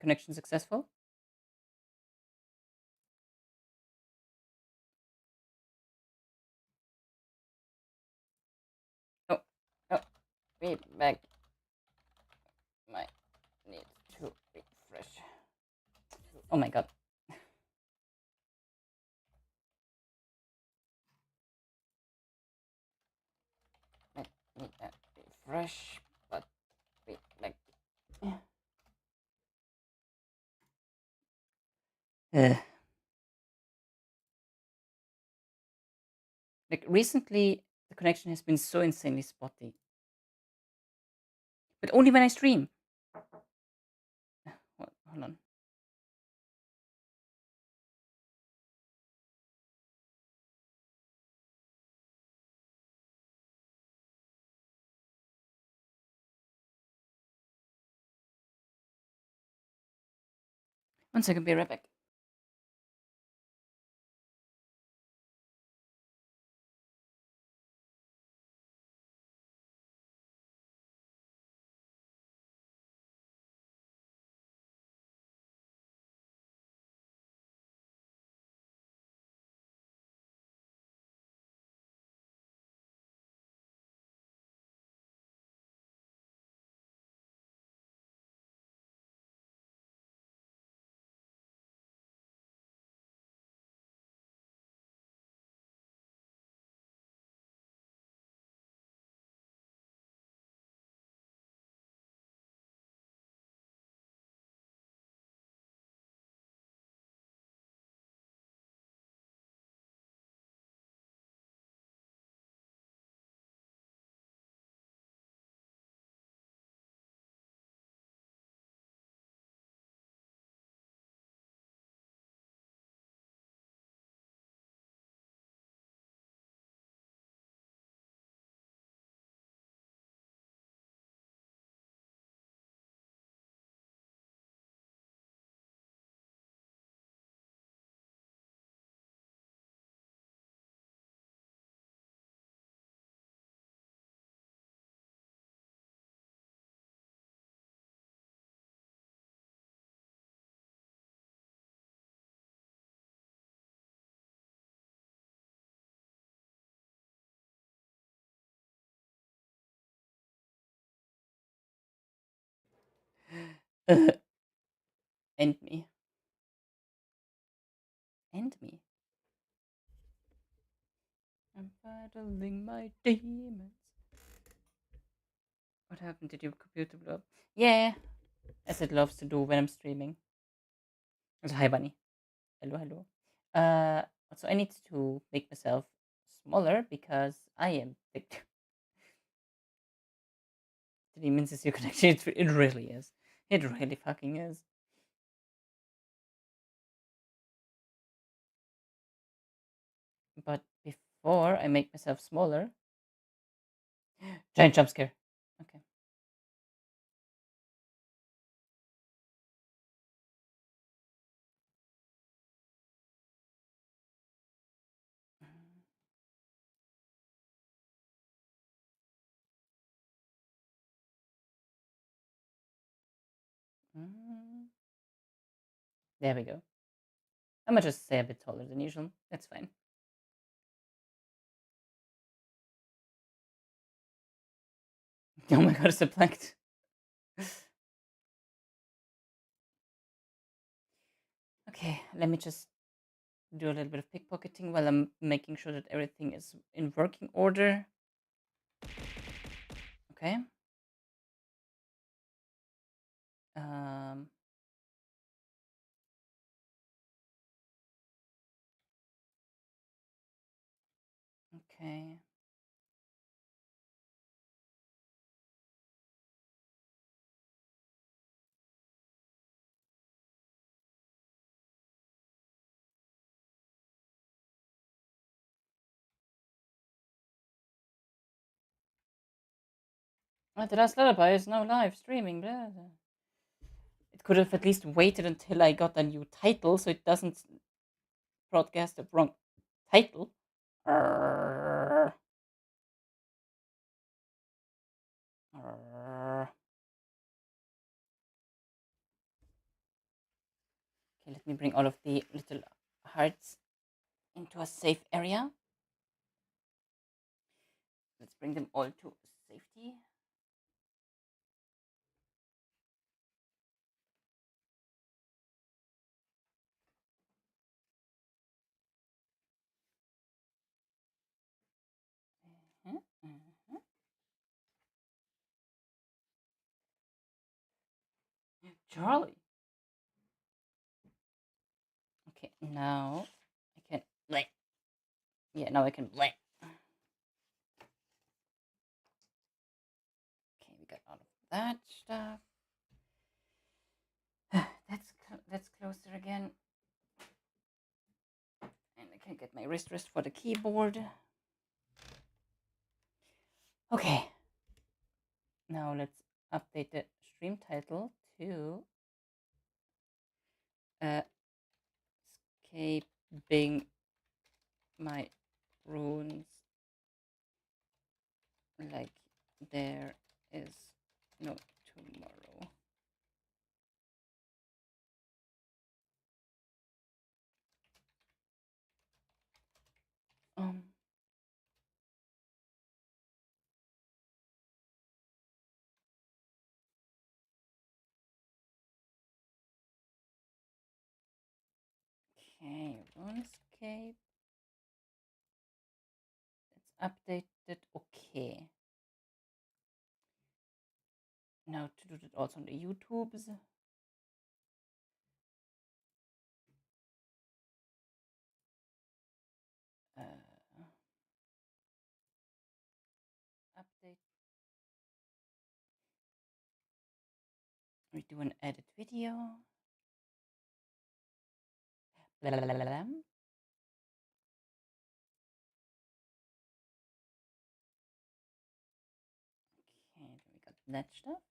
Connection successful? Oh, oh, wait, back. Might need to refresh. Oh my god. Might need a refresh, but wait, back. Uh, like recently, the connection has been so insanely spotty, but only when I stream. Hold on. 1 second, be right back. End me. End me. I'm battling my demons. What happened? Did your computer blow up? Yeah, as it loves to do when I'm streaming. Also, hi, Bunny. Hello, hello. Uh, so I need to make myself smaller because I am thick. The demons is your connection. It really is. It really fucking is. But before I make myself smaller, giant jump scare. Okay. Mm, there we go. I'm gonna just say a bit taller than usual. That's fine. Oh my god, it's a planked. Okay, let me just do a little bit of pickpocketing while I'm making sure that everything is in working order. Okay. Um, okay. Oh, the last lullaby is now live streaming. Blah, blah. It could have at least waited until I got a new title so it doesn't broadcast the wrong title. Arrgh. Arrgh. Okay, let me bring all of the little hearts into a safe area. Let's bring them all to safety. Mhm, mhm. Charlie. Okay, now I can bleh. Yeah, now I can bleh. Okay, we got all of that stuff. That's closer again. And I can get my wrist rest for the keyboard. Okay. Now let's update the stream title to Scaping My Runes Like There Is No Tomorrow. Okay, RuneScape. It's updated. Okay. Now to do that also on the YouTubes. Update. We do an edit video. Blah, blah, blah, blah, blah. Okay, then we got that stuff.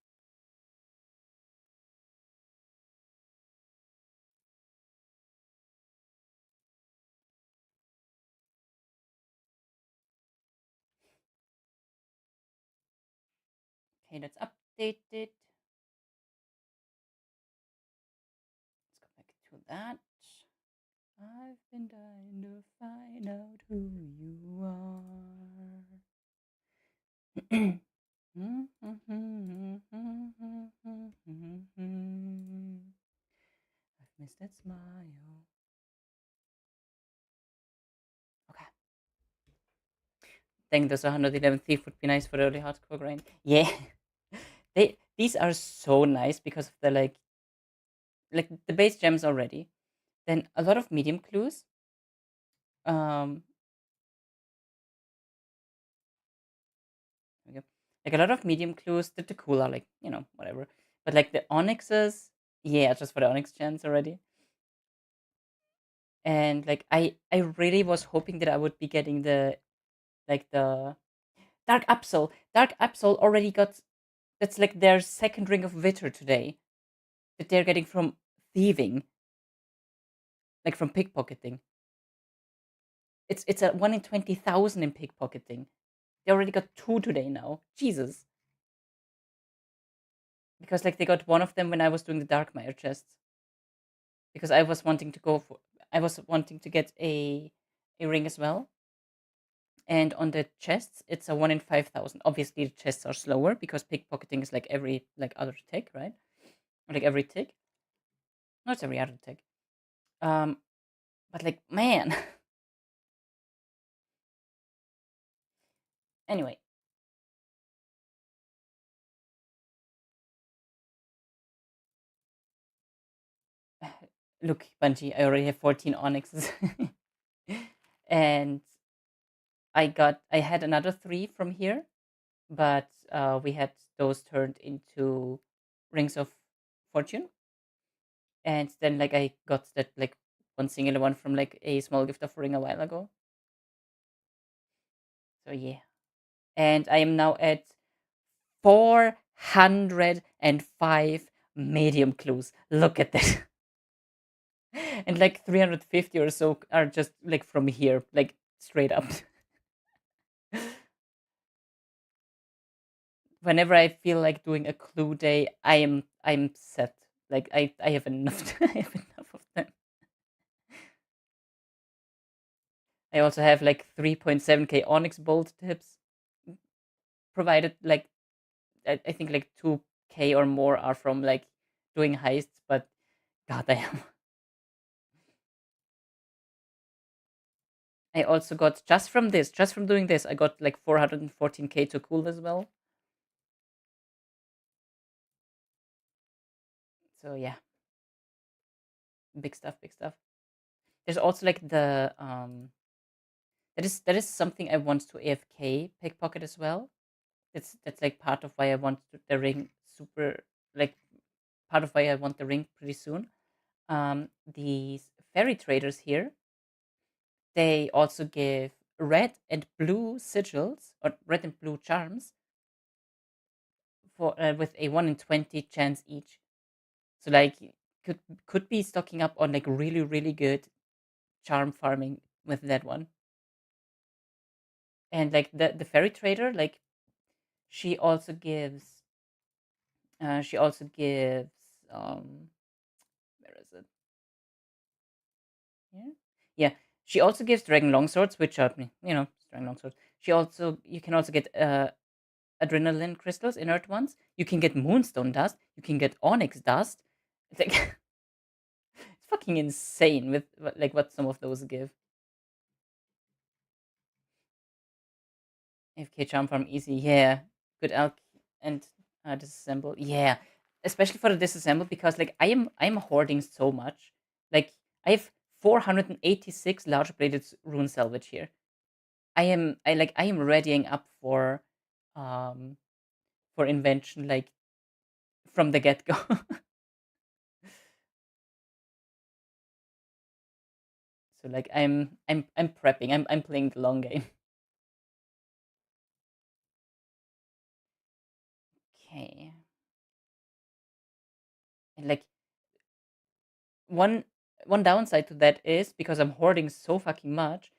Okay, that's updated. Let's go back to that. I've been dying to find out who you are. I've missed that smile. Okay. I think those 111 Thief would be nice for the early hardcore grind. Yeah. These are so nice because of the like the base gems already. Then a lot of medium clues. Um there we go. Like a lot of medium clues that the cool are like, whatever. But like the onyxes, yeah, just for the onyx gems already. And like I really was hoping that I would be getting the Dark Absol. Dark Absol already got that's like their second ring of Vitter today that they're getting from thieving, like from pickpocketing. It's a 1 in 20,000 in pickpocketing. They already got two today now. Jesus. Because like they got one of them when I was doing the Darkmire chests. Because I was wanting to get a ring as well. And on the chests, it's a 1 in 5,000. Obviously, the chests are slower because pickpocketing is like every like other tick, right? Or like every tick. No, it's every other tick. But like, man. Anyway. Look, Bungie, I already have 14 onyxes. And I had another 3 from here, but we had those turned into rings of fortune. And then like I got that like one singular one from like a small gift offering a while ago. So yeah. And I am now at 405 medium clues. Look at that. And like 350 or so are just like from here, like straight up. Whenever I feel like doing a clue day, I'm set. Like I have enough. I have enough of them. I also have like 3.7k Onyx Bolt tips provided. Like I think like 2k or more are from like doing heists, but god damn. I also got just from doing this, I got like 414k to cool as well. So yeah, big stuff, big stuff. There's also like the that is something I want to AFK pickpocket as well. That's like part of why I want the ring super, like part of why I want the ring pretty soon. These fairy traders here, they also give red and blue sigils or red and blue charms for with a 1 in 20 chance each. So like could could be stocking up on like really really good charm farming with that one. And like the fairy trader, like she also gives she also gives where is it? Yeah. Yeah. She also gives dragon longswords, which are dragon longswords. She also You can also get adrenaline crystals, inert ones. You can get moonstone dust. You can get onyx dust. It's like it's fucking insane with like what some of those give. AFK charm farm easy, yeah. Good alch and disassemble, yeah. Especially for the disassemble because like I'm hoarding so much. Like I have 486 large bladed rune salvage here. I am readying up um for invention like from the get go. So like I'm prepping. I'm playing the long game. Okay. And like one one downside to that is because I'm hoarding so fucking much,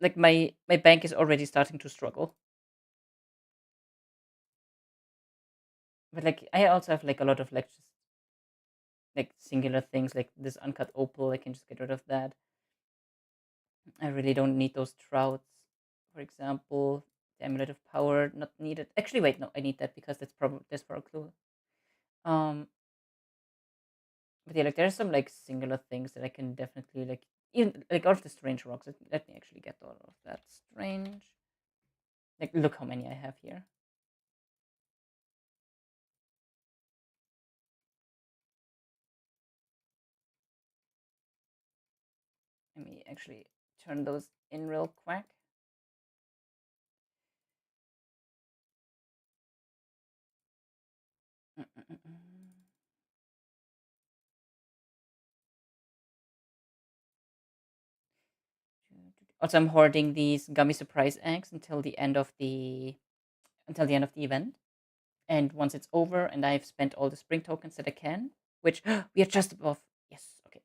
like my bank is already starting to struggle. But like I also have like a lot of like just like singular things like this uncut opal. I can just get rid of that. I really don't need those trouts, for example. The amulet of power not needed. Actually, wait, no, I need that because that's for a clue. Um, but yeah, like there's some like singular things that I can definitely like even like all of the strange rocks. Let me actually get all of that strange. Like look how many I have here. Let me actually turn those in real quick. Mm-mm-mm. Also, I'm hoarding these gummy surprise eggs until the end of the event. And once it's over and I've spent all the spring tokens that I can, which we are just above. Yes, okay.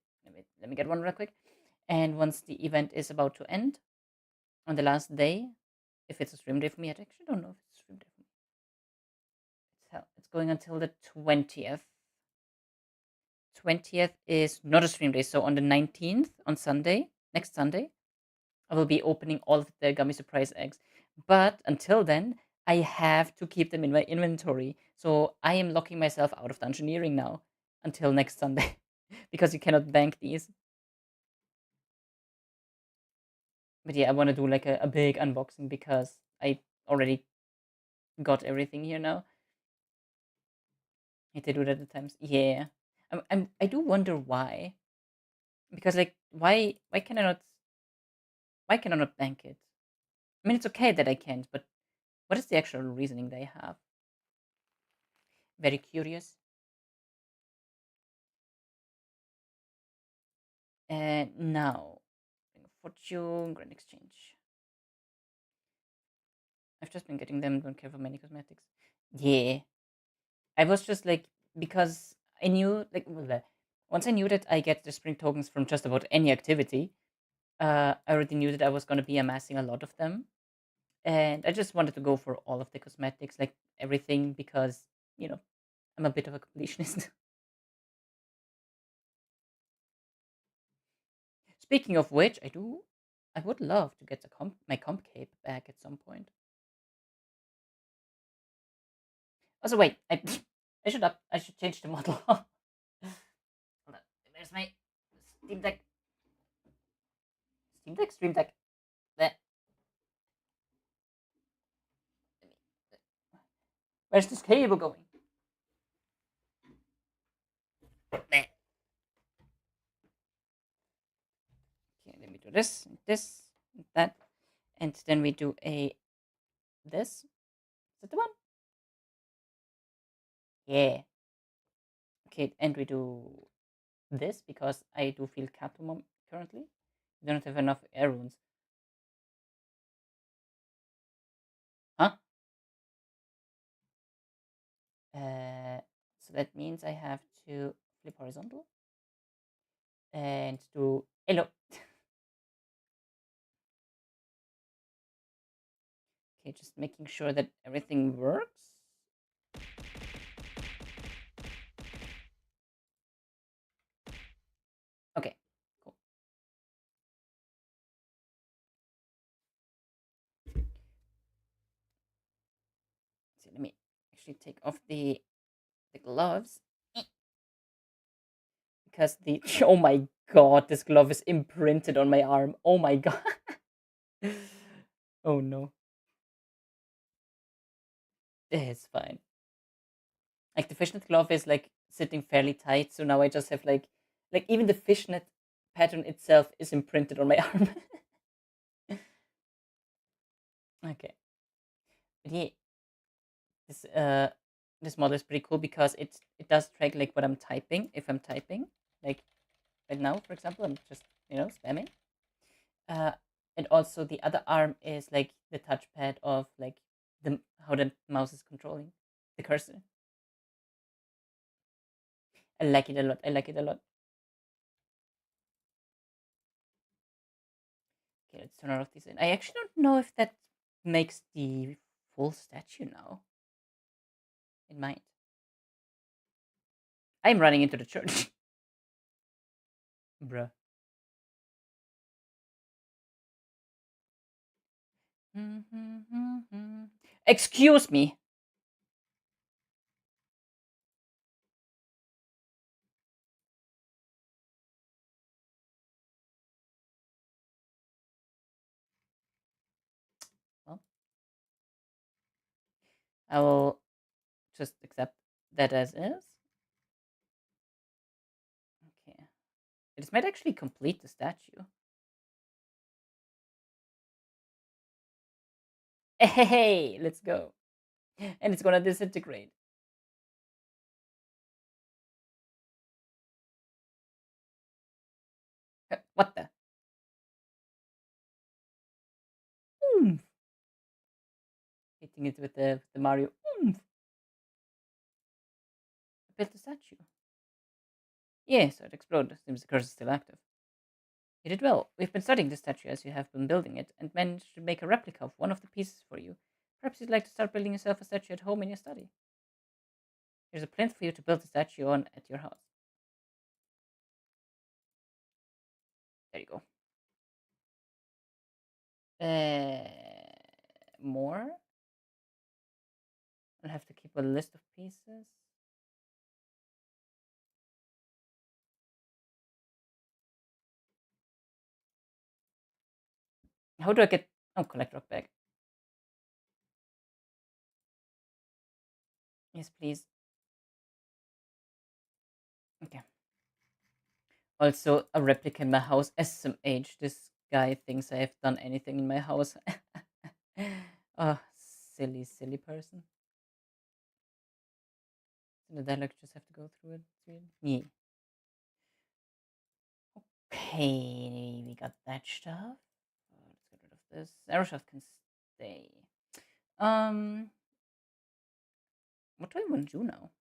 Let me get one real quick. And once the event is about to end on the last day, if it's a stream day for me, I actually don't know if it's a stream day for me. It's going until the 20th. 20th is not a stream day. So on the 19th, on Sunday, next Sunday, I will be opening all of the gummy surprise eggs. But until then, I have to keep them in my inventory. So I am locking myself out of dungeoneering now until next Sunday because you cannot bank these. But yeah, I want to do like a big unboxing because I already got everything here now. I had to do that at times. Yeah. I do wonder why. Because like why can I not bank it? I mean it's okay that I can't, but what is the actual reasoning they have? Very curious. And now, fortune, grand exchange. I've just been getting them. Don't care for many cosmetics. Yeah, I was just like because I knew like once I knew that I get the spring tokens from just about any activity. I already knew that I was going to be amassing a lot of them, and I just wanted to go for all of the cosmetics, like everything, because you know I'm a bit of a completionist. Speaking of which, I do. I would love to get my comp cape back at some point. Also, wait, I should change the model. Hold on. Where's my Steam Deck? Steam Deck, Stream Deck. There. Where's this cable going? There. Okay, let me do this, and that, and then we do a this. Is that the one? Yeah. Okay, and we do this because I do feel Catumum currently. I don't have enough air runes. Huh? So that means I have to flip horizontal and do hello. Okay, just making sure that everything works. Okay, cool. So let me actually take off the gloves because the oh my god, this glove is imprinted on my arm. Oh my god. Oh no. It's fine. Like the fishnet glove is like sitting fairly tight, so now I just have like even the fishnet pattern itself is imprinted on my arm. Okay. But yeah, this this model is pretty cool because it does track like what I'm typing if I'm typing. Like right now, for example, I'm just spamming. Uh, and also the other arm is like the touchpad of like the how the mouse is controlling the cursor. I like it a lot. I like it a lot. Okay, let's turn off this. I actually don't know if that makes the full statue now. It might. I'm running into the church. Bruh. Excuse me. Well, I will just accept that as is. Okay. This might actually complete the statue. Hey, let's go. And it's gonna disintegrate. What the? Oomph. Hitting it with the Mario. Oomph. I built the statue. Yeah, so it exploded. Seems the curse is still active. You did well. We've been studying the statue as you have been building it, and managed to make a replica of one of the pieces for you. Perhaps you'd like to start building yourself a statue at home in your study. Here's a plinth for you to build a statue on at your house. There you go. More? I'll have to keep a list of pieces. How do I get... Oh, collect rock bag. Yes, please. Okay. Also, a replica in my house. SMH. This guy thinks I have done anything in my house. Oh, silly, silly person. So the dialogue just have to go through it. Yeah. Okay, we got that stuff. Let's get rid of this. Aeroshaft can stay. What do I want to do now?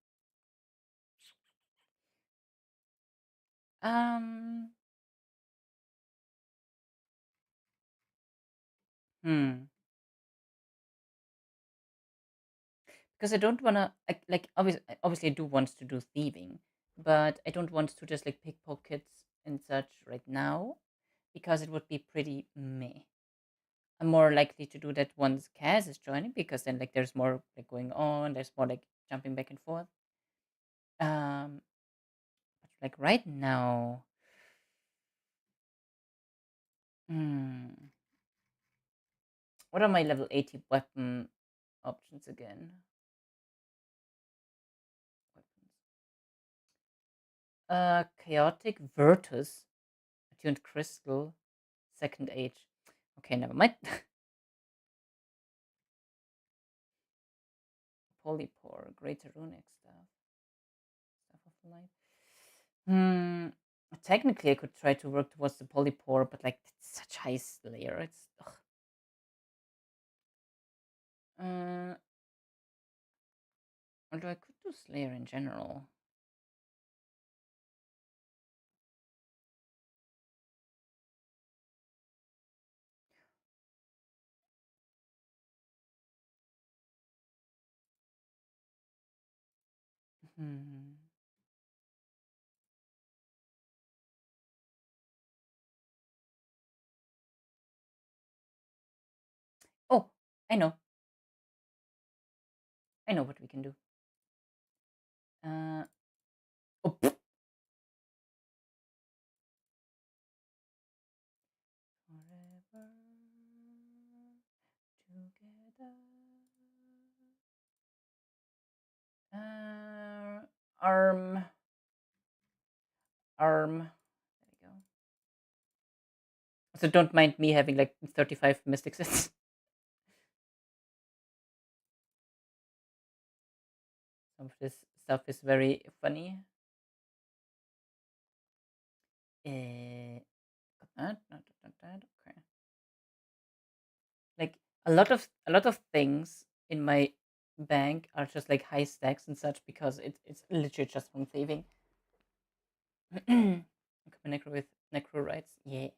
Hmm. Because I don't wanna like obviously I do want to do thieving, but I don't want to just like pickpockets and such right now because it would be pretty meh. I'm more likely to do that once Kaz is joining because then like there's more like going on, there's more like jumping back and forth. Um, but like right now, hmm, what are my level 80 weapon options again? Weapons. Chaotic Virtus, attuned crystal, second age. Okay, never mind. Polypore, greater runic stuff, stuff of light. Hmm. Technically, I could try to work towards the polypore, but like it's such high slayer. It's ugh. Although I could do slayer in general. Hmm. Oh, I know. I know what we can do. Oh, pfft. Forever together. Arm, arm. There we go. So don't mind me having like 35 mystic sets. Some of this stuff is very funny. Got that, that. Okay. Like a lot of things in my bank are just like high stacks and such because it's literally just from thieving. Necro with necro rights, yeah.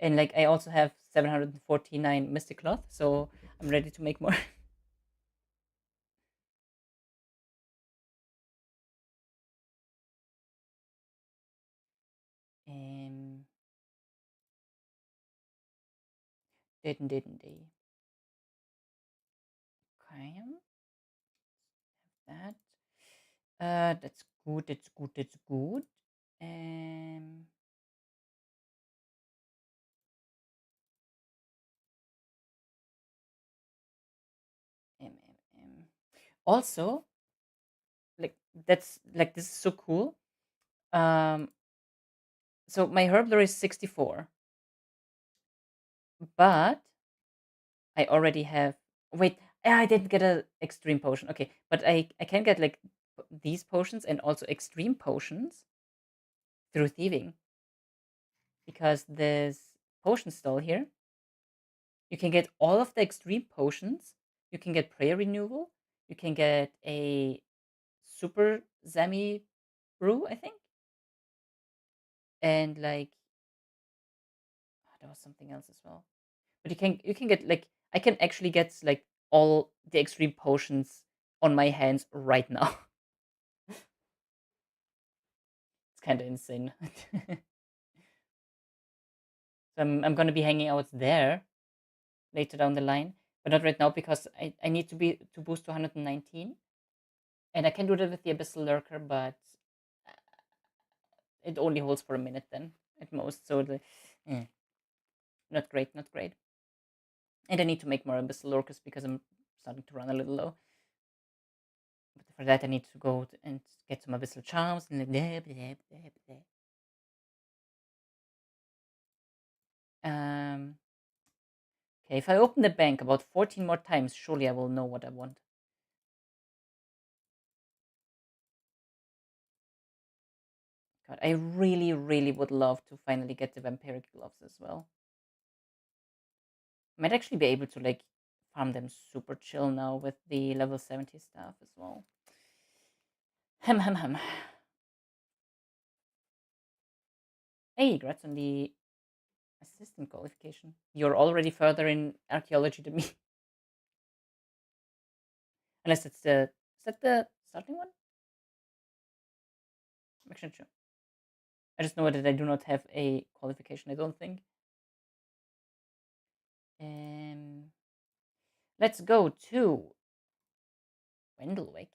And like I also have 749 mystic cloth, so I'm ready to make more. um, didn't they? Okay, that. That's good. That's good. That's good. Um, Also, like that's like this is so cool. Um, so my herbler is 64, but I already have. Wait, I didn't get a extreme potion. Okay, but I can get like these potions and also extreme potions through thieving because this potion stall here, you can get all of the extreme potions. You can get prayer renewal. You can get a super zami brew, I think, and like there was something else as well. But you can get like I can actually get like all the extreme potions on my hands right now. It's kind of insane. So I'm gonna be hanging out there later down the line, but not right now because I need to boost to 119, and I can do that with the abyssal lurker, but it only holds for a minute then at most. So eh, not great, not great. And I need to make more abyssal lurkers because I'm starting to run a little low. But for that, I need to go and get some abyssal charms and like blah, blah, blah, blah. Okay, if I open the bank about 14 more times, surely I will know what I want. God, I really, really would love to finally get the vampiric gloves as well. Might actually be able to like farm them super chill now with the level 70 stuff as well. Hem hem hem. Hey, congrats on the assistant qualification. You're already further in archaeology than me. Unless it's the is that the starting one? I'm actually not sure. I just know that I do not have a qualification, I don't think. Let's go to Wendelwick.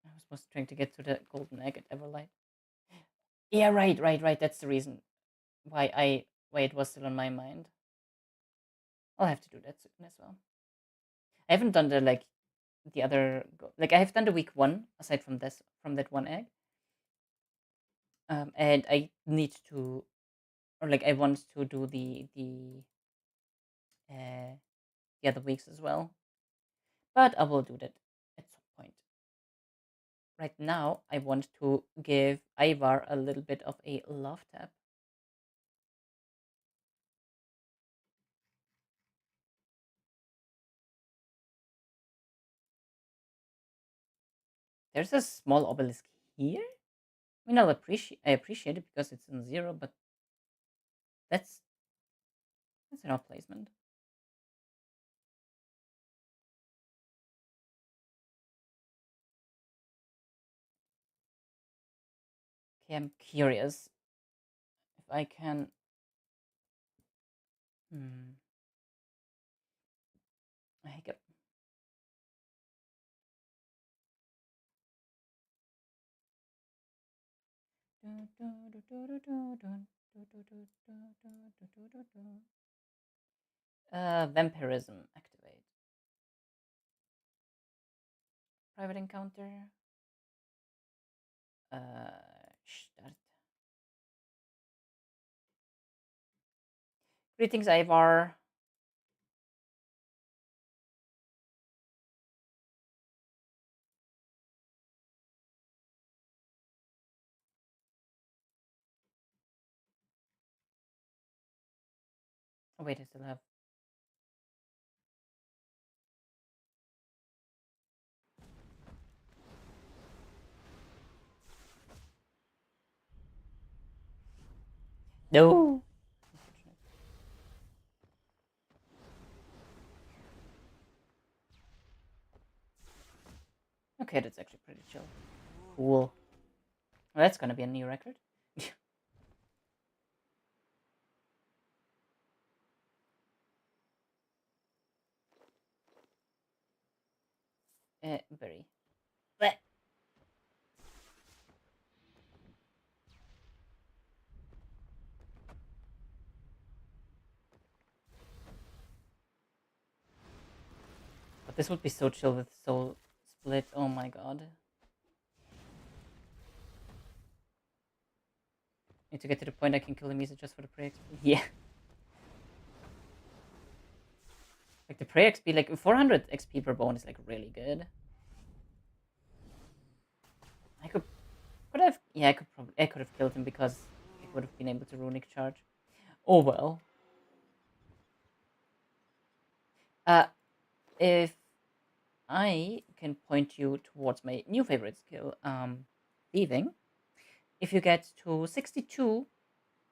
I was trying to get to the golden egg at Everlight. Yeah, right. That's the reason why it was still on my mind. I'll have to do that soon as well. I haven't done the other I have done the week 1 aside from that one egg. And I need to, or I want to do uh the other weeks as well. But I will do that at some point. Right now, I want to give Ivar a little bit of a love tap. There's a small obelisk here. I mean, I appreciate it because it's in 0, but that's an odd placement. Okay, I'm curious if I can. I hiccup. Vampirism activate. Private encounter. Start. Greetings, Ivar. Oh, wait, I still have. No. Okay, that's actually pretty chill. Cool. Well, that's gonna be a new record. Very. But this would be so chill with Soul Split. Oh my god. Need to get to the point I can kill Misa just for the prey XP. Yeah. The prey XP, 400 XP per bone is really good. I could have, yeah, I could have killed him because I would have been able to runic charge. Oh well. If I can point you towards my new favorite skill, thieving. If you get to 62,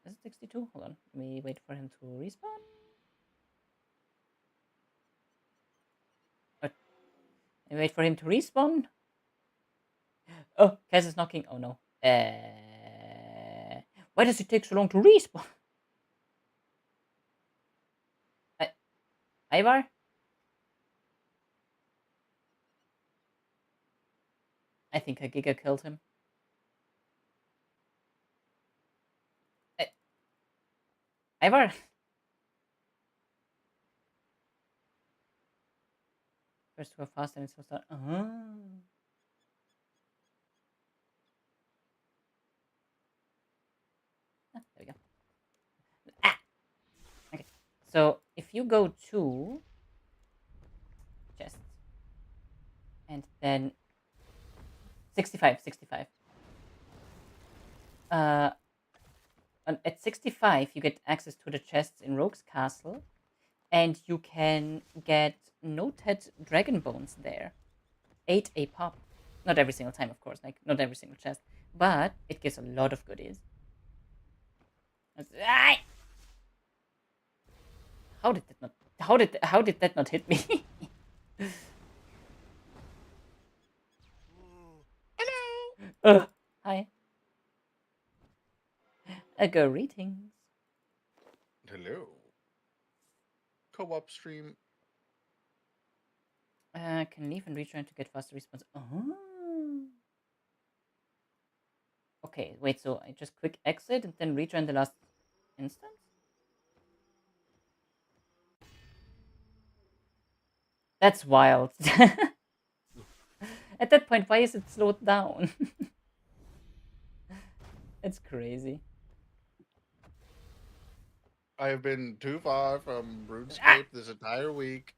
is it 62? Hold on, let me wait for him to respawn. I wait for him to respawn. Oh, Kaz is knocking. Oh no. Why does it take so long to respawn? Ivar? I think a Giga killed him. Ivar? First to go fast and it's supposed to. There we go. Ah! Okay. So if you go to chests and then 65. At 65, you get access to the chests in Rogue's Castle, and you can get noted dragon bones there. 8 a pop. Not every single time, of course, not every single chest, but it gives a lot of goodies. How did that not? How did that not hit me? Hi. Greetings. Hello. Co-op stream. Can leave and return to get faster response. Oh. Okay, wait, so I just quick exit and then rejoin the last instance? That's wild. At that point, why is it slowed down? It's crazy. I have been too far from Ah! RuneScape this entire week.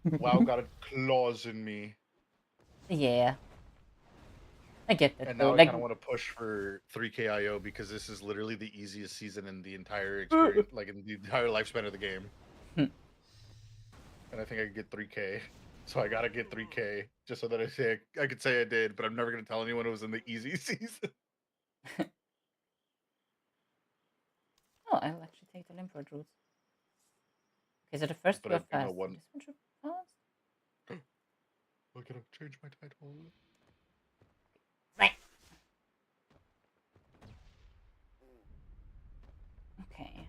WoW got its claws in me. Yeah, I get that And though. now I Like, kind of want to push for 3K IO because this is literally the easiest season in the entire experience, like in the entire lifespan of the game. And I think I could get 3K. So I gotta get 3K just so that I could say I did, but I'm never gonna tell anyone it was in the easy season. oh, I'll actually take the Limford route. Okay, so the first But two I are do know fast. So one. this one should be fast. I gotta change my title. Right. Okay.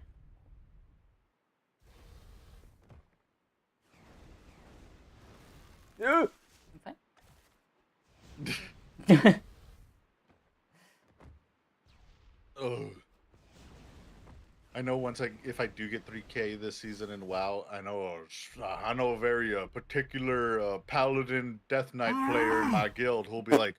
I'm fine. Oh. I know if I do get 3K this season in WoW, I know a very particular Paladin Death Knight player in my guild who'll be like,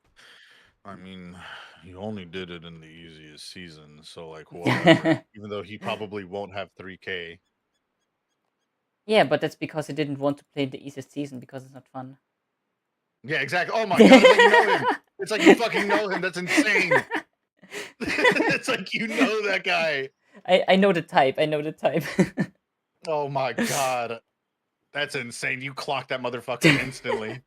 I mean, you only did it in the easiest season, so like whatever. Even though he probably won't have 3K. Yeah, but that's because he didn't want to play the easiest season because it's not fun. Yeah, exactly. Oh my god, it's like you know him. It's like you fucking know him. That's insane. It's like you know that guy. I know the type. I know the type. Oh my god. That's insane. You clocked that motherfucker instantly.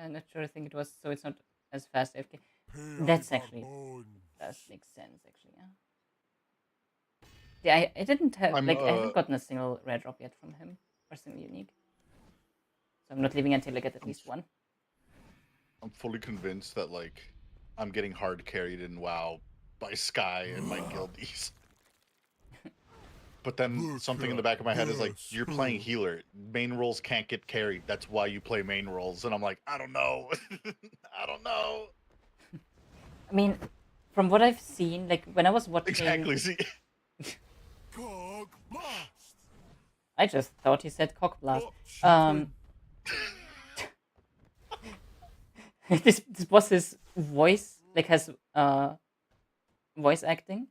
Not sure. I think it was so it's not as fast. AFK. That's actually does make sense. Actually, yeah. Yeah, I didn't have I'm like I haven't gotten a single rare drop yet from him or single unique. So I'm not leaving until I get at least one. I'm fully convinced that like I'm getting hard carried in WoW by Sky and my guildies. But then something in the back of my head is like, you're playing healer. Main roles can't get carried. That's why you play main roles. And I'm like, I don't know. I don't know. I mean, from what I've seen, like when I was watching, Exactly. See, I just thought he said cock blast. This was his voice, like has voice acting,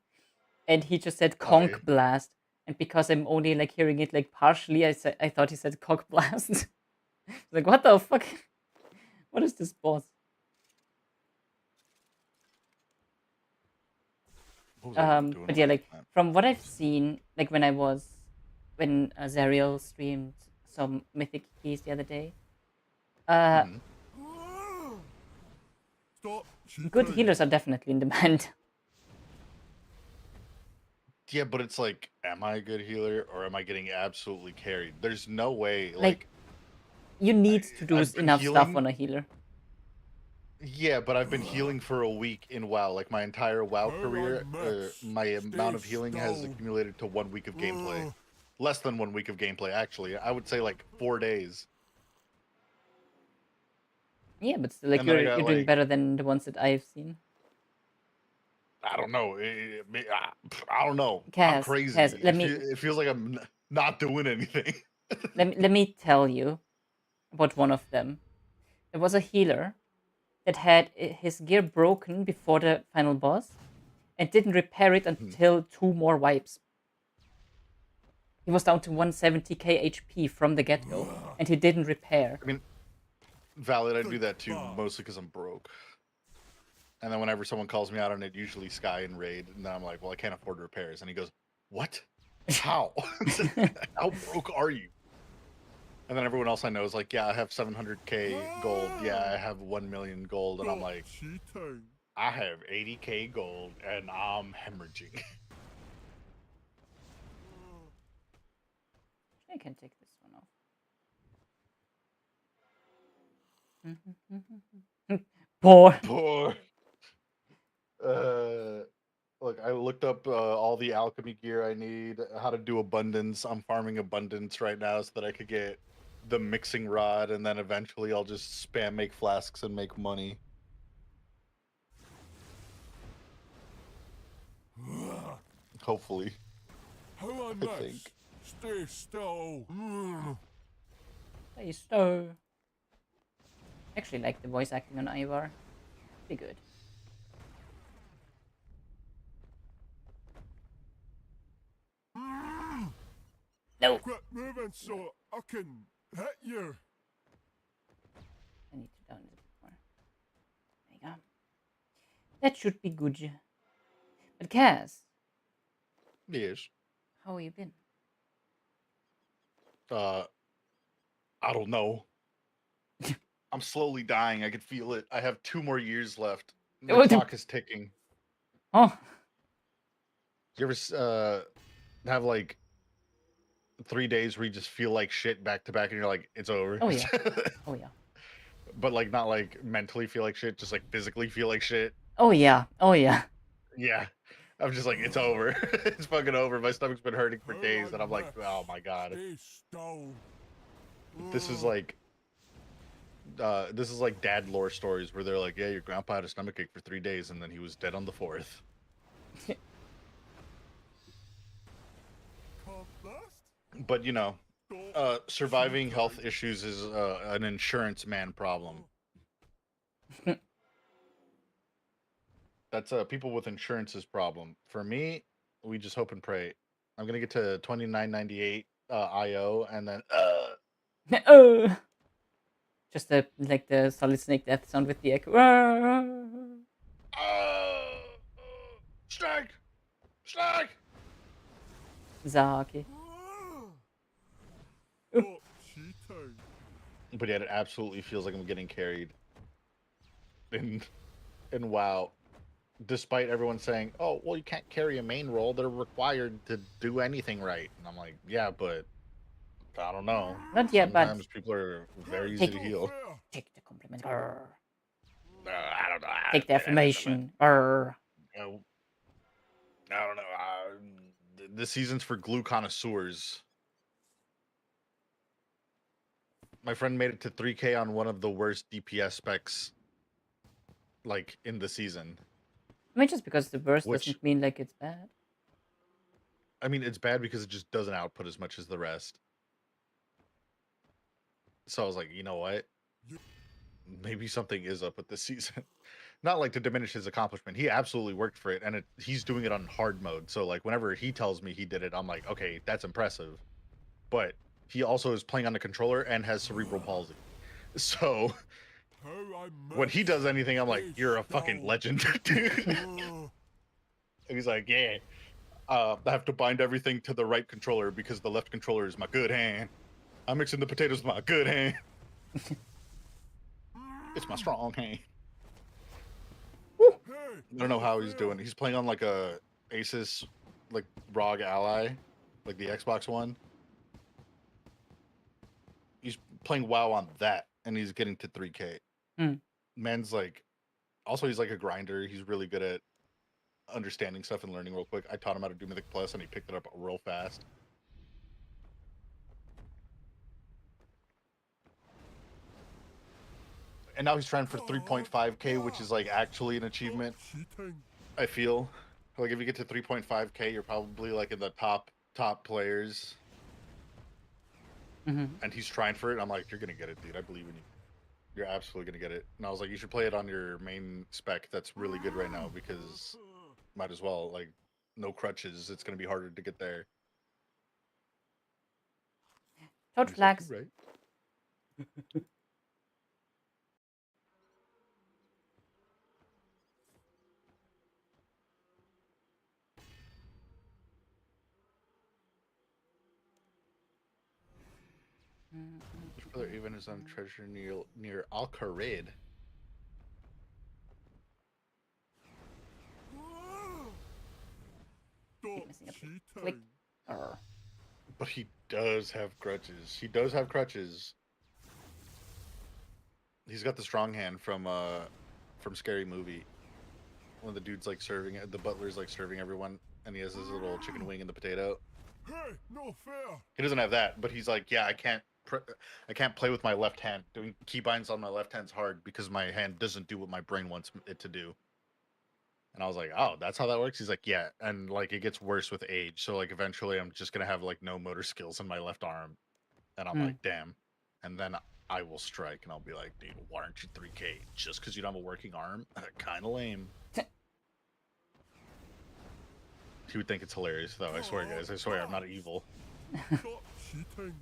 and he just said hi. conch blast. And because I'm only like hearing it like partially, I thought he said cock blast. Like what the fuck? What is this boss? What was I even doing But with yeah, my like time? from what I've seen, like when Zariel streamed some mythic keys the other day, uh, Mhm. good healers are definitely in demand. Yeah, but it's like, am I a good healer or am I getting absolutely carried? There's no way. Like Like, you need to do I've been enough stuff healing. on a healer. Yeah, but I've been healing for a week in WoW. Like my entire WoW career, my amount of healing has accumulated to 1 week of gameplay. Less than 1 week of gameplay, actually. I would say like 4 days. Yeah, but still, like And then I you're got doing like, better than the ones that I've seen. I don't know. I don't know. I'm Kaz, crazy. It feels like I'm not doing anything. let me tell you about one of them. There was a healer that had his gear broken before the final boss and didn't repair it until 2 more wipes. He was down to 170k HP from the get go, and he didn't repair. I mean, valid. I do that too, mostly because I'm broke. And then whenever someone calls me out on it, usually Sky and Raid, and then I'm like, well, I can't afford repairs. And he goes, what? How? How broke are you? And then everyone else I know is like, yeah, I have 700k gold. Yeah, I have 1 million gold. And I'm like, I have 80k gold and I'm hemorrhaging. can take this one off. Poor. Poor. Look, I looked up all the alchemy gear I need, how to do abundance. I'm farming abundance right now so that I could get the mixing rod, and then eventually I'll just spam make flasks and make money. Hopefully. How I think. Stay still. Stay still. Actually, like the voice acting on Ivar. Pretty good. No. Quit moving so I can hit you. I need to down it a bit more. There you go. That should be good. But Kaz, Yes. how have you been? I don't know. I'm slowly dying. I can feel it. I have 2 more years left. The clock is ticking. Oh. You ever have like 3 days where you just feel like shit back to back, and you're like, it's over? Oh yeah. Oh yeah. But like not like mentally feel like shit, just like physically feel like shit. Oh yeah. Oh yeah. Yeah. I'm just like, it's over. It's fucking over. My stomach's been hurting for days, and I'm like, oh my god. Stay still. This is like dad lore stories where they're like, yeah, your grandpa had a stomachache for 3 days and then he was dead on the 4th. But you know, surviving health issues is an insurance man problem. That's people with insurance's problem. For me, we just hope and pray. I'm gonna get to 2998 IO, and then just like the Solid Snake death sound with the echo. Strike! Strike! Zaki. Stop cheating. But yet it absolutely feels like I'm getting carried. And WoW, despite everyone saying, "Oh, well, you can't carry a main role; they're required to do anything right." And I'm like, "Yeah, but I don't know. Not yet, but Sometimes people are very easy to heal." take the compliment. I don't know. Take the affirmation. Arr. I don't know. This season's for glue connoisseurs. My friend made it to 3K on one of the worst DPS specs, like in the season. I mean, just because the burst Which- doesn't mean like it's bad. I mean, it's bad because it just doesn't output as much as the rest. So I was like, you know what? Maybe something is up with this season. Not like to diminish his accomplishment. He absolutely worked for it, and he's doing it on hard mode. So like whenever he tells me he did it, I'm like, okay, that's impressive. But he also is playing on the controller and has cerebral palsy. So when he does anything, I'm like, you're a fucking legend, dude. And he's like, yeah, I have to bind everything to the right controller because the left controller is my good hand. I'm mixing the potatoes with my good hand. It's my strong hand. I don't know how he's doing. He's playing on like a Asus, like ROG Ally, like the Xbox One. He's playing WoW on that, and he's getting to 3K. Man's like, also he's like a grinder. He's really good at understanding stuff and learning real quick. I taught him how to do Mythic Plus, and he picked it up real fast. And now he's trying for 3.5K, which is like actually an achievement. I feel like if you get to 3.5K, you're probably like in the top players. And he's trying for it. I'm like, you're gonna get it, dude. I believe in you. You're absolutely gonna get it. And I was like, you should play it on your main spec. That's really good right now because might as well, like, no crutches. It's gonna be harder to get there. Toad flags. Like, right. Which brother even is on treasure near Al-Kharid? Keep missing a click. Arr. But he does have crutches. He does have crutches. He's got the strong hand from Scary Movie. When the dude's like serving it, the butler's like serving everyone, and he has his little chicken wing in the potato. Hey, no fair. He doesn't have that, but he's like, yeah, I can't play with my left hand. Doing keybinds on my left hand's hard because my hand doesn't do what my brain wants it to do. And I was like, oh, that's how that works. He's like, yeah, and like it gets worse with age. So like eventually, I'm just gonna have like no motor skills in my left arm, and I'm like, damn. And then I will strike, and I'll be like, dude, why aren't you 3K just because you don't have a working arm? Kind of lame. He would think it's hilarious, though. I swear, guys. I swear, I'm not evil. Stop cheating.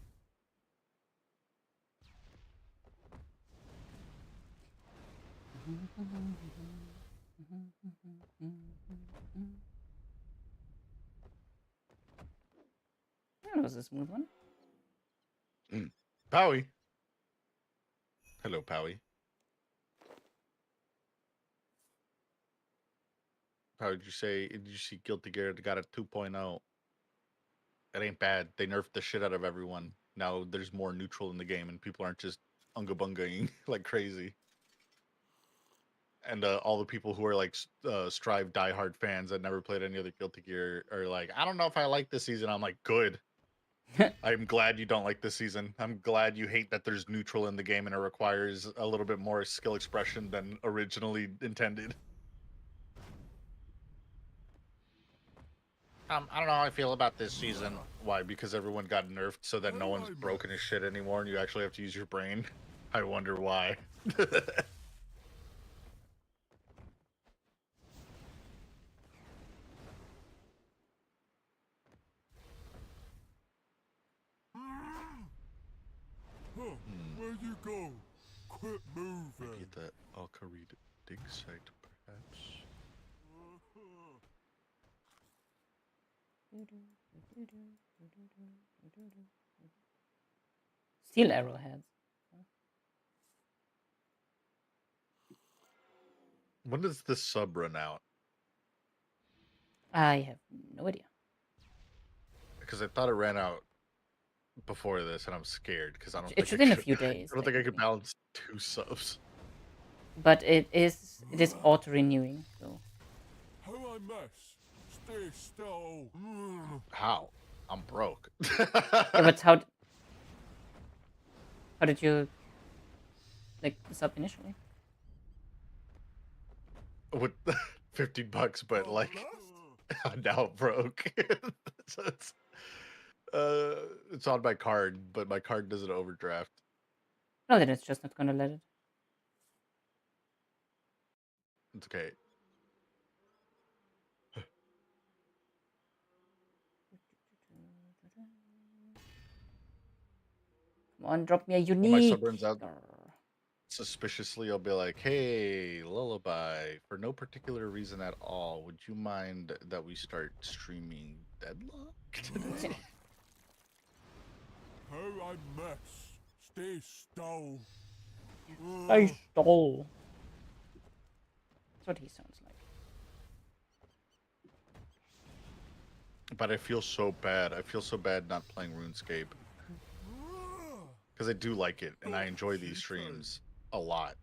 That was a smooth one. Powie. Hello, Powie. How did you say? Did you see Guilty Gear got a 2.0? It ain't bad. They nerfed the shit out of everyone. Now there's more neutral in the game, and people aren't just unga bungaing like crazy. And all the people who are like Strive diehard fans that never played any other Guilty Gear are like, I don't know if I like this season. I'm like, good. I'm glad you don't like this season. I'm glad you hate that there's neutral in the game and it requires a little bit more skill expression than originally intended. I don't know how I feel about this season. Why? Because everyone got nerfed so that no one's broken as shit anymore and you actually have to use your brain? I wonder why. Where you go? Quit moving. Get that Alcarid dig site, perhaps. Steel arrowheads. When does this sub run out? I have no idea. Because I thought it ran out before this, and I'm scared because I don't. It's think within I a few days. I don't think I could technically. balance 2 subs. But it is auto renewing. So How I mess? Stay still. How? I'm broke. yeah, but how did you like sub initially? With $50, but like I'm now broke. So it's on my card, but my card doesn't overdraft. No, then it's just not gonna let it. It's okay. Come on, drop me a When my unique. sub runs out, suspiciously, I'll be like, "Hey, Lullaby, for no particular reason at all, would you mind that we start streaming Deadlock today?" How I mess? Stay still. I stole. That's what he sounds like. But I feel so bad. I feel so bad not playing RuneScape. Because I do like it, and I enjoy these streams a lot.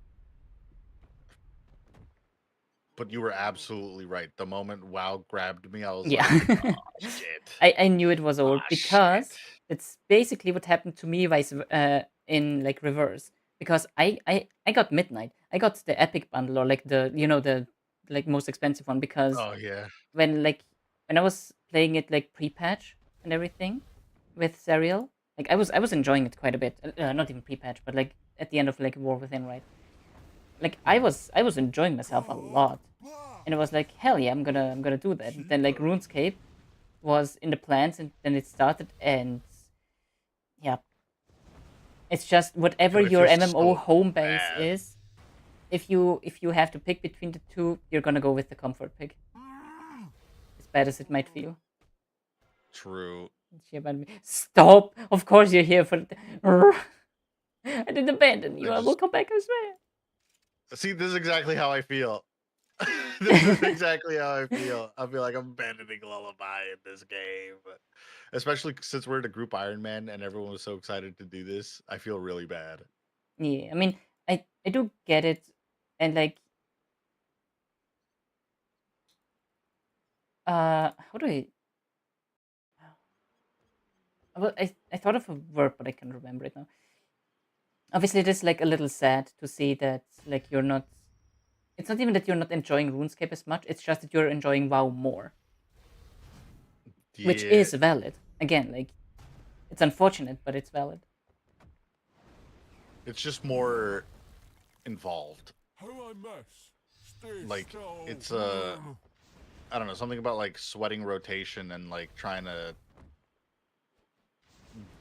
But you were absolutely right. The moment WoW grabbed me, I was Yeah. like, oh, shit. I knew it was old Ah, because shit. it's basically what happened to me in like reverse. Because I got Midnight. I got the epic bundle or like the the like most expensive one because Oh, yeah. when I was playing it like pre-patch and everything with Serial, like I was enjoying it quite a bit. Not even pre-patch, but like at the end of like War Within, right? Like I was enjoying myself a lot, and it was like hell yeah, I'm gonna do that. And then like RuneScape was in the plans, and then it started, and yeah, it's just whatever Dude, I your feel MMO so home base bad. is. If you have to pick between the two, you're gonna go with the comfort pick. As bad as it might feel. True. She abandoned me. Stop! Of course you're here for. I didn't abandon you. I will come back, I swear. See, this is exactly how I feel. This is exactly how I feel. I feel like I'm abandoning Lullaby in this game. Especially since we're in a group Iron Man and everyone was so excited to do this. I feel really bad. Yeah, I mean, I do get it, and like, how do I? Well, I thought of a verb, but I can't remember it now. Obviously, it is like a little sad to see that like you're not. It's not even that you're not enjoying RuneScape as much. It's just that you're enjoying WoW more, which Yeah. is valid. Again, like it's unfortunate, but it's valid. It's just more involved. How I mess. Stay Like still. it's I don't know, something about like sweating rotation and like trying to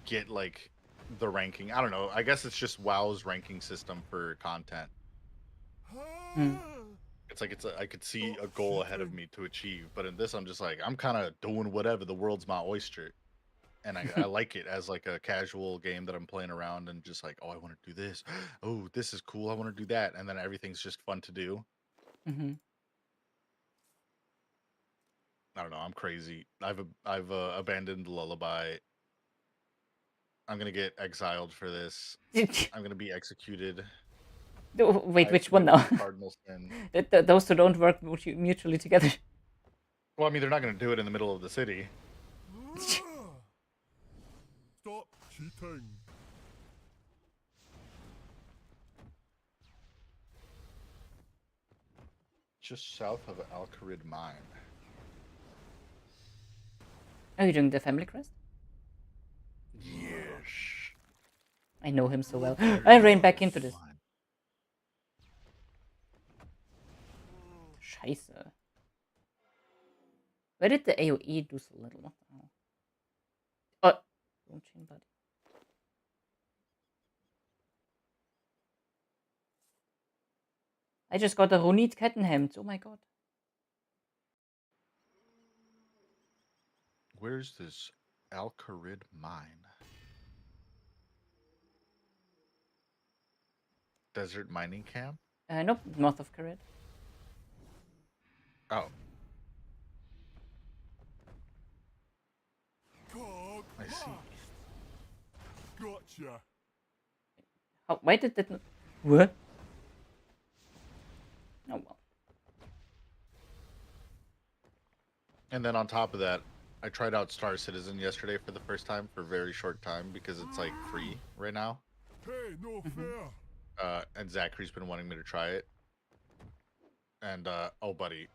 get like the ranking. I don't know. I guess it's just WoW's ranking system for content. Hmm. It's like I could see a goal ahead of me to achieve, but in this I'm just like I'm kind of doing whatever. The world's my oyster. And I like it as like a casual game that I'm playing around and just like, oh, I want to do this. Oh, this is cool. I want to do that. And then everything's just fun to do. Hmm. I don't know. I'm crazy. I've abandoned Lullaby. I'm gonna get exiled for this. I'm gonna be executed. Wait, I which one committed now? the cardinal sin. Those two don't work mutually together. Well, I mean, they're not gonna do it in the middle of the city. Stop cheating. Just south of Alcarid Mine. Are you doing the family crest? Yes. I know him so well. I ran back into this. Scheiße. Where did the AoE do so little? What the hell? Oh, don't chain buddy. I just got a Runit Kettenhemd. Oh my god. Where's this Alcarid Mine? Desert mining camp? Nope, north of Karid. Oh, Cog I see. Gotcha. How, why did that? What? Oh well. And then on top of that, I tried out Star Citizen yesterday for the first time for a very short time because it's like free right now. Hey, no fair. And Zachary's been wanting me to try it. And oh, buddy,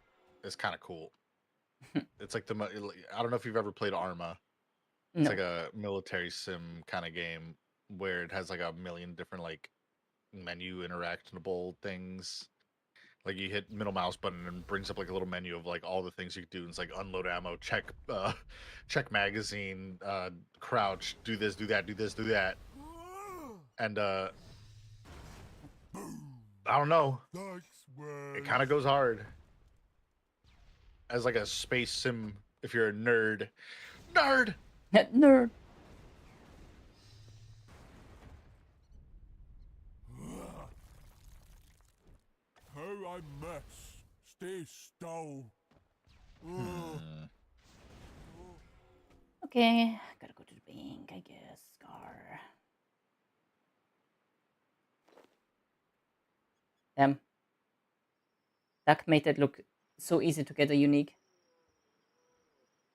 it's kind of cool. It's like I don't know if you've ever played Arma. It's No. like a military sim kind of game where it has like a million different like menu interactable things. Like you hit middle mouse button and it brings up like a little menu of like all the things you can do. And it's like unload ammo, check magazine, crouch, do this, do that, do this, do that. And I don't know. Thanks, It Wes. kind of goes hard. As like a space sim if you're a nerd. Nerd! Nerd. How I mess. Stay still. Okay, gotta go to the bank, I guess. Scar. Damn. Duck made it look so easy to get a unique.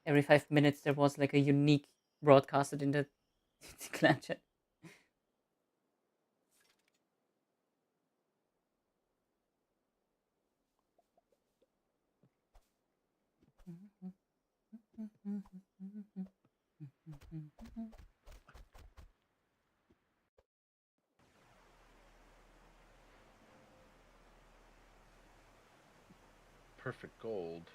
Every 5 minutes there was like a unique broadcasted in the clan chat. Perfect gold.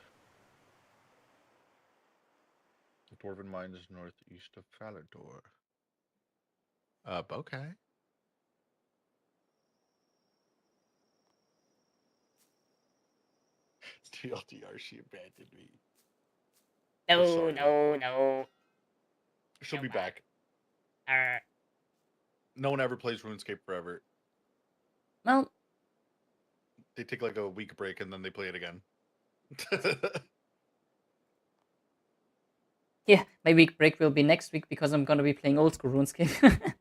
The Dwarven Mine is northeast of Falador. Okay. TLDR, she abandoned me. No, sorry. no. She'll No, be back. Arr. No one ever plays RuneScape forever. Well, They take like a week break and then they play it again. Yeah, my week break will be next week because I'm gonna be playing old school RuneScape.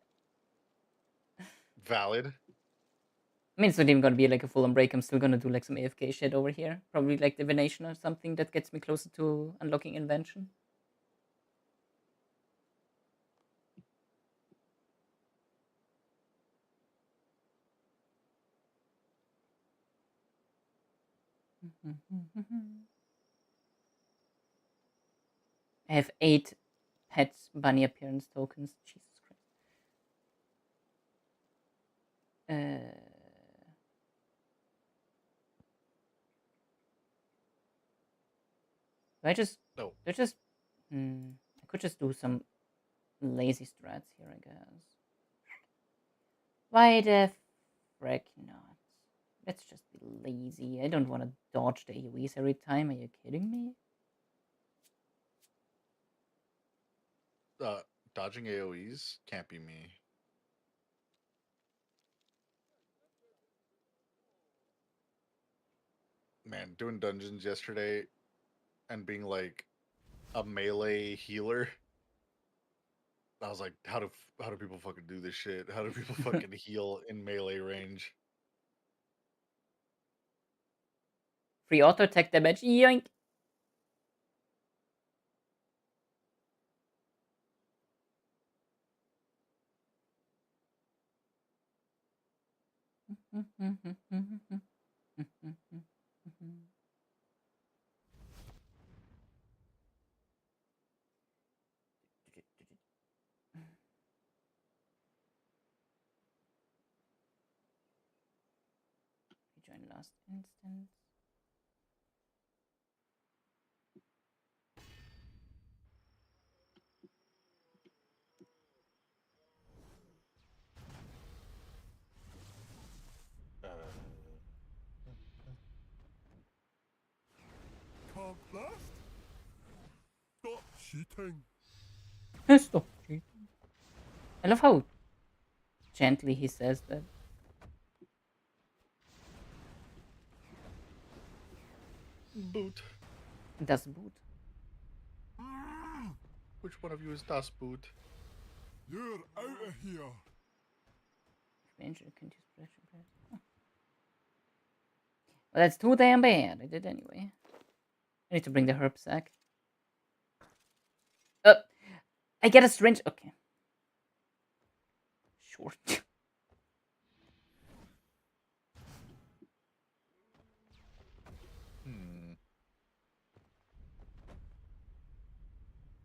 Valid. I mean, it's not even gonna be like a full on break. I'm still gonna do like some AFK shit over here. Probably like divination or something that gets me closer to unlocking invention. I have 8 pet bunny appearance tokens. Jesus Christ. Do I just. No. Do I just. I could just do some lazy strats here, I guess. Why the frick not? Let's just be lazy. I don't want to dodge the AoEs every time. Are you kidding me? Dodging AoEs can't be me. Man, doing dungeons yesterday and being like a melee healer. I was like, how do people fucking do this shit? How do people fucking heal in melee range? Free auto attack damage. Yoink! Rejoin last instance. Can't blast? Stop cheating. Stop cheating. I love how gently he says that. Boot. Das Boot. Which one of you is Das Boot? You're out of here. Ranger can use pressure. Well, that's too damn bad. I did anyway. I need to bring the herb sack. I get a syringe. Okay. Sure.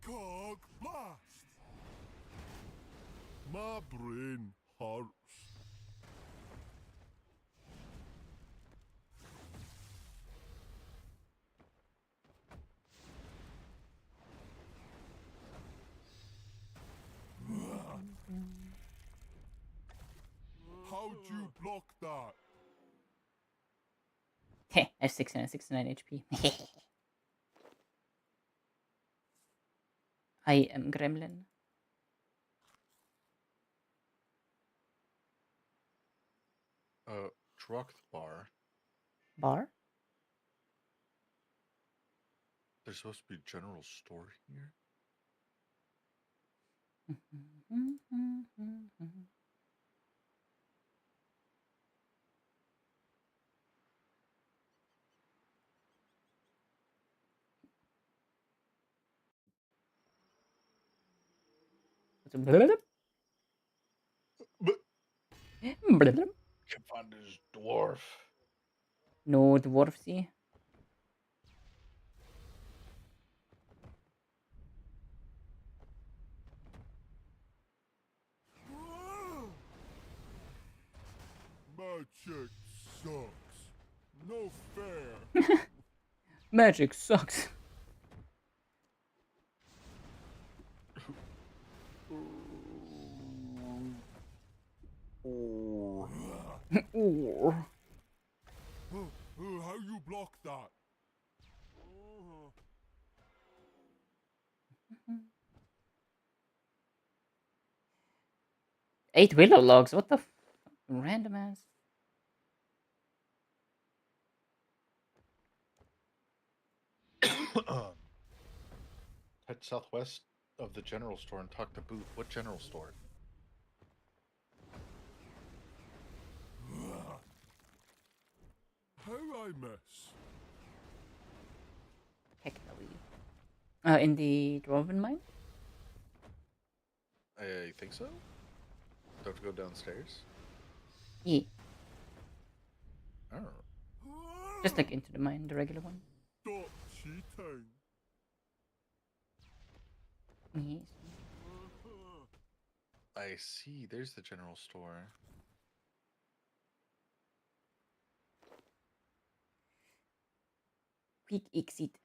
Cog blast. My brain hurts. How'd you block that? Heh, I have 69 HP. I am Gremlin. Druck bar. Bar? There's supposed to be a general store here. Blub. But Blub. can find this dwarf. No dwarfsy. Magic sucks. No fair. Magic sucks. Ooh. How you block that? 8 willow logs. What the random ass. Head southwest of the general store and talk to Booth. What general store? How I miss? Technically. In the Dwarven mine? I think so. Do I have to go downstairs? Yeah. Oh. Just like into the mine, the regular one. Stop cheating. Yes. I see. There's the general store. Quick exit.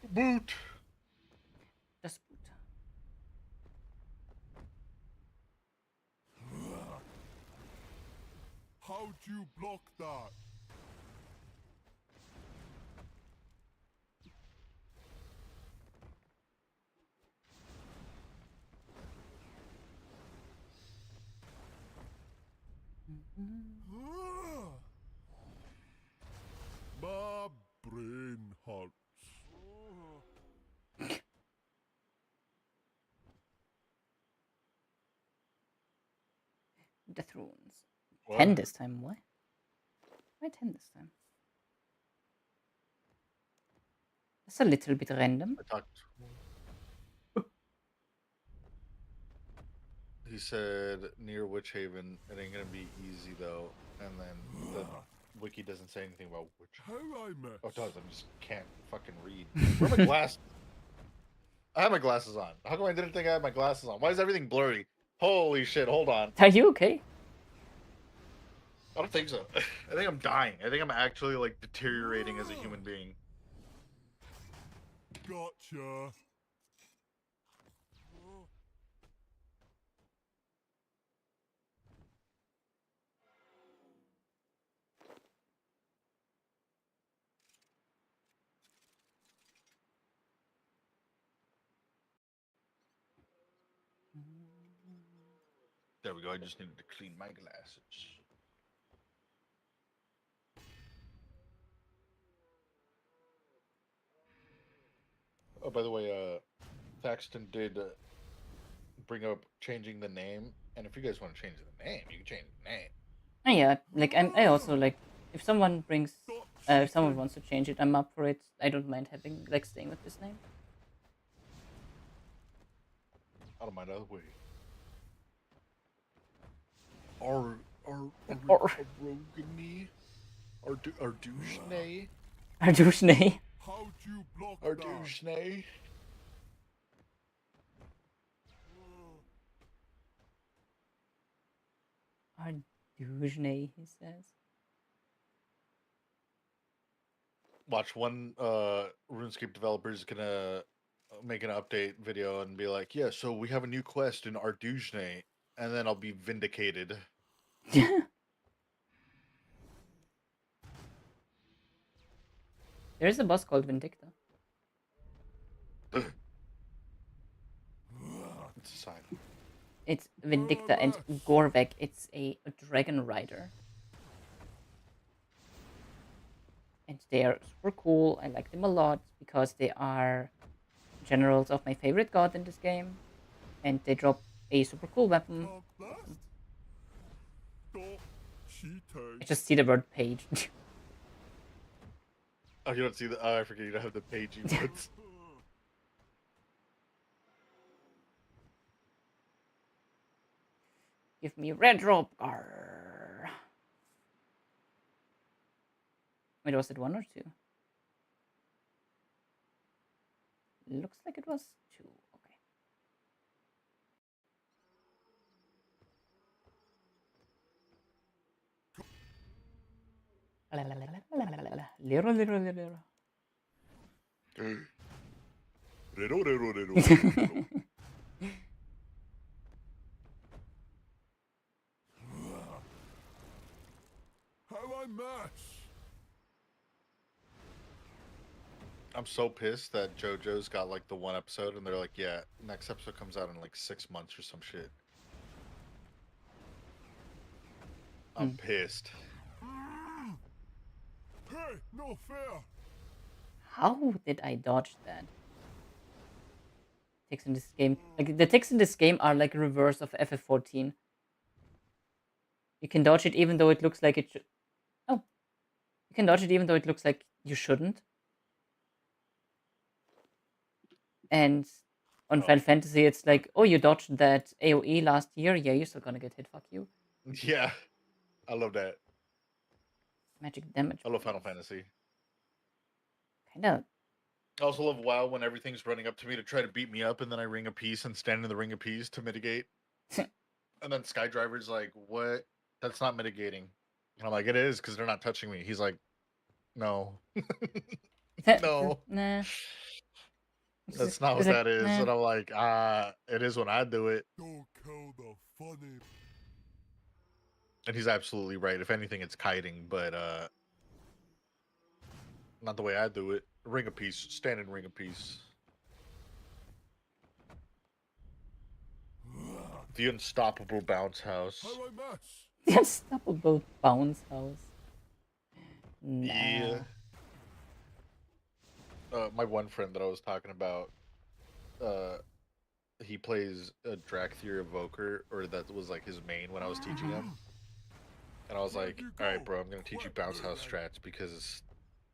Boot. Just boot. How'd you block that? My brain hurts. Death runes. What? 10 this time, what? Why 10 this time? That's a little bit random. I talked. He said near Witch Haven. It ain't gonna be easy though. And then the wiki doesn't say anything about Witch. How I miss? Oh, it does. I just can't fucking read. Where are my glasses? I have my glasses on. How come I didn't think I had my glasses on? Why is everything blurry? Holy shit! Hold on. Are you okay? I don't think so. I think I'm dying. I think I'm actually like deteriorating as a human being. Gotcha. There we go. I just needed to clean my glasses. Oh, by the way, Thaxton did bring up changing the name, and if you guys want to change the name, you can change the name. Oh, yeah, like I also like if someone brings if someone wants to change it, I'm up for it. I don't mind having like staying with this name. I don't mind either way. Our Or Arogany, our douche Ardushne. How'd you block our that? douche Ardushne, he says. Watch one RuneScape developer is gonna make an update video and be like, yeah, so we have a new quest in Ardujne, and then I'll be vindicated. There is a boss called Vindicta. It's a sign. It's Vindicta and Gorvek. It's a dragon rider. And they are super cool. I like them a lot because they are generals of my favorite god in this game. And they drop a super cool weapon. Stop cheating. I just see the word page. Oh, you don't see the. Oh, I forget you don't have the page emotes. Give me red rope. Arr. Wait, was it 1 or 2? Looks like it was 2. Okay. Little, little, little. How I miss? I'm so pissed that JoJo's got like the one episode, and they're like, yeah, next episode comes out in like 6 months or some shit. I'm pissed. Hey, no fair. How did I dodge that? Ticks in this game, like the ticks in this game are like reverse of FF14. You can dodge it even though it looks like it should. Oh, you can dodge it even though it looks like you shouldn't. And on Final Fantasy, it's like, oh, you dodged that AOE last year. Yeah, you're still gonna get hit. Fuck you. Yeah, I love that. Magic damage. I love Final Fantasy. Kinda. I also love WoW when everything's running up to me to try to beat me up, and then I ring a piece and stand in the ring of peace to mitigate. And then Skydriver's like, "What? That's not mitigating." And I'm like, "It is because they're not touching me." He's like, "No, no, Nah. that's not what It's like, that is." nah. And I'm like, it is when I do it." Don't kill the funny. And he's absolutely right. If anything, it's kiting, but not the way I do it. Ring of peace, stand in ring of peace. The unstoppable bounce house. How I mess. The unstoppable bounce house. Nah. Yeah. My one friend that I was talking about, he plays a Drakthir Evoker, or that was like his main when I was teaching him. And I was like, all right, bro, I'm going to teach you bounce house strats because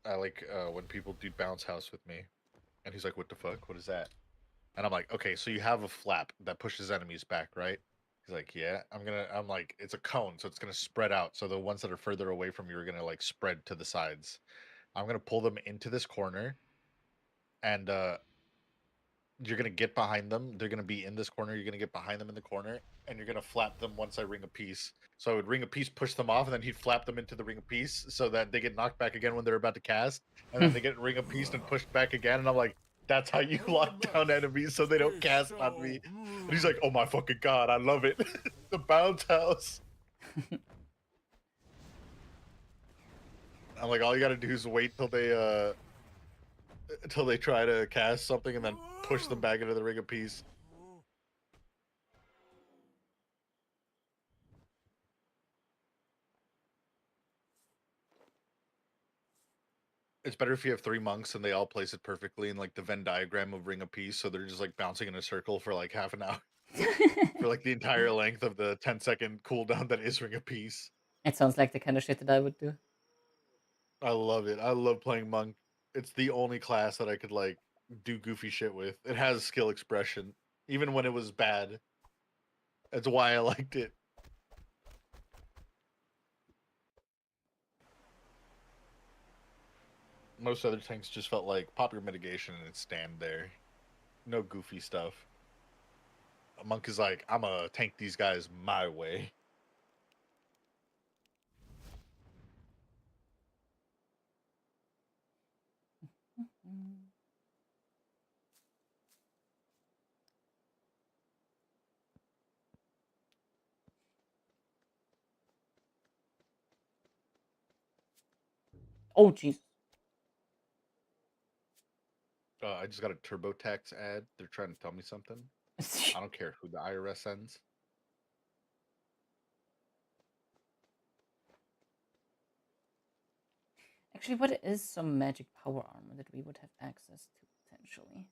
I like when people do bounce house with me. And he's like, what the fuck? What is that? And I'm like, okay, so you have a flap that pushes enemies back, right? He's like, yeah. I'm like, it's a cone, so it's gonna spread out. So the ones that are further away from you are gonna like spread to the sides. I'm gonna pull them into this corner, and you're gonna get behind them. They're gonna be in this corner. You're gonna get behind them in the corner, and you're gonna flap them once I ring a piece. So I would ring a piece, push them off, and then he'd flap them into the ring of peace so that they get knocked back again when they're about to cast, and then they get ring of peace and pushed back again. And I'm like, that's how you lock down enemies so they don't cast on me. And he's like, oh my fucking god, I love it. The bounce house. I'm like, all you gotta do is wait till they try to cast something and then push them back into the ring of peace. It's better if you have 3 monks and they all place it perfectly in like the Venn diagram of ring of peace, so they're just like bouncing in a circle for like half an hour. For like the entire length of the 10-second cooldown that is ring of peace. It sounds like the kind of shit that I would do. I love it. I love playing monk. It's the only class that I could like do goofy shit with. It has skill expression, even when it was bad. That's why I liked it. Most other tanks just felt like pop your mitigation and stand there. No goofy stuff. A monk is like, I'm gonna tank these guys my way. Oh, jeez. I just got a TurboTax ad. They're trying to tell me something. I don't care who the IRS sends. Actually, what is some magic power armor that we would have access to potentially?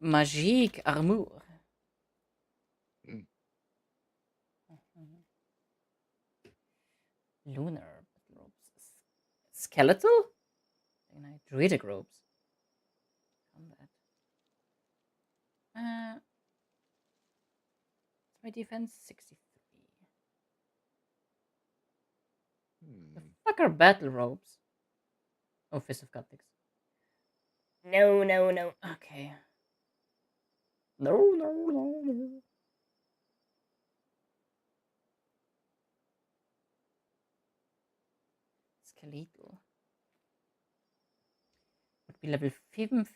Magique armure. Mm. Lunar robes. Skeletal? Druidic robes. Combat. My defense 63. The fuck are battle robes? Oh, Fist of Galactics. No. Okay. No. Skeletal. Would be level 50.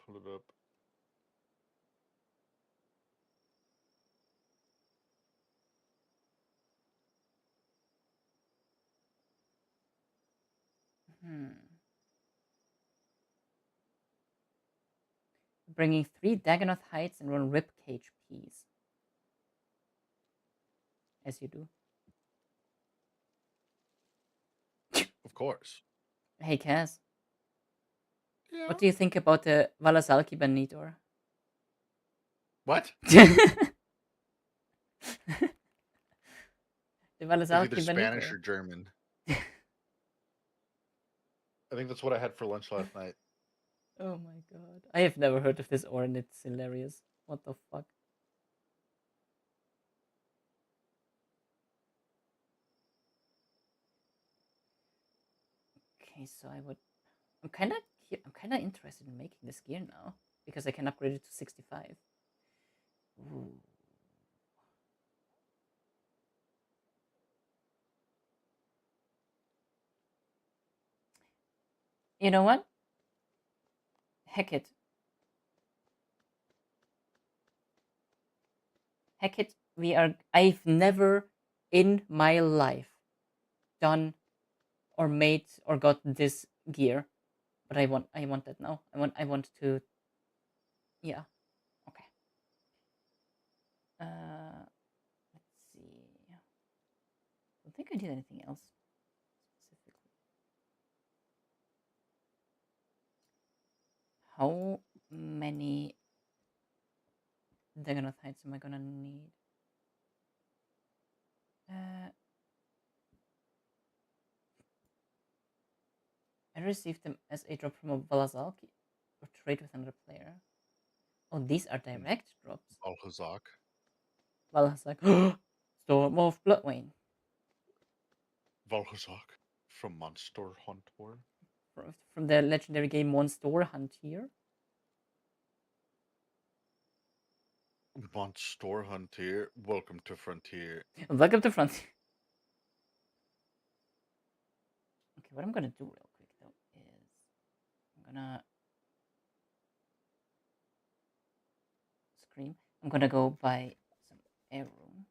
Pull it up. bringing 3 Dagonoth Heights and 1 Ribcage piece. As you do. Of course. Hey, Kaz. Yeah. What do you think about the Valasalki Banitor? What? The It's Valasalki either Spanish Banitor. or German. I think that's what I had for lunch last night. Oh my god. I have never heard of this or and it's hilarious. What the fuck? Okay, so I'm kind of interested in making this gear now because I can upgrade it to 65. Ooh. You know what? Heck it. Heck it. I've never in my life done or made or got this gear, but I want that now. I want to. Yeah. Okay. Let's see. I don't think I did anything else specifically. How many Dagonoth Heights am I gonna need? I received them as a drop from a Valazalki or trade with another player. Oh, these are direct drops. Alhazak. Valazak. Storm of Bloodwayne. Valhazak from Monster Hunter. From the legendary game Monster Hunter. Monster Hunter. Welcome to Frontier. Welcome to Frontier. Okay, what I'm gonna do real quick though is I'm gonna scream. I'm gonna go buy some air rooms.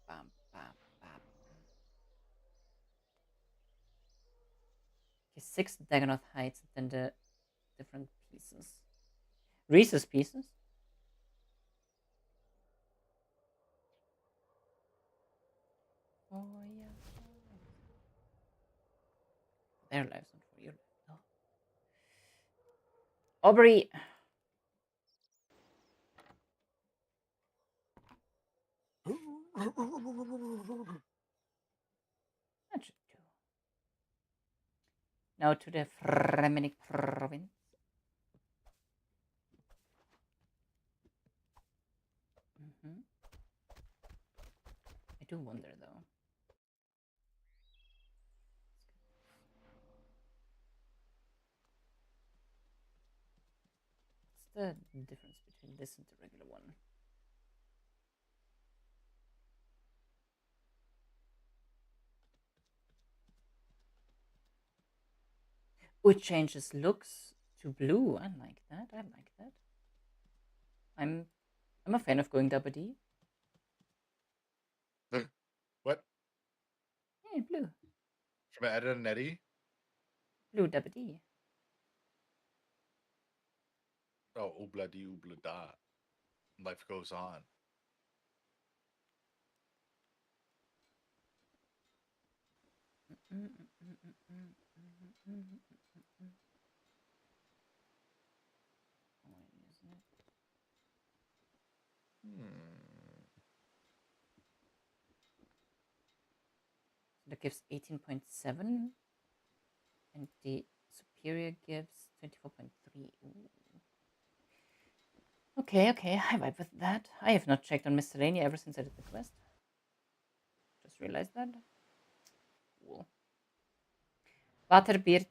Bam, bam, bam. Okay, 6 Dagonoth Heights, then the different pieces. Reese's pieces. Oh yeah. Their lives, not for your life. No. Aubrey. That should do. Now to the Fremenic province. I do wonder though. What's the difference between this and the regular one? Oh, it changes looks to blue. I like that. I like that. I'm a fan of going double D. What? Hey, blue. From Ed and Eddie? Blue double D. Oh, oobla dee oobla da. Life goes on. That gives 18.7 and the superior gives 24.3. Okay, okay, I vibe with that. I have not checked on Miscellanea ever since I did the quest. Just realized that. Cool. Waterbeard.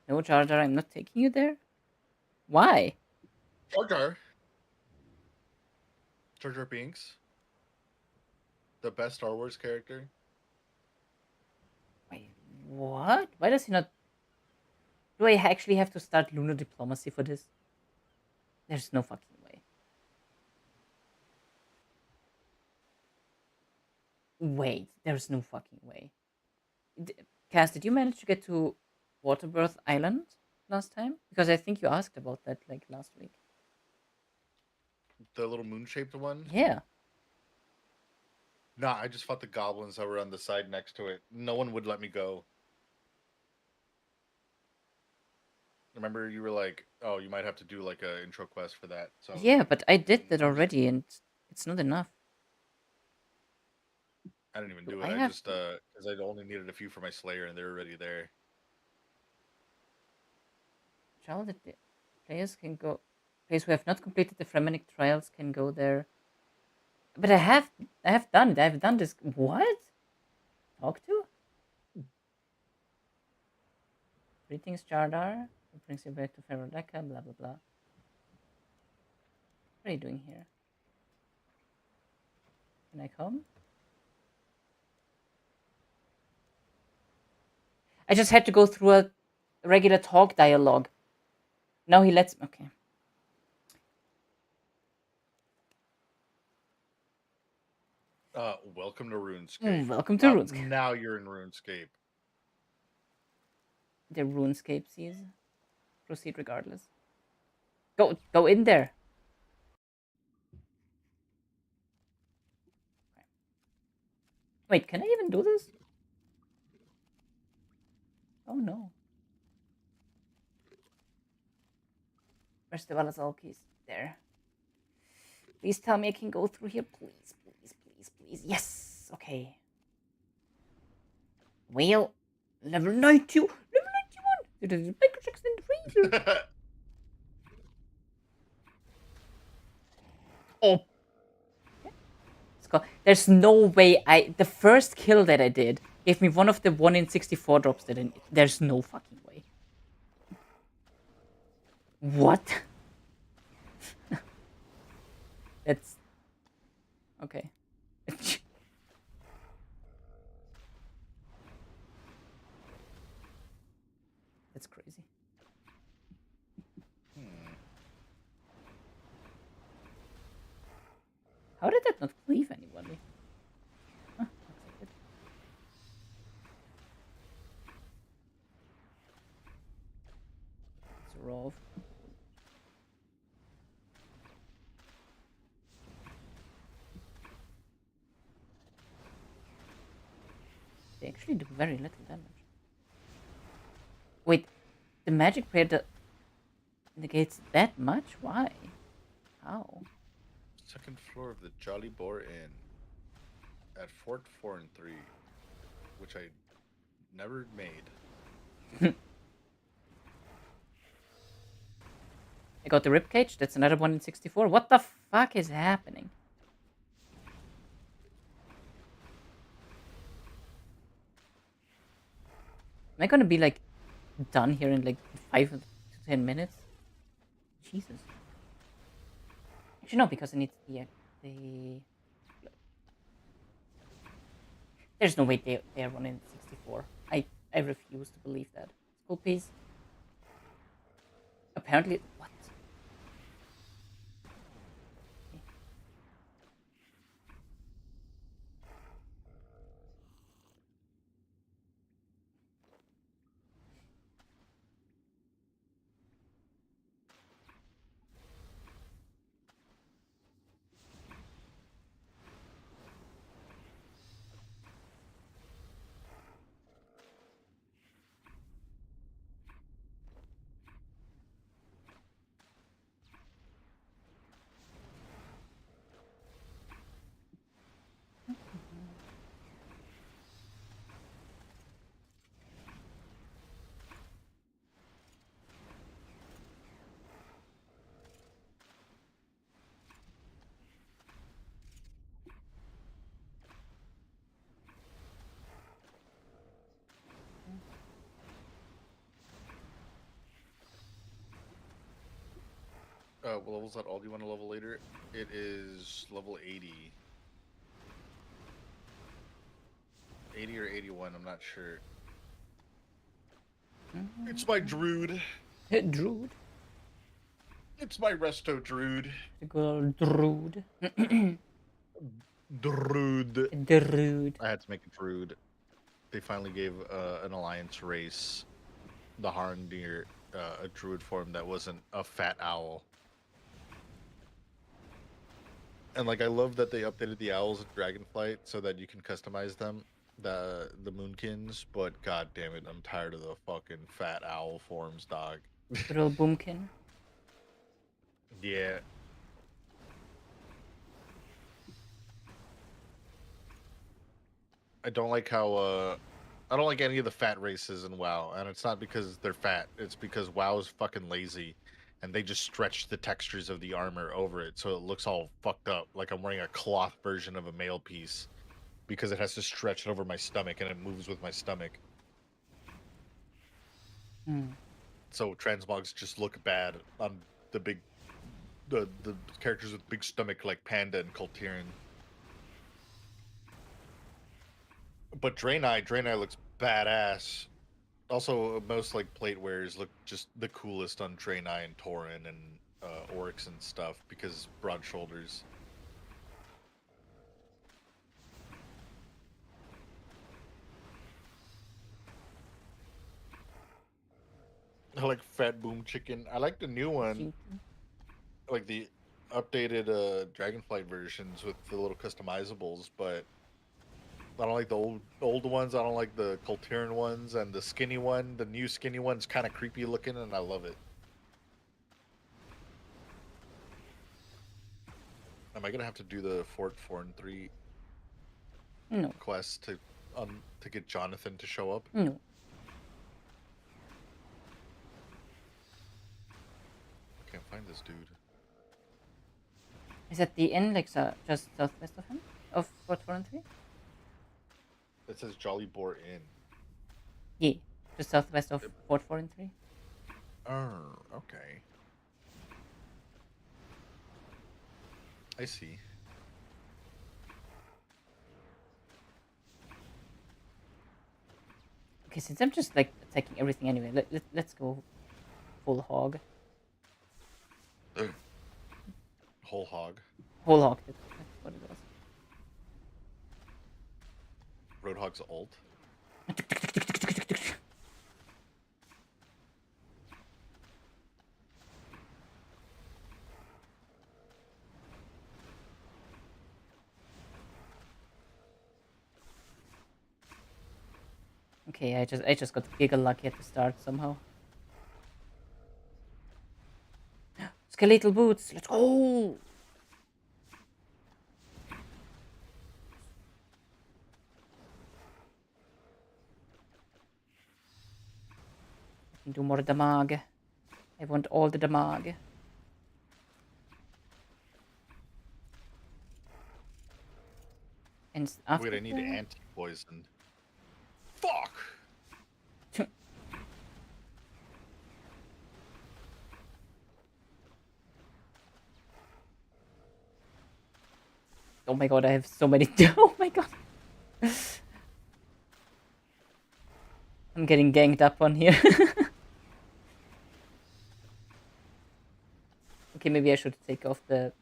No, Jar Jar, I'm not taking you there. Why? Jar Jar. Jar Jar Binks. The best Star Wars character. Wait, what? Why does he not? Do I actually have to start lunar diplomacy for this? There's no fucking way. Wait, there's no fucking way. Cass, did you manage to get to Waterbirth Island last time? Because I think you asked about that like last week. The little moon-shaped one? Yeah. Nah, I just fought the goblins that were on the side next to it. No one would let me go. Remember, you were like, "Oh, you might have to do like a intro quest for that." So Yeah, but I did that I just already, and it's not enough. I didn't even Do do I it. I have just because I only needed a few for my Slayer, and they were already there. trial that the players can go. Players who have not completed the Fremenic trials can go there. But I have done it. I've done this. What? Talk to? Greetings, Jardar. It brings you back to Ferrodeka, blah blah blah. What are you doing here? Can I come? I just had to go through a regular talk dialogue. Now he lets me. Okay. Welcome to RuneScape. Welcome to RuneScape. Now you're in RuneScape. The RuneScape sees. Proceed regardless. Go in there. Wait, can I even do this? Oh no. Where's the Valazalkis? There. Please tell me I can go through here. Please, please, please, please. Yes! Okay. Well, level 92. Level 91! It is a big checks in the freezer. Oh. There's no way the first kill that I did gave me one of the 1 in 64 drops that there's no fucking way. What? That's okay. That's crazy. How did that not leave anybody? Huh, looks like it. It's a rove. They actually do very little damage. Wait, the magic prayer negates that much? Why? How? Second floor of the Jolly Boar Inn at Fort 4 and 3, which I never made. I got the ribcage. That's another 1 in 64. What the fuck is happening? Am I gonna be like done here in like 5 to 10 minutes? Jesus. Actually, no, because I need the. There's no way they are running 64. I refuse to believe that. School piece. Apparently, what? What level's that all do you want to level later? It is level 80. 80 or 81, I'm not sure. It's my Druid. Druid. It's my Resto Druid. The good old Druid. Druid. Druid. I had to make a druid. They finally gave an alliance race, the Harandir, a druid form that wasn't a fat owl. And like I love that they updated the owls in Dragonflight so that you can customize them, the Moonkins. But god damn it, I'm tired of the fucking fat owl forms, dog. Good old Boomkin. Yeah. I don't like how I don't like any of the fat races in WoW, and it's not because they're fat. It's because WoW is fucking lazy, and they just stretch the textures of the armor over it so it looks all fucked up, like I'm wearing a cloth version of a male piece, because it has to stretch over my stomach and it moves with my stomach. So transmogs just look bad on the big, the characters with big stomach like Panda and Kultiran. But Draenei looks badass. Also, most like plate wearers look just the coolest on Draenei and Tauren and Oryx and stuff because broad shoulders. I like Fat Boom Chicken. I like the new one, like the updated Dragonflight versions with the little customizables, but I don't like the old ones. I don't like the Kultiran ones, and the skinny one, the new skinny one's kind of creepy looking, and I love it. Am I gonna have to do the Fort 4 and 3 No. quest to get Jonathan to show up? No. I can't find this dude. Is at the end, like just southwest of him? Of Fort 4 and 3? It says Jolly Boar Inn. Yeah. Just southwest of Fort 4 and 3? Oh, okay. I see. Okay, since I'm just like attacking everything anyway, let's go full hog. Whole hog. Whole hog, that's what it was. Roadhog's ult. Okay, I just got giga lucky at the start somehow. Skeletal boots, let's go! I can do more damage. I want all the damage. And after Wait, I need anti-poison. Fuck! Oh my god, I have so many. Oh my god. I'm getting ganged up on here. Okay, maybe I should take off the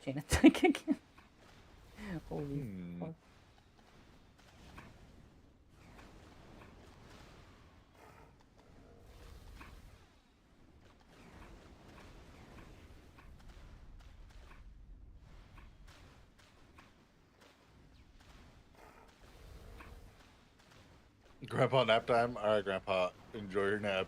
chain attack again. Holy fuck. Grandpa, nap time? Alright, Grandpa. Enjoy your nap.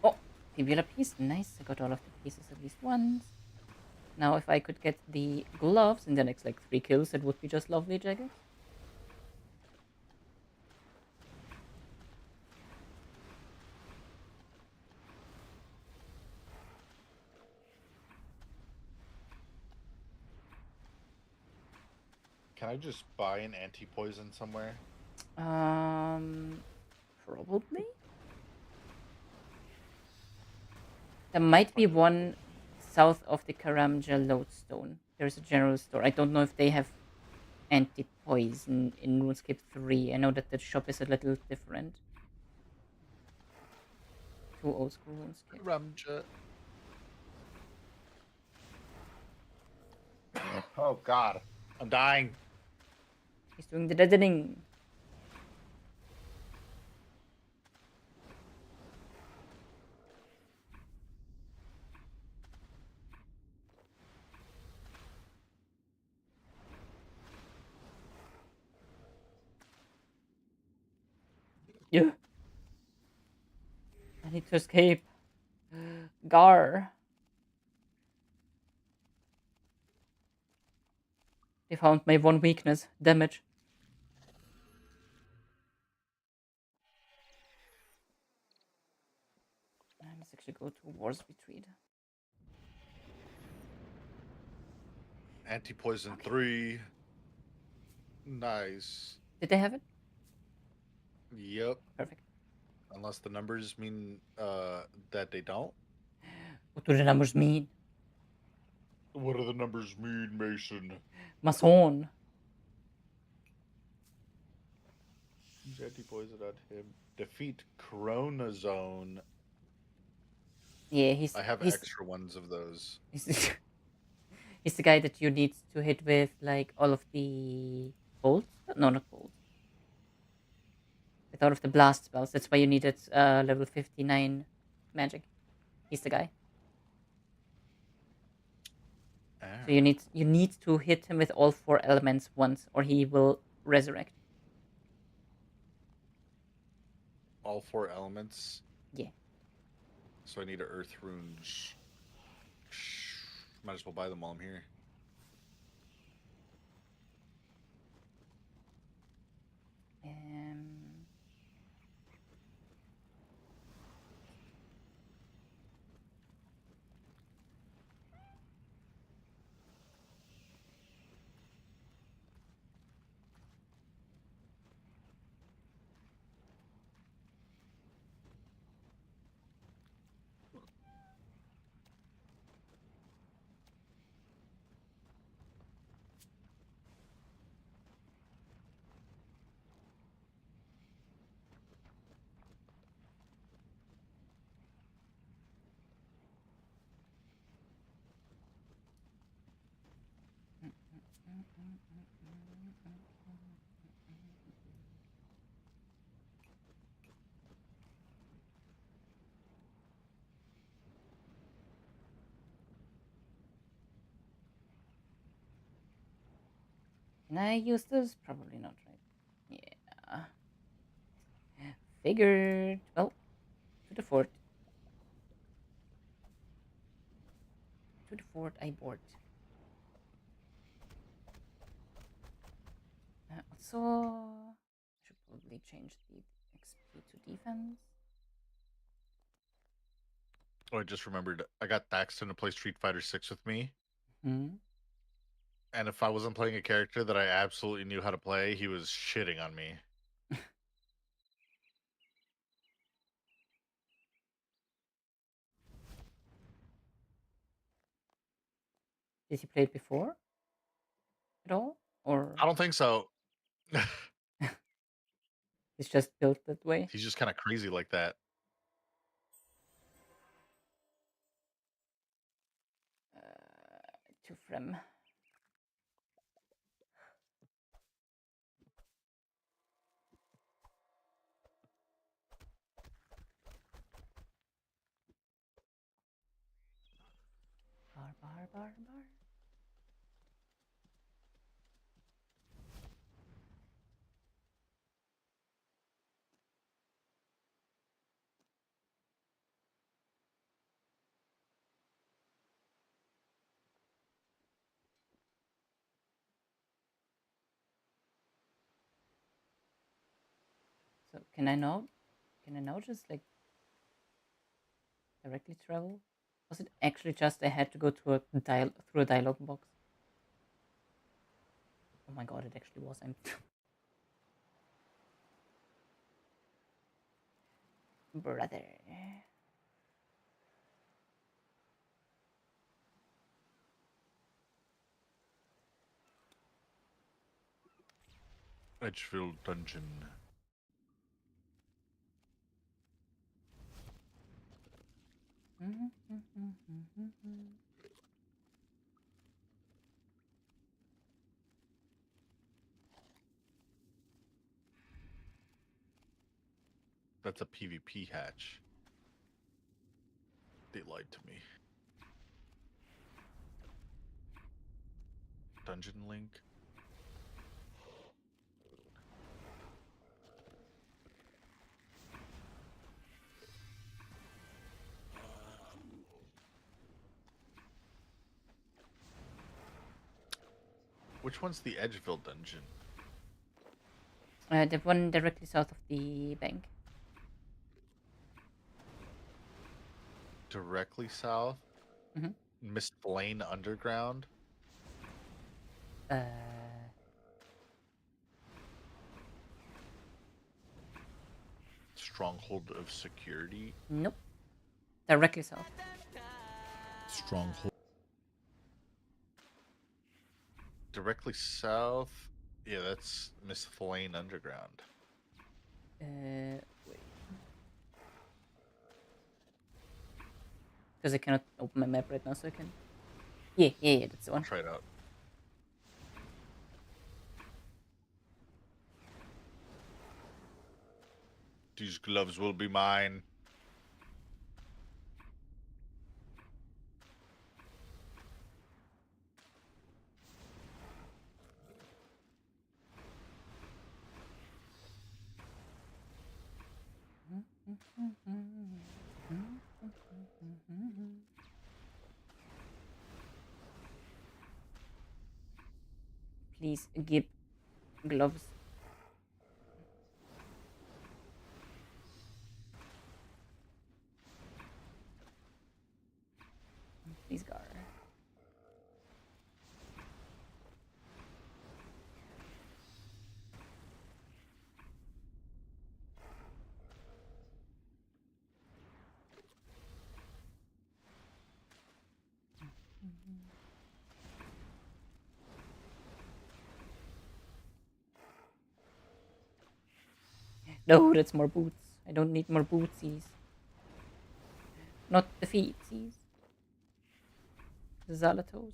Oh, fibula piece. Nice. I got all of the pieces at least once. Now, if I could get the gloves in the next like 3 kills, it would be just lovely, Jagger. Can I just buy an anti-poison somewhere? Probably. There might be one south of the Karamja lodestone. there's a general store. I don't know if they have anti-poison in RuneScape 3. I know that the shop is a little different to old school RuneScape. Ramjet. Oh God. I'm dying. He's doing the deadening. Yeah. I need to escape. Gar. They found my one weakness. Damage. Let's actually go to War's Retreat. Anti-poison 3. Nice. Did they have it? Yep. Perfect. Unless the numbers mean that they don't. What do the numbers mean? What do the numbers mean, Mason? Mason. Use anti-poison on him. Defeat Corona Zone. Yeah, he's I have he's extra ones of those. he's, he's the guy that you need to hit with like all of the bolts. No, not bolts. With all of the blast spells. That's why you needed level 59 magic. He's the guy. So you need to hit him with all 4 elements once, or he will resurrect. All 4 elements. Yeah. So I need a earth runes. Might as well buy them while I'm here. Um. Can I use this? Probably not, right? Yeah. Figured. Well, to the fort. To the fort I board. Also, I should probably change the XP to defense. Oh, I just remembered. I got Thaxton to play Street Fighter 6 with me. Hmm. And if I wasn't playing a character that I absolutely knew how to play, he was shitting on me. Did he play it before at all? Or I don't think so. he's just built that way? He's just kind of crazy like that. To Frem. Bar. So can I now just like directly travel? Was it actually just I had to go to through a dialogue box? Oh my god, it actually was. I'm brother. Edgefield Dungeon. That's a PvP hatch. They lied to me. Dungeon link. Which one's the Edgeville dungeon? The one directly south of the bank. Directly south? Mhm. Miss Blaine Underground? Stronghold of Security? Nope. Directly south. Stronghold. Directly south? Yeah, that's Miss Blaine Underground. Wait. Because I cannot open my map right now, so I can. Yeah, that's the I'll one. try it out. These gloves will be mine. Please give gloves. Please, Gar. No, that's more boots. I don't need more bootsies. Not the feetsies. The Zalatos.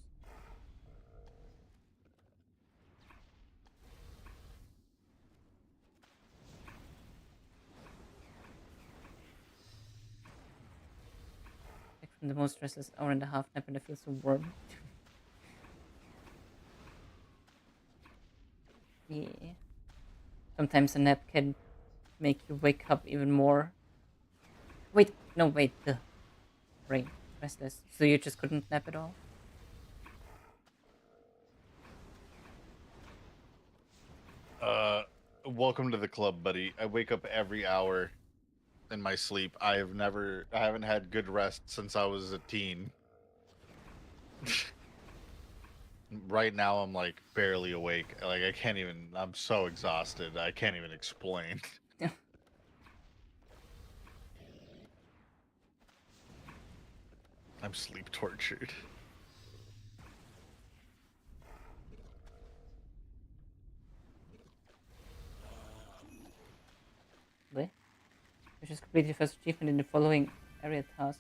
Like from the most restless hour and a half nap and I feel so warm. Yeah. Sometimes a nap can make you wake up even more. Wait, no, wait. The brain. Restless. So you just couldn't nap at all? Welcome to the club, buddy. I wake up every hour in my sleep. I haven't had good rest since I was a teen. Right now I'm like barely awake. Like I'm so exhausted. I can't even explain. I'm sleep tortured. What? You just completed your first achievement in the following area task.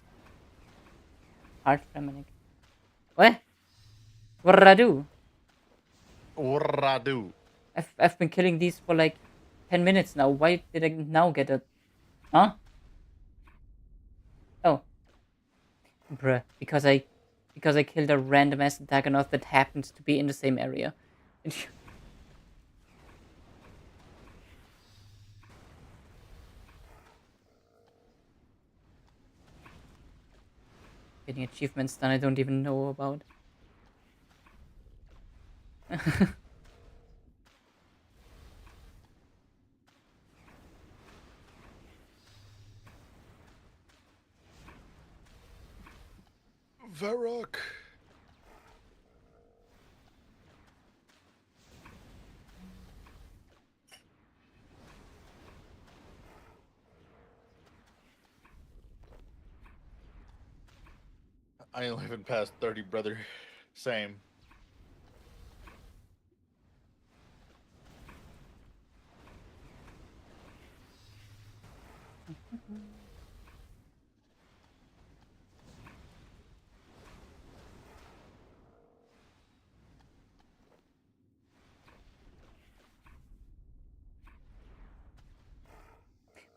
Heart Framanic. What? What did I do? What did I do? I've been killing these for like 10 minutes now. Why did I now get a... Huh? Oh. Bruh. Because I killed a random ass Dagonoth that happens to be in the same area. Getting achievements done I don't even know about. Varrock. I only haven't passed 30, brother. Same.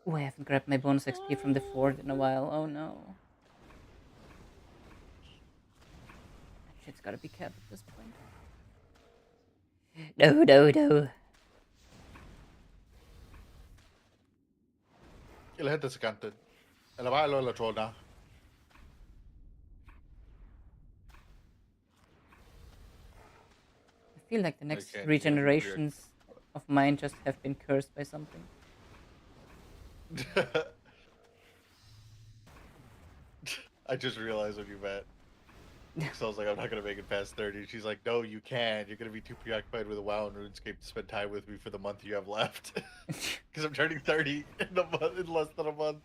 Oh, I haven't grabbed my bonus XP from the fort in a while. Oh no. That shit's gotta be kept at this point. No, no, no. Eller hente til kanten. Eller hvad er det, tror jeg? I feel like the next can't 3 hear you, weird. generations of mine just have been cursed by something. I just realized when you met. So I was like, I'm not gonna make it past 30. She's like, no, you can. You're gonna be too preoccupied with WoW and RuneScape to spend time with me for the month you have left. Because I'm turning 30 in less than a month.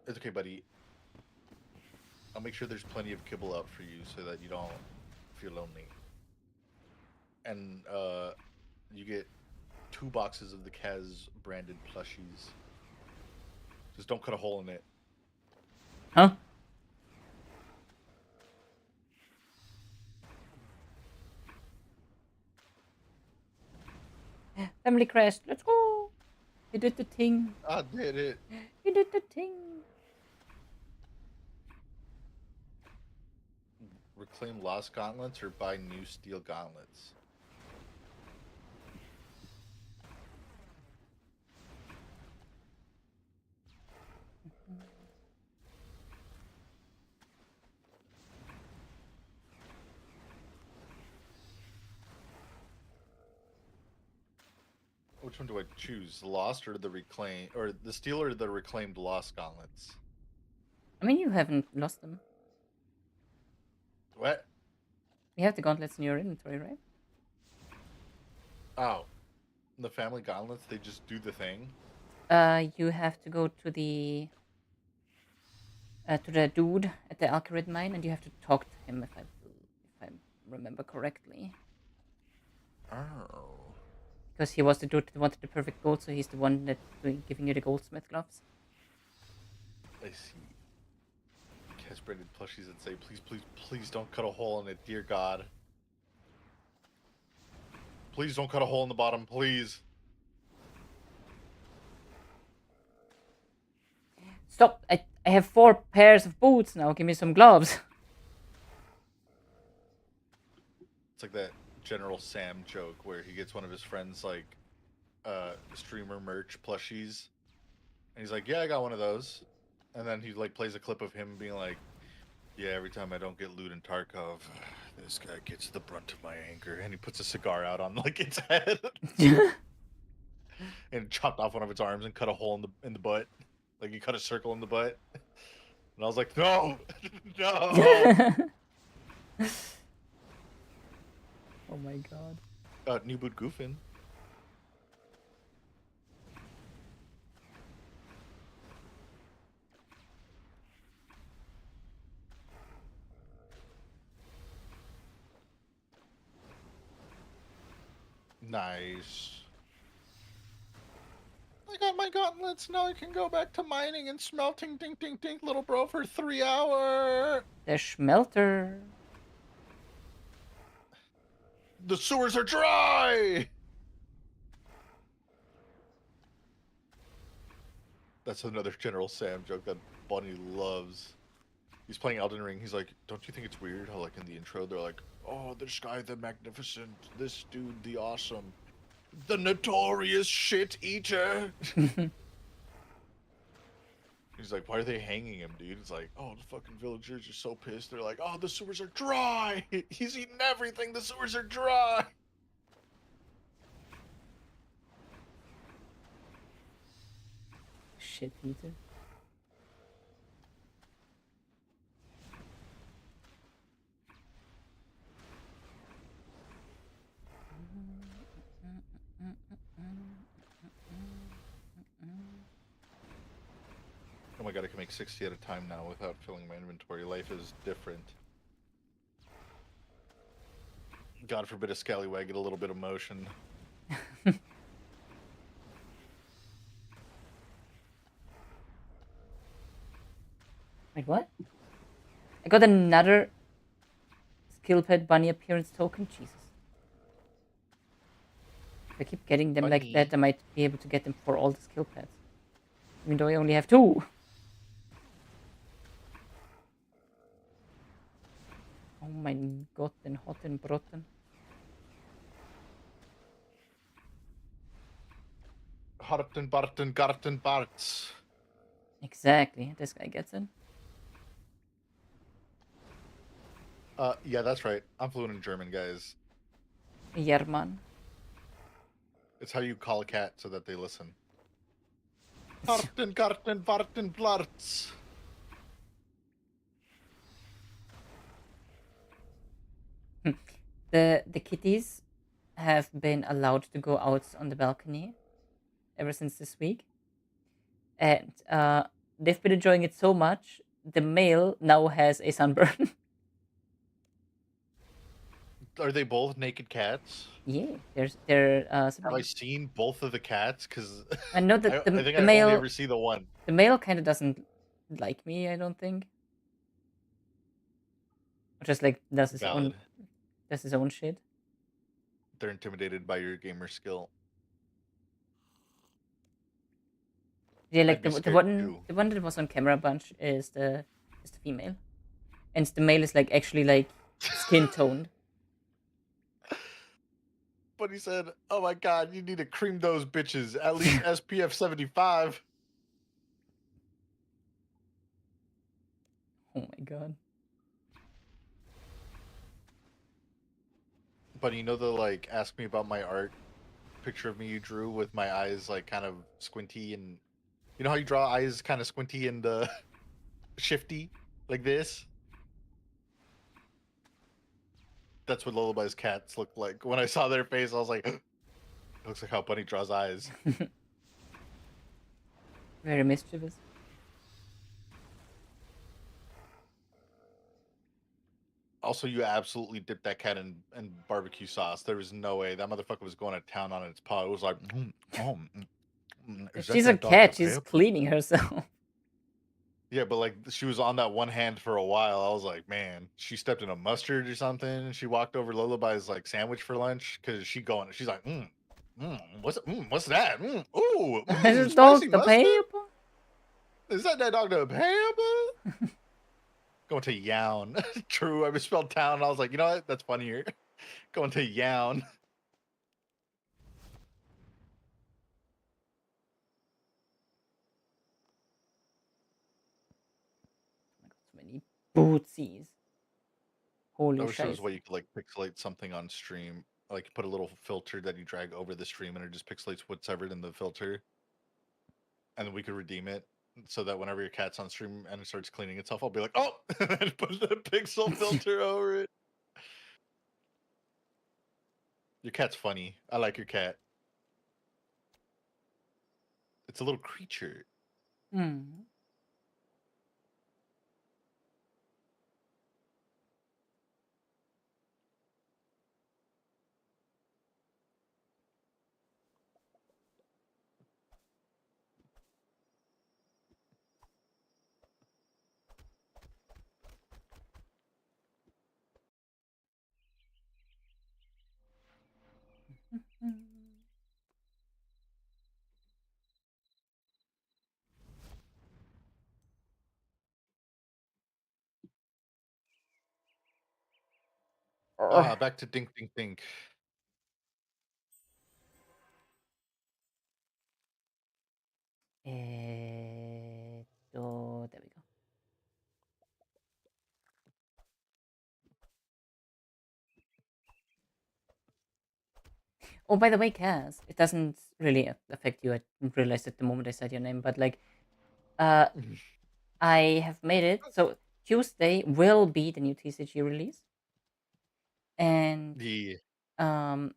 It's okay, buddy. I'll make sure there's plenty of kibble out for you so that you don't feel lonely. And you get 2 boxes of the Kaz branded plushies. Just don't cut a hole in it. Huh? Family crashed. Let's go. You did the thing. I did it. You did the thing. Reclaim lost gauntlets or buy new steel gauntlets? Which one do I choose? The lost or the reclaim, or the steel or the reclaimed lost gauntlets? I mean, you haven't lost them. What? You have the gauntlets in your inventory, right? Oh, the family gauntlets, they just do the thing. You have to go to the dude at the Alcarid mine, and you have to talk to him if I remember correctly. Oh. Because he was the dude that wanted the perfect gold, so he's the one that's giving you the goldsmith gloves. I see. Kaz branded plushies that say, please, please, please don't cut a hole in it, dear God. Please don't cut a hole in the bottom, please. Stop! I have 4 pairs of boots now. Give me some gloves. It's like that General Sam joke where he gets one of his friends like streamer merch plushies, and he's like, "Yeah, I got one of those," and then he like plays a clip of him being like, "Yeah, every time I don't get loot in Tarkov, this guy gets the brunt of my anger," and he puts a cigar out on like its head and chopped off one of its arms and cut a hole in the butt, like he cut a circle in the butt, and I was like, "No, no." Oh my god. New boot goofing. Nice. I got my gauntlets. Now I can go back to mining and smelting. Ding, ding, ding, little bro, for 3 hours. The smelter. The sewers are dry. That's another General Sam joke that Bonnie loves. He's playing Elden Ring. He's like, don't you think it's weird how, like, in the intro, they're like, oh, this guy, the magnificent, this dude, the awesome, the notorious shit eater. He's like, why are they hanging him, dude? It's like, oh, the fucking villagers are so pissed. They're like, oh, the sewers are dry. He's eating everything. The sewers are dry. Shit eater. Oh my god, I can make 60 at a time now without filling my inventory. Life is different. God forbid a scallywag get a little bit of motion. Wait, what? I got another skill pad bunny appearance token. Jesus. If I keep getting them like that, Bunny. I might be able to get them for all the skill pads. Even though I only have 2. Oh mein Gott, den Hotten Brotten. Harten, Barten, Garten, Barts. Exactly. This guy gets it. Yeah, that's right. I'm fluent in German, guys. Yerman. It's how you call a cat so that they listen. Harten, Garten, Barten, Blarts. The kitties have been allowed to go out on the balcony ever since this week, and they've been enjoying it so much. The male now has a sunburn. Are they both naked cats? Yeah, they're Have something. I seen both of the cats? Because I know I that the, think the I only male ever see the one. the male kind of doesn't like me. I don't think. Just like Valid. does his own shit. They're intimidated by your gamer skill. Yeah, like I'd be the scared one too. the one that was on camera a bunch is the female, and the male is like actually like skin toned. But he said, "Oh my god, you need to cream those bitches. At least SPF 75." Oh my god. But you know the like, ask me about my art picture of me you drew with my eyes like kind of squinty, and you know how you draw eyes kind of squinty and shifty like this. That's what Lullaby's cats look like. When I saw their face, I was like, it looks like how Bunny draws eyes. Very mischievous. Also, you absolutely dipped that cat in barbecue sauce. There was no way that motherfucker was going to town on its paw. It was like, is She's a that Dr. cat. She's Pepper? cleaning herself. Yeah, but like she was on that one hand for a while. I was like, man, she stepped in a mustard or something. She walked over Lullaby's like sandwich for lunch because she's like, what's that? Ooh, Is spicy the mustard. paper? Is that Dr. Pepper? Going to Yown. True, I misspelled town. I was like, you know what? That's funnier. Going to Yown. So many bootsies. Holy I wish there was shit. a way you could like pixelate something on stream. Like put a little filter that you drag over the stream and it just pixelates what's ever in the filter. And then we could redeem it so that whenever your cat's on stream and it starts cleaning itself, I'll be like, oh, and put the pixel filter over it. Your cat's funny. I like your cat. It's a little creature. Hmm. Back to Dink Dink Dink. There we go. Oh, by the way, Kaz, it doesn't really affect you. I didn't realize it the moment I said your name, but like, uh, I have made it. So Tuesday will be the new TCG release, and The um,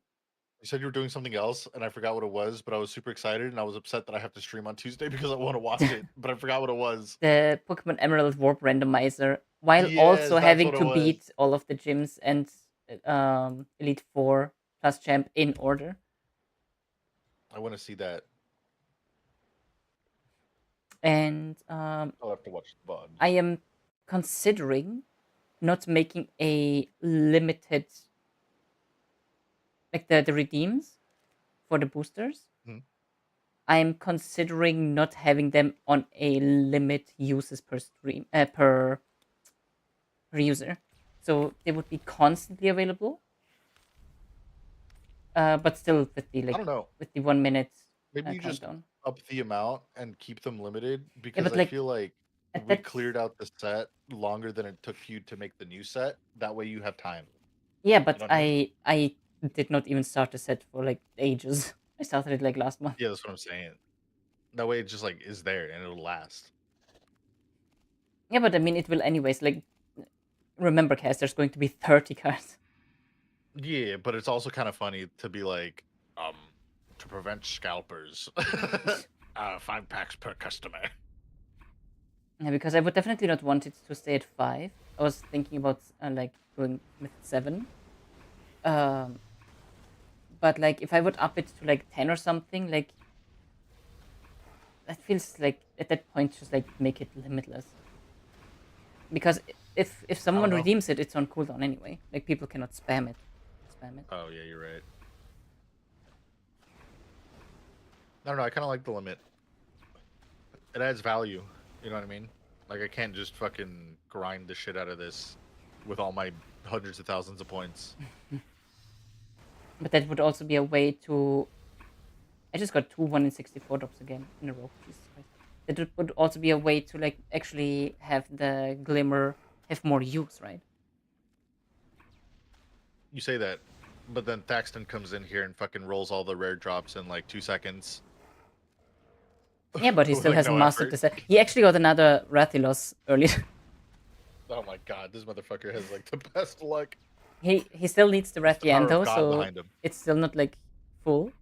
You said you were doing something else, and I forgot what it was, but I was super excited, and I was upset that I have to stream on Tuesday because I want to watch it, but I forgot what it was. the Pokemon Emerald Warp Randomizer, while Yes, also that's having what it to was. beat all of the gyms and Elite Four plus Champ in order. I want to see that. And I'll have to watch the VOD. I am considering not making a limited, like the redeems for the boosters. Mhm. I'm considering not having them on a limit uses per stream per user, so they would be constantly available. But still with the I don't know. 1 minute Maybe you just countdown. up the amount and keep them limited Yeah, because but I like feel like at we that. cleared out the set longer than it took you to make the new set. That way you have time. Yeah, You but know what I mean? I did not even start the set for like ages. I started it like last month. Yeah, that's what I'm saying. That way it just like is there and it'll last. Yeah, but I mean it will anyways. Like, remember, cast there's going to be 30 cards. Yeah, but it's also kind of funny to be like, to prevent scalpers, 5 packs per customer. Yeah, because I would definitely not want it to stay at 5. I was thinking about like going with 7. Um, but like if I would up it to like 10 or something, like that feels like at that point just like make it limitless. Because if I don't someone know. redeems it, it's on cooldown anyway. Like people cannot spam it. Oh yeah, you're right. I don't know. I kind of like the limit. It adds value. You know what I mean? Like I can't just fucking grind the shit out of this with all my hundreds of thousands of points. But that would also be a way to. I just got 2 1 in 64 drops again in a row. Jesus Christ. That would also be a way to like actually have the glimmer have more use, right? You say that, but then Thaxton comes in here and fucking rolls all the rare drops in like 2 seconds. Yeah, but he With still like hasn't no mastered effort. the set. He actually got another Rathalos earlier. Oh my god, this motherfucker has like the best luck. he still needs the It's the power of Rathian, God so behind him. it's still not like full.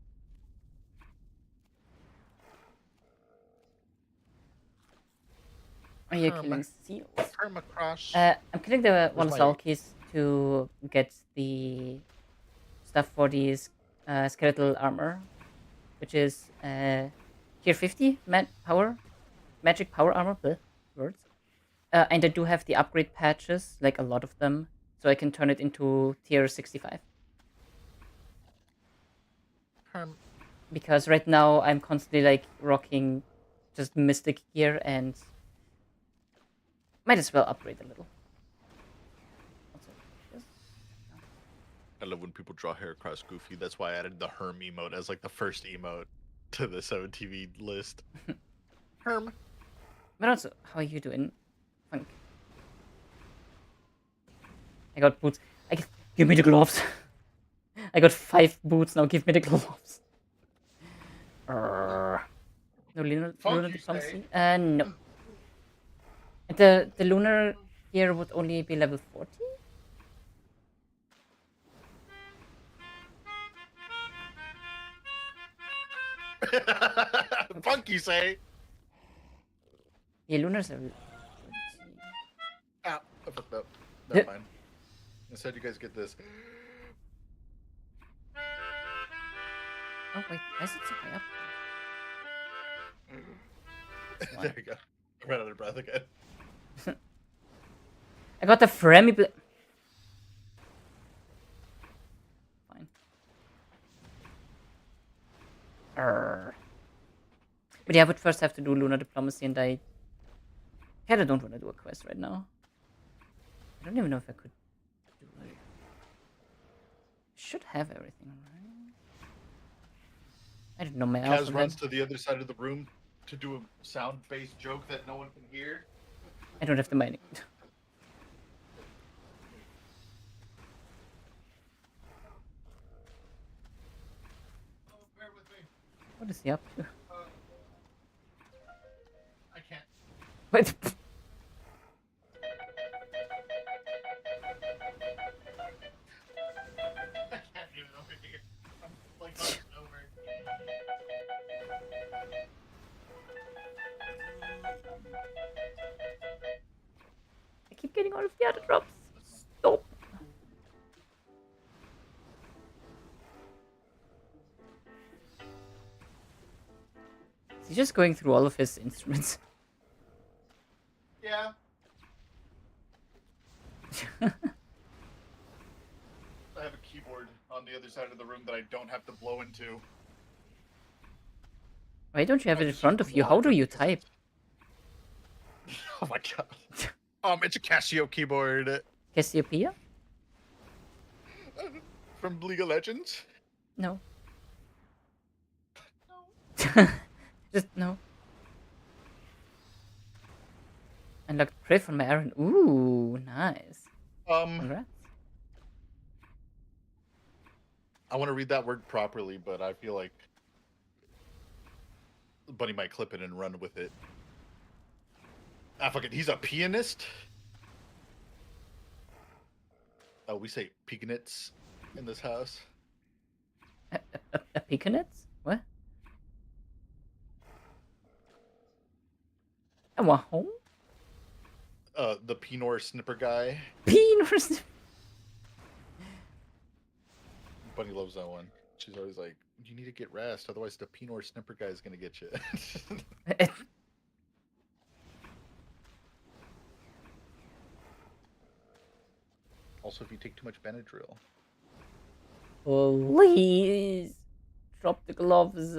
Are you killing seals? Permacross. I'm killing the Where's my- Wolosalkis to get the stuff for these skeletal armor, which is tier 50 magic power armor. Bleh, words. And I do have the upgrade patches, like a lot of them, so I can turn it into tier 65. Because right now I'm constantly like rocking just mystic gear and might as well upgrade a little. Also, yes. I love when people draw hair across Goofy. That's why I added the Herm emote as like the first emote to the 7TV list. Herm. But also, how are you doing, Funk? I got boots. Give me the gloves. I got 5 boots now. Give me the gloves. No lunar diplomacy. No. The lunar here would only be level 40. Funky say. Yeah, lunars are. 40. Ah, I fucked up. Never mind. Instead, you guys get this. Oh wait, why is it so high up? There you go. I ran out of breath again. I got the Fremi. Fine. But yeah, I would first have to do lunar diplomacy, and I kind of don't want to do a quest right now. I don't even know if I could do it. Should have everything, right? I didn't know my Kaz alphabet. runs to the other side of the room to do a sound-based joke that no one can hear. I don't have the mining. Bear with me. What is he up to? I can't. What? I can't do it over here. I'm like hunched over. I keep getting all of the other drops. Stop. Is he just going through all of his instruments? Yeah. I don't have to blow into. Why don't you have I it in just front use of the you? How water do you because type? Oh my god. It's a Casio keyboard Cassiopeia? from League of Legends. No. No. Just no. Unlocked Prey on my Aaron. Ooh, nice. Congrats. I want to read that word properly, but I feel like Bunny might clip it and run with it. Ah, fuck it. He's a pianist. Oh, we say pianits in this house. A Picanets? What? A Wahoo? The Pinor snipper guy. Penis. Bunny loves that one. She's always like, "You need to get rest, otherwise the Pinor snipper guy is gonna get you." Also, if you take too much Benadryl. Please. Drop the gloves.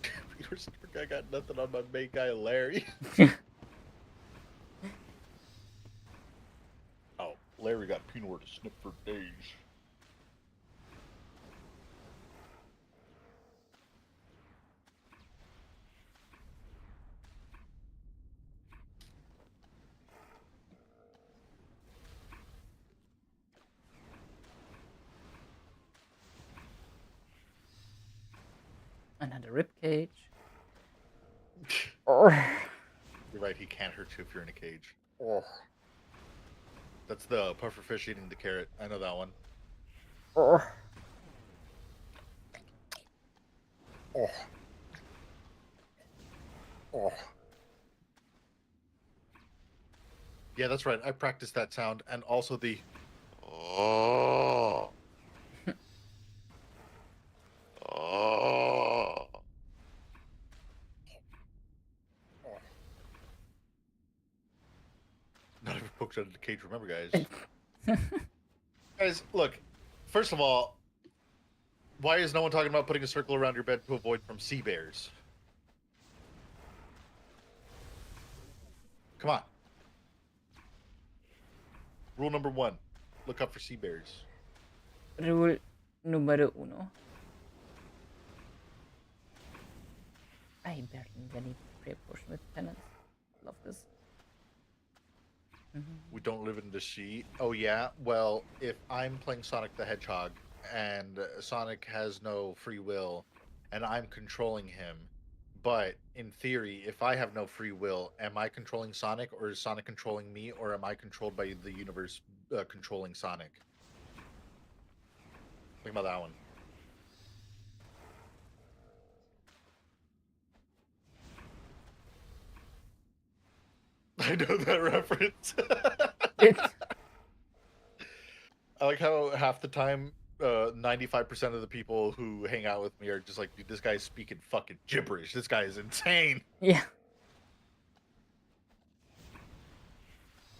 Pinor snipper guy got nothing on my main guy, Larry. Oh, Larry got Pinor to snip for days. Another ribcage. You're right, he can't hurt you if you're in a cage. Oh. That's the puffer fish eating the carrot. I know that one. Oh. Oh. Yeah, that's right. I practiced that sound and also the oh. Oh. Not even poked out of the cage, remember, guys. Guys, look. First of all, why is no one talking about putting a circle around your bed to avoid from sea bears? Come on. Rule number 1. Look out for sea bears. Rule número 1. I barely need any prayer potion with penance. Love this. We don't live in the sea. Oh yeah. Well, if I'm playing Sonic the Hedgehog and Sonic has no free will and I'm controlling him, but in theory, if I have no free will, am I controlling Sonic or is Sonic controlling me or am I controlled by the universe controlling Sonic? Think about that one. I know that reference. I like how half the time, 95% of the people who hang out with me are just like, dude, this guy's speaking fucking gibberish. This guy is insane. Yeah.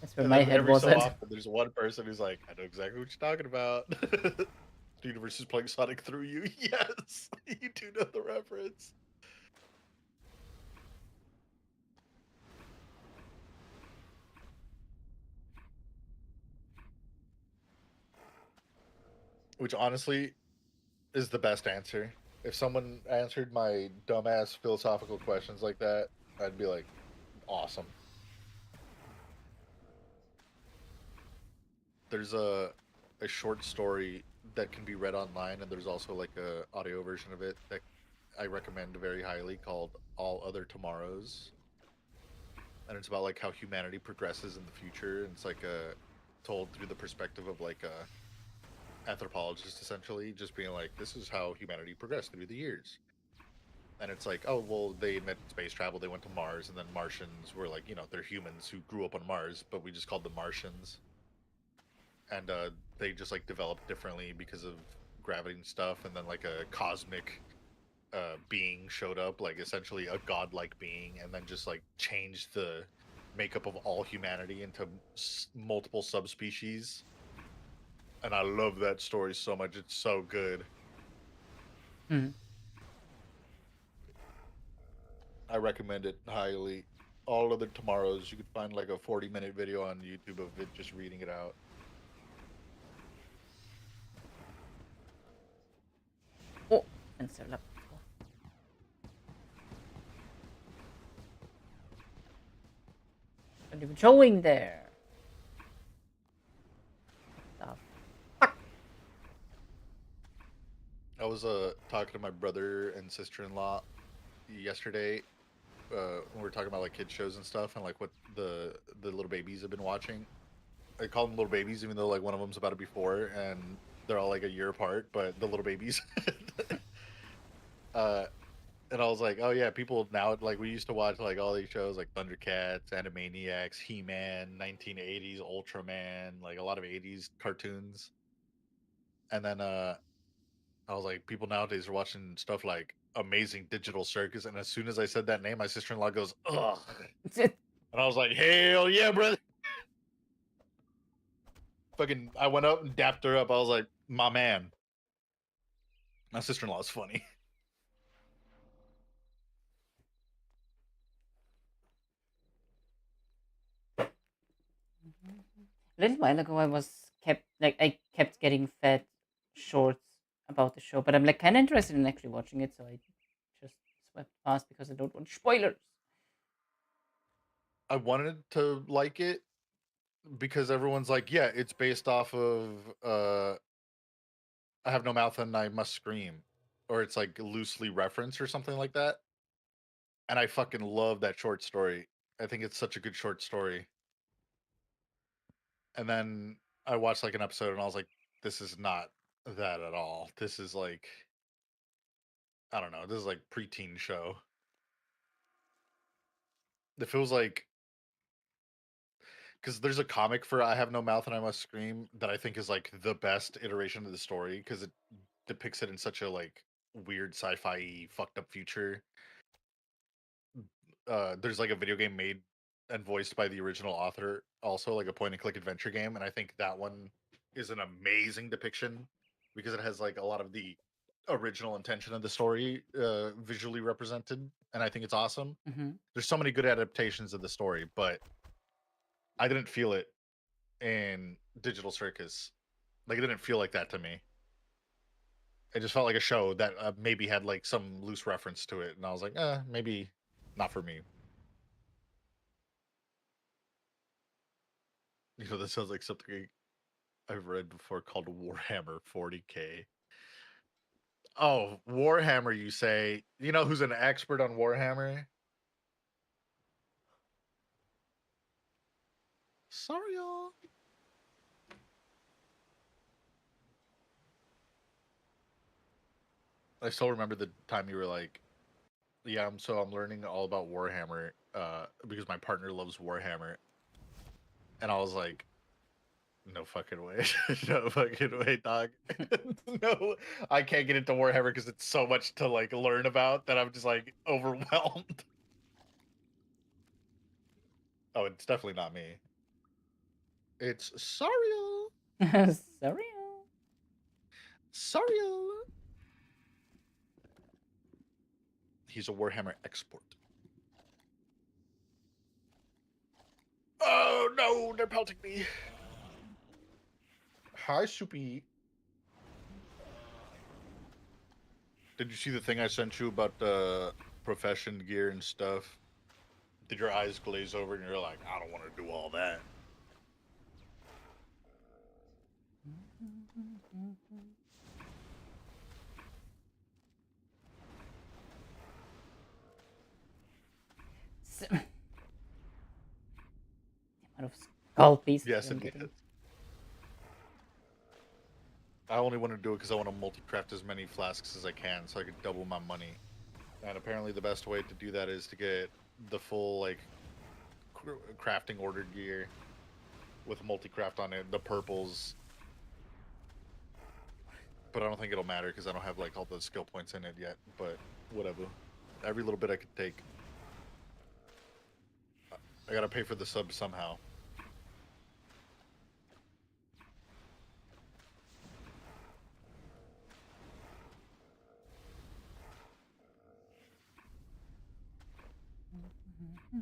That's where And my then head every was so at. often, there's one person who's like, I know exactly what you're talking about. The universe is playing Sonic through you. Yes, you do know the reference. Which honestly is the best answer. If someone answered my dumbass philosophical questions like that, I'd be like, awesome. There's a short story that can be read online, and there's also like a audio version of it that I recommend very highly called All Other Tomorrows. And it's about like how humanity progresses in the future, and it's like told through the perspective of like a anthropologist, essentially, just being like, this is how humanity progressed through the years. And it's like, oh well, they invented space travel, they went to Mars, and then Martians were like, they're humans who grew up on Mars, but we just called them Martians. And they just like developed differently because of gravity and stuff, and then like a cosmic being showed up, like essentially a godlike being, and then just like changed the makeup of all humanity into multiple subspecies. And I love that story so much. It's so good. Mhm. I recommend it highly. All of the tomorrows, you could find like a 40-minute video on YouTube of it just reading it out. Oh, fenster up. What are you showing there? The fuck? I was talking to my brother and sister-in-law yesterday when we were talking about like kid shows and stuff and like what the little babies have been watching. I call them little babies even though like one of them's about to be 4 and they're all like a year apart, but the little babies. uh and I was like, oh yeah, people now like we used to watch like all these shows like Thundercats, Animaniacs, He-Man, 1980s Ultraman, like a lot of 80s cartoons. And then I was like, people nowadays are watching stuff like Amazing Digital Circus, and as soon as I said that name, my sister-in-law goes, ugh. And I was like, hell yeah, brother. Fucking I went up and dapped her up. I was like, my man. My sister-in-law is funny. A little while ago, I kept getting fed shorts about the show, but I'm like kind of interested in actually watching it, so I just swept past because I don't want spoilers. I wanted to like it because everyone's like, yeah, it's based off of I Have No Mouth and I Must Scream. Or it's like loosely referenced or something like that. And I fucking love that short story. I think it's such a good short story. And then I watched like an episode and I was like, this is not that at all. This is like, I don't know, this is like preteen show. It feels like, because there's a comic for I Have No Mouth and I Must Scream that I think is like the best iteration of the story because it depicts it in such a like weird sci-fi fucked up future. There's like a video game made and voiced by the original author, also like a point and click adventure game, and I think that one is an amazing depiction because it has like a lot of the original intention of the story visually represented, and I think it's awesome. Mm-hmm. There's so many good adaptations of the story, but I didn't feel it in Digital Circus. Like it didn't feel like that to me. It just felt like a show that maybe had like some loose reference to it, and I was like, maybe not for me. You know, this sounds like something I've read before called Warhammer 40K. Oh, Warhammer, you say? You know who's an expert on Warhammer? Sorry, y'all. I still remember the time you were like, "Yeah, I'm learning all about Warhammer because my partner loves Warhammer," and I was like, "No fucking way, no fucking way, dog. No, I can't get into Warhammer because it's so much to like learn about that I'm just like overwhelmed." Oh, it's definitely not me. It's Sariel. Sorry. Sariel. He's a Warhammer expert. Oh no, they're pelting me. Hi, Soupy. Did you see the thing I sent you about the profession gear and stuff? Did your eyes glaze over and you're like, I don't want to do all that? The amount of skull pieces Yes, I'm it getting. is. I only want to do it because I want to multi-craft as many flasks as I can so I could double my money. And apparently the best way to do that is to get the full, like, crafting ordered gear with multi-craft on it, the purples. But I don't think it'll matter because I don't have, like, all the skill points in it yet. But whatever. Every little bit I could take. I gotta pay for the sub somehow.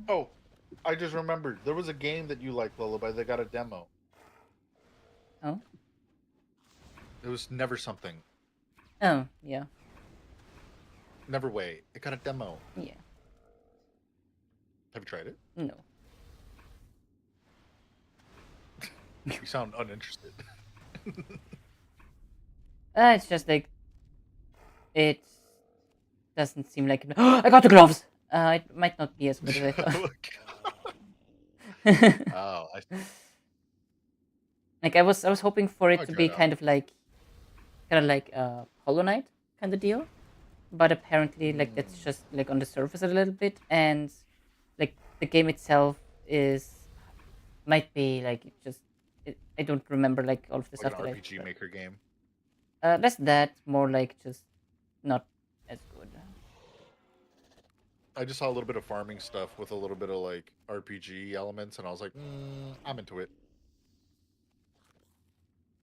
Oh, I just remembered. There was a game that you like, Lullaby. They got a demo. Oh. It was Never Something. Oh, yeah. Never Way. It got a demo. Yeah. Have you tried it? No. You sound uninterested. It's just like it doesn't seem like I got the gloves. It might not be as good as I thought. Oh, Like I was hoping for it I'll to try be it out. kind of like Hollow Knight kind of deal, but apparently like that's Mm. just like on the surface a little bit, and like the game itself is might be like I don't remember like all of the Like stuff an that I RPG Maker game. less that more like just not as good. I just saw a little bit of farming stuff with a little bit of like RPG elements, and I was like, I'm into it.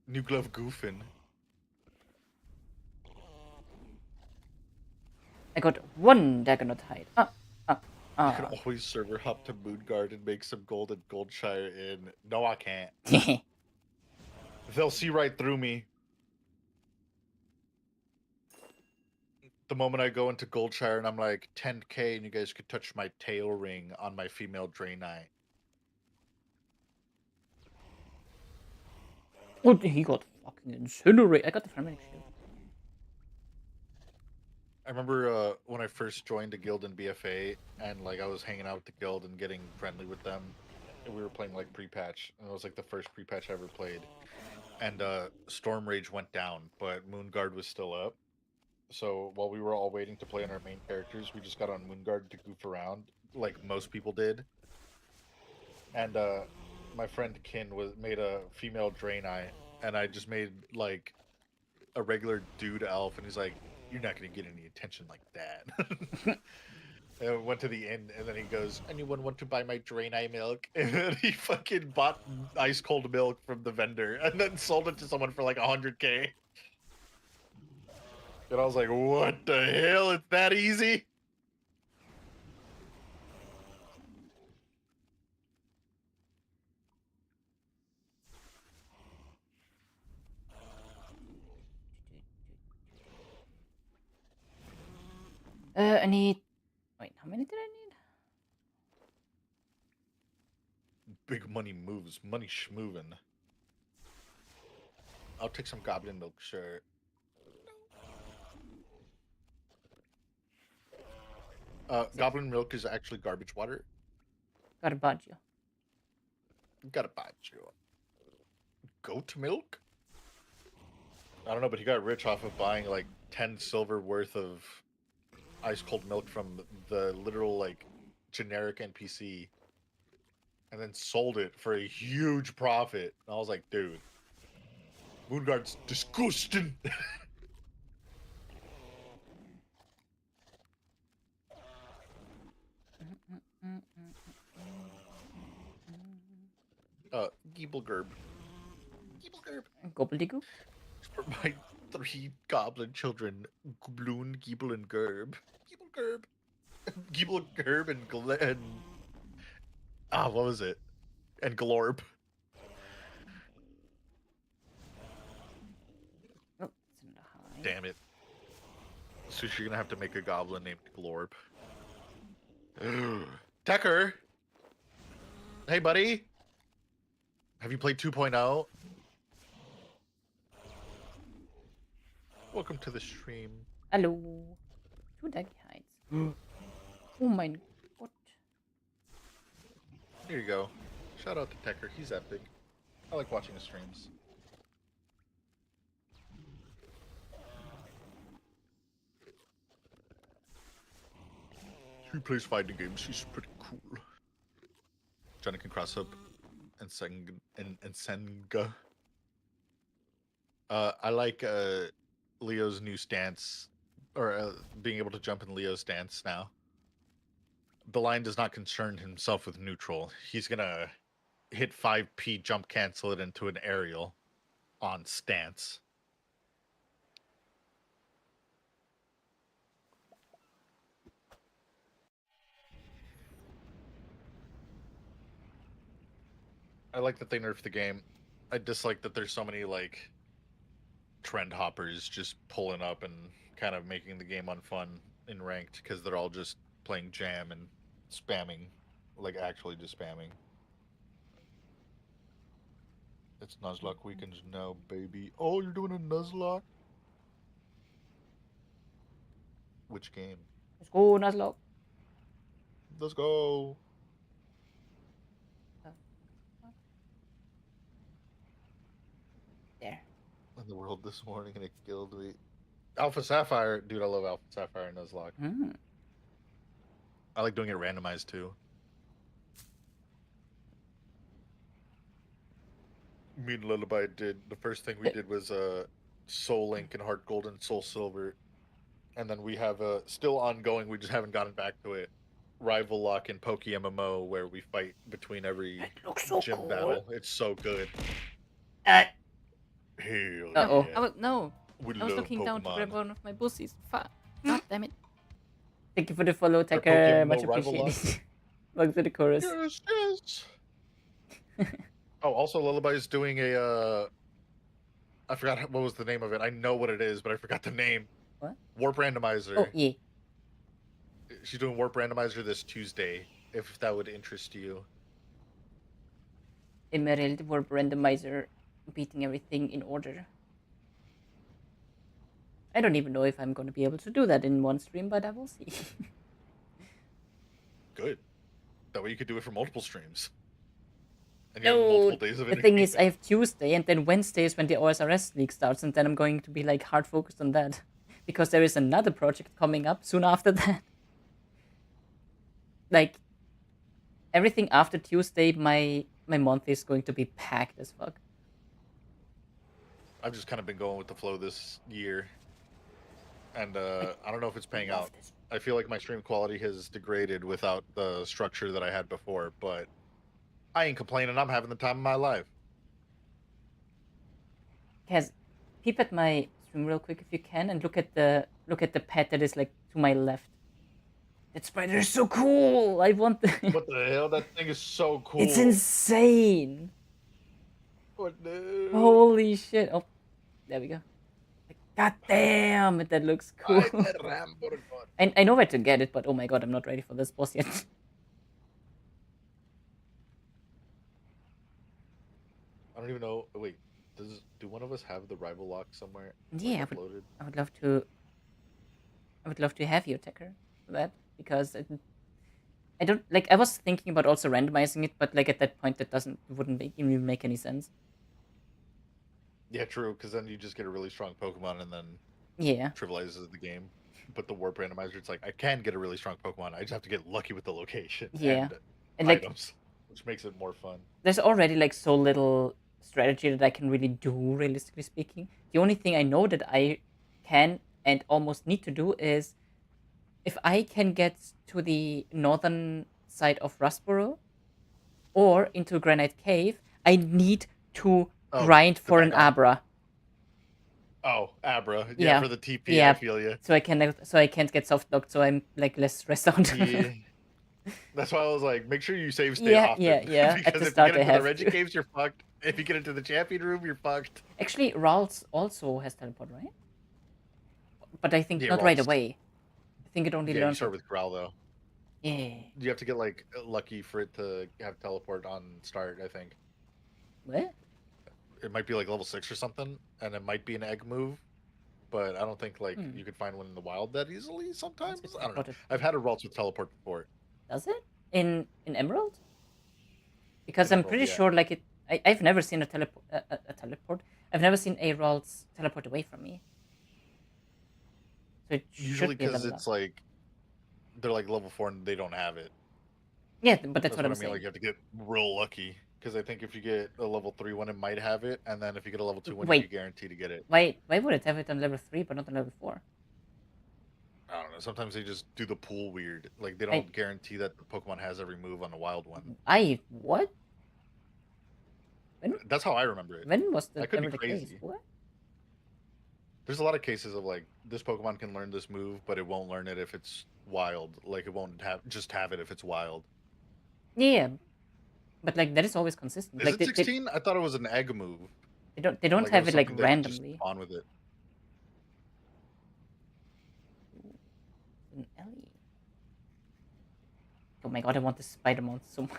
New glove goofing. I got one Dagonaut hide. You can always server hop to Moonguard and make some gold and Goldshire in. No, I can't. They'll see right through me. The moment I go into Goldshire and I'm like 10k and you guys could touch my tail ring on my female Draenei. Oh, he got fucking incinerated. I got the Fermentic Shield. I remember when I first joined the guild in BFA and like I was hanging out with the guild and getting friendly with them. And we were playing like pre-patch, and it was like the first pre-patch I ever played. And Storm Rage went down, but Moonguard was still up. So while we were all waiting to play on our main characters, we just got on Moonguard to goof around, like most people did. And my friend Kin made a female Draenei, and I just made like a regular dude elf, and he's like, "You're not gonna get any attention like that." And I went to the inn, and then he goes, "Anyone want to buy my Draenei milk?" And then he fucking bought ice cold milk from the vendor, and then sold it to someone for like 100k. And I was like, "What the hell? It's that easy?" I need. Wait, how many did I need? Big money moves, money schmoovin'. I'll take some goblin milk, sure. Goblin milk is actually garbage water. Got a budge. You gotta buy you. Goat milk? I don't know, but he got rich off of buying like 10 silver worth of ice cold milk from the literal like generic NPC, and then sold it for a huge profit. And I was like, dude, Moonguard's disgusting. Geeblegerb. Geeblegerb. Gobbledygook. For my 3 goblin children, Gubloon, Geeble, and Gerb. Geeblegerb. Geeblegerb and what was it? And Glorb. Oh, it's in the high. Damn it. So you're gonna have to make a goblin named Glorb. Tecker! Hey, buddy! Have you played 2.0? Welcome to the stream. Hello. 2 daggy hides. Oh my god. Here you go. Shout out to Tecker. He's epic. I like watching his streams. He plays fighting games. He's pretty cool. Johnny can cross up and Senga. I like Leo's new stance, or being able to jump in Leo's stance now. the line does not concern himself with neutral. He's gonna hit 5p, jump cancel it into an aerial on stance. I like that they nerfed the game. I dislike that there's so many like trend hoppers just pulling up and kind of making the game unfun in ranked because they're all just playing jam and spamming, like actually just spamming. It's Nuzlocke weekends now, baby. Oh, you're doing a Nuzlocke? Which game? Let's go, Nuzlocke. Let's go. There. In the world this morning and it killed me. Alpha Sapphire, dude, I love Alpha Sapphire and Nuzlocke. I like doing it randomized too. Me and Lullaby did the first thing we did was Soul Link and Heart Gold and Soul Silver, and then we have still ongoing. We just haven't gotten back to it. Rival Lock and Poke MMO, where we fight between every So gym cool. battle. It's so good. Uh Hell oh. yeah. No. We I was love looking down to Pokemon. grab one of my bussies. Fuck. God damn it. Thank you for the follow, Are Tucker. Pokemon Much rival appreciated. Welcome to the chorus. Yes, yes. Oh, also Lullaby is doing a I forgot what was the name of it. I know what it is, but I forgot the name. What? Warp Randomizer. Oh, yeah. She's doing Warp Randomizer this Tuesday, if that would interest you. Emerald Warp Randomizer, beating everything in order. I don't even know if I'm going to be able to do that in one stream, but I will see. Good. That way you could do it for multiple streams. And you have No, multiple days of the thing is, I entertainment. have Tuesday, and then Wednesday is when the OSRS league starts, and then I'm going to be like hard focused on that. Because there is another project coming up soon after that. Like, everything after Tuesday, my month is going to be packed as fuck. I've just kind of been going with the flow this year. And I don't know if it's paying out. This. I feel like my stream quality has degraded without the structure that I had before, but I ain't complaining. I'm having the time of my life. Guys, peep at my stream real quick if you can, and look at the pet that is like to my left. That spider is so cool. I want the. What the hell? That thing is so cool. It's insane. What the? Holy shit! Oh, there we go. God damn it, that looks cool. I know where to get it, but oh my god, I'm not ready for this boss yet. I don't even know. Wait, do one of us have the rival lock somewhere? Yeah, like, I would love to. I would love to have you, Tucker, for that, because I don't like. I was thinking about also randomizing it, but like at that point, that wouldn't even make any sense. Yeah, true. Because then you just get a really strong Pokemon, and then yeah, trivializes the game. But the Warp Randomizer, it's like I can get a really strong Pokemon. I just have to get lucky with the location. Yeah, and items, which makes it more fun. There's already like so little strategy that I can really do, realistically speaking. The only thing I know that I can and almost need to do is if I can get to the northern side of Rustboro or into Granite Cave, I need to grind for an Abra. Oh, Abra. Yeah, for the TP, yeah. I feel you. So I can't get soft locked, so I'm like less stressed out. Yeah. That's why I was like, make sure you save state often. Yeah. Because if you get into the Reggie Caves, you're fucked. If you get into the champion room, you're fucked. Actually, Ralts also has teleport, right? But I think not right away. I think it only learns. You start with Growl, though. Yeah. You have to get, like, lucky for it to have teleport on start, I think. What? It might be, like, level 6 or something, and it might be an egg move. But I don't think, like, you could find one in the wild that easily sometimes. I don't know. I've had a Ralts with teleport before. Does it? In Emerald? Because I'm pretty sure, like, I've never seen a teleport. I've never seen a Ralts teleport away from me. So it usually because it's like they're like level 4 and they don't have it. Yeah, but that's what I'm saying. Like you have to get real lucky because I think if you get a level 3 one, it might have it, and then if you get a level 2 one, you're guaranteed to get it. Why would it have it on level 3 but not on level 4? I don't know. Sometimes they just do the pool weird. Like they I don't guarantee that the Pokemon has every move on the wild one. what? When That's how I remember it. when was I that could be ever the case? crazy. What? There's a lot of cases of like this Pokemon can learn this move, but it won't learn it if it's wild. Like it won't have it if it's wild. Yeah, but like that is always consistent. Is Like it 16? I thought it was an egg move. they don't Like it have was it like something that you just randomly. spawn with it. An Ellie. Oh my god, I want this Spider-Man so much.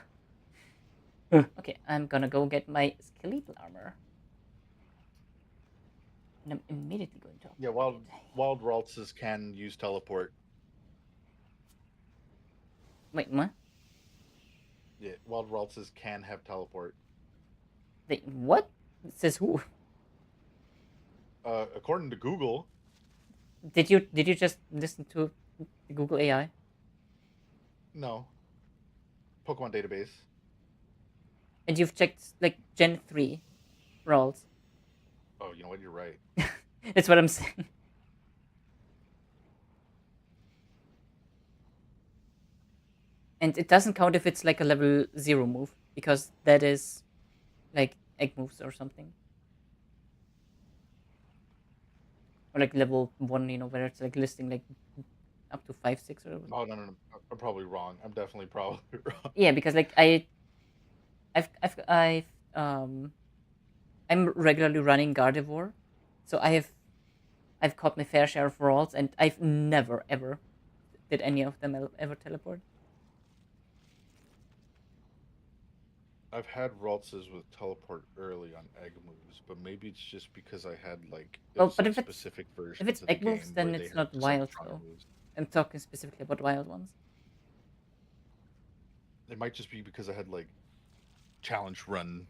Okay, I'm gonna go get my skeletal armor. And I'm immediately going to Yeah, upgrade wild Raltses can use teleport. Wait, what? Yeah, wild Raltses can have teleport. What? It says who? According to Google, Did you just listen to the Google AI? no. Pokemon database. And you've checked like Gen 3 rolls. Oh, you know what? You're right. That's what I'm saying. And it doesn't count if it's like a level 0 move, because that is like egg moves or something. Or like level 1, where it's like listing like up to 5, 6 or Oh no. I'm probably wrong. I'm definitely probably wrong. yeah, because like I've I'm regularly running Gardevoir, so I've caught my fair share of rolls, and I've never ever did any of them ever teleport. I've had Raltses with teleport early on egg moves, but maybe it's just because I had like Well, but some if it's specific if versions it's of the egg moves, game where then they it's have not some wild stronger though. moves. I'm talking specifically about wild ones. It might just be because I had like challenge run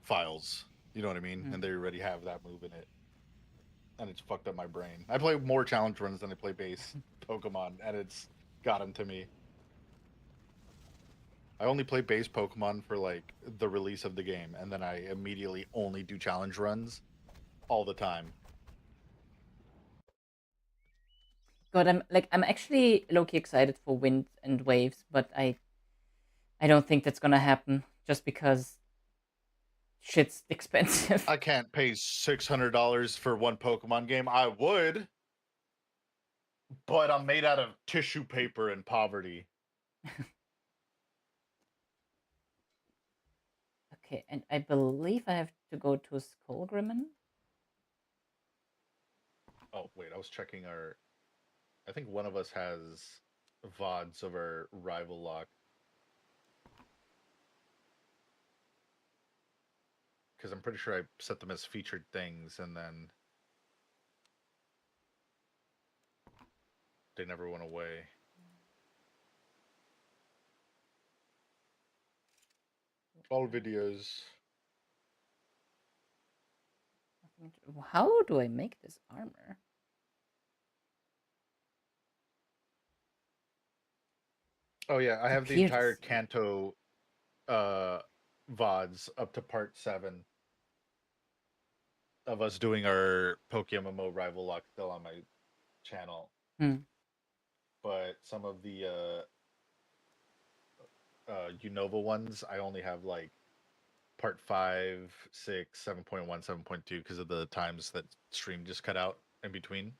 files. You know what I mean? Hmm. And they already have that move in it. And it's fucked up my brain. I play more challenge runs than I play base Pokemon, and it's gotten to me. I only play base Pokemon for like the release of the game, and then I immediately only do challenge runs all the time. God, I'm actually low-key excited for wind and waves, but I don't think that's gonna happen just because shit's expensive. I can't pay $600 for one Pokemon game. I would, but I'm made out of tissue paper and poverty. Okay, and I believe I have to go to Skullgrimmen. Oh wait, I was checking our. I think one of us has VODs of our rival lock because I'm pretty sure I set them as featured things, and then they never went away. All videos. How do I make this armor? Oh yeah, I have the Appear to entire see. Kanto uh VODs up to part 7 of us doing our Pokemon rival lock still on my channel. Hmm. But some of the Unova ones I only have like part 5, 6, 7.1, 7.2 because of the times that stream just cut out in between.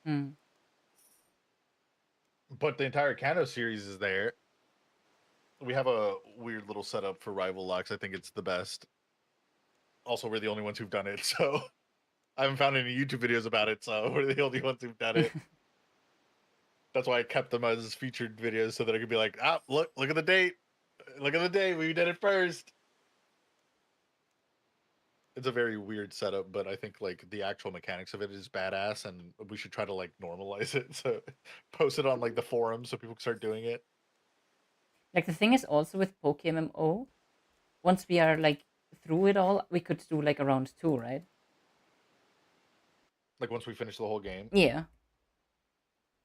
Hmm. But the entire Kanto series is there. We have a weird little setup for rival locks. I think it's the best. Also, we're the only ones who've done it, so I haven't found any YouTube videos about it, so we're the only ones who've done it. That's why I kept them as featured videos so that I could be like, look at the date. Look at the date. We did it first. It's a very weird setup, but I think like the actual mechanics of it is badass, and we should try to like normalize it. So post it on like the forums so people can start doing it. Like the thing is also with PokeMMO, once we are like through it all, we could do like a round 2, right? Like once we finish the whole game, Yeah,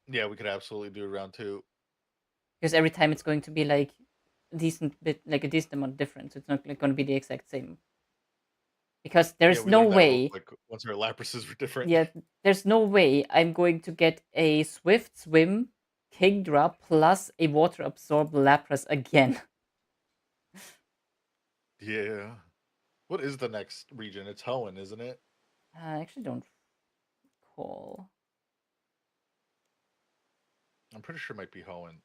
yeah, we could absolutely do round 2. because every time it's going to be like a decent amount different. So it's not like going to be the exact same. Because Yeah, there's we no learned that real way. quick once our Laprases were different. Yeah, there's no way I'm going to get a Swift Swim, Kingdra plus a Water Absorb Lapras again. Yeah. What is the next region? It's Hoenn, isn't it? I actually don't recall. I'm pretty sure it might be Hoenn.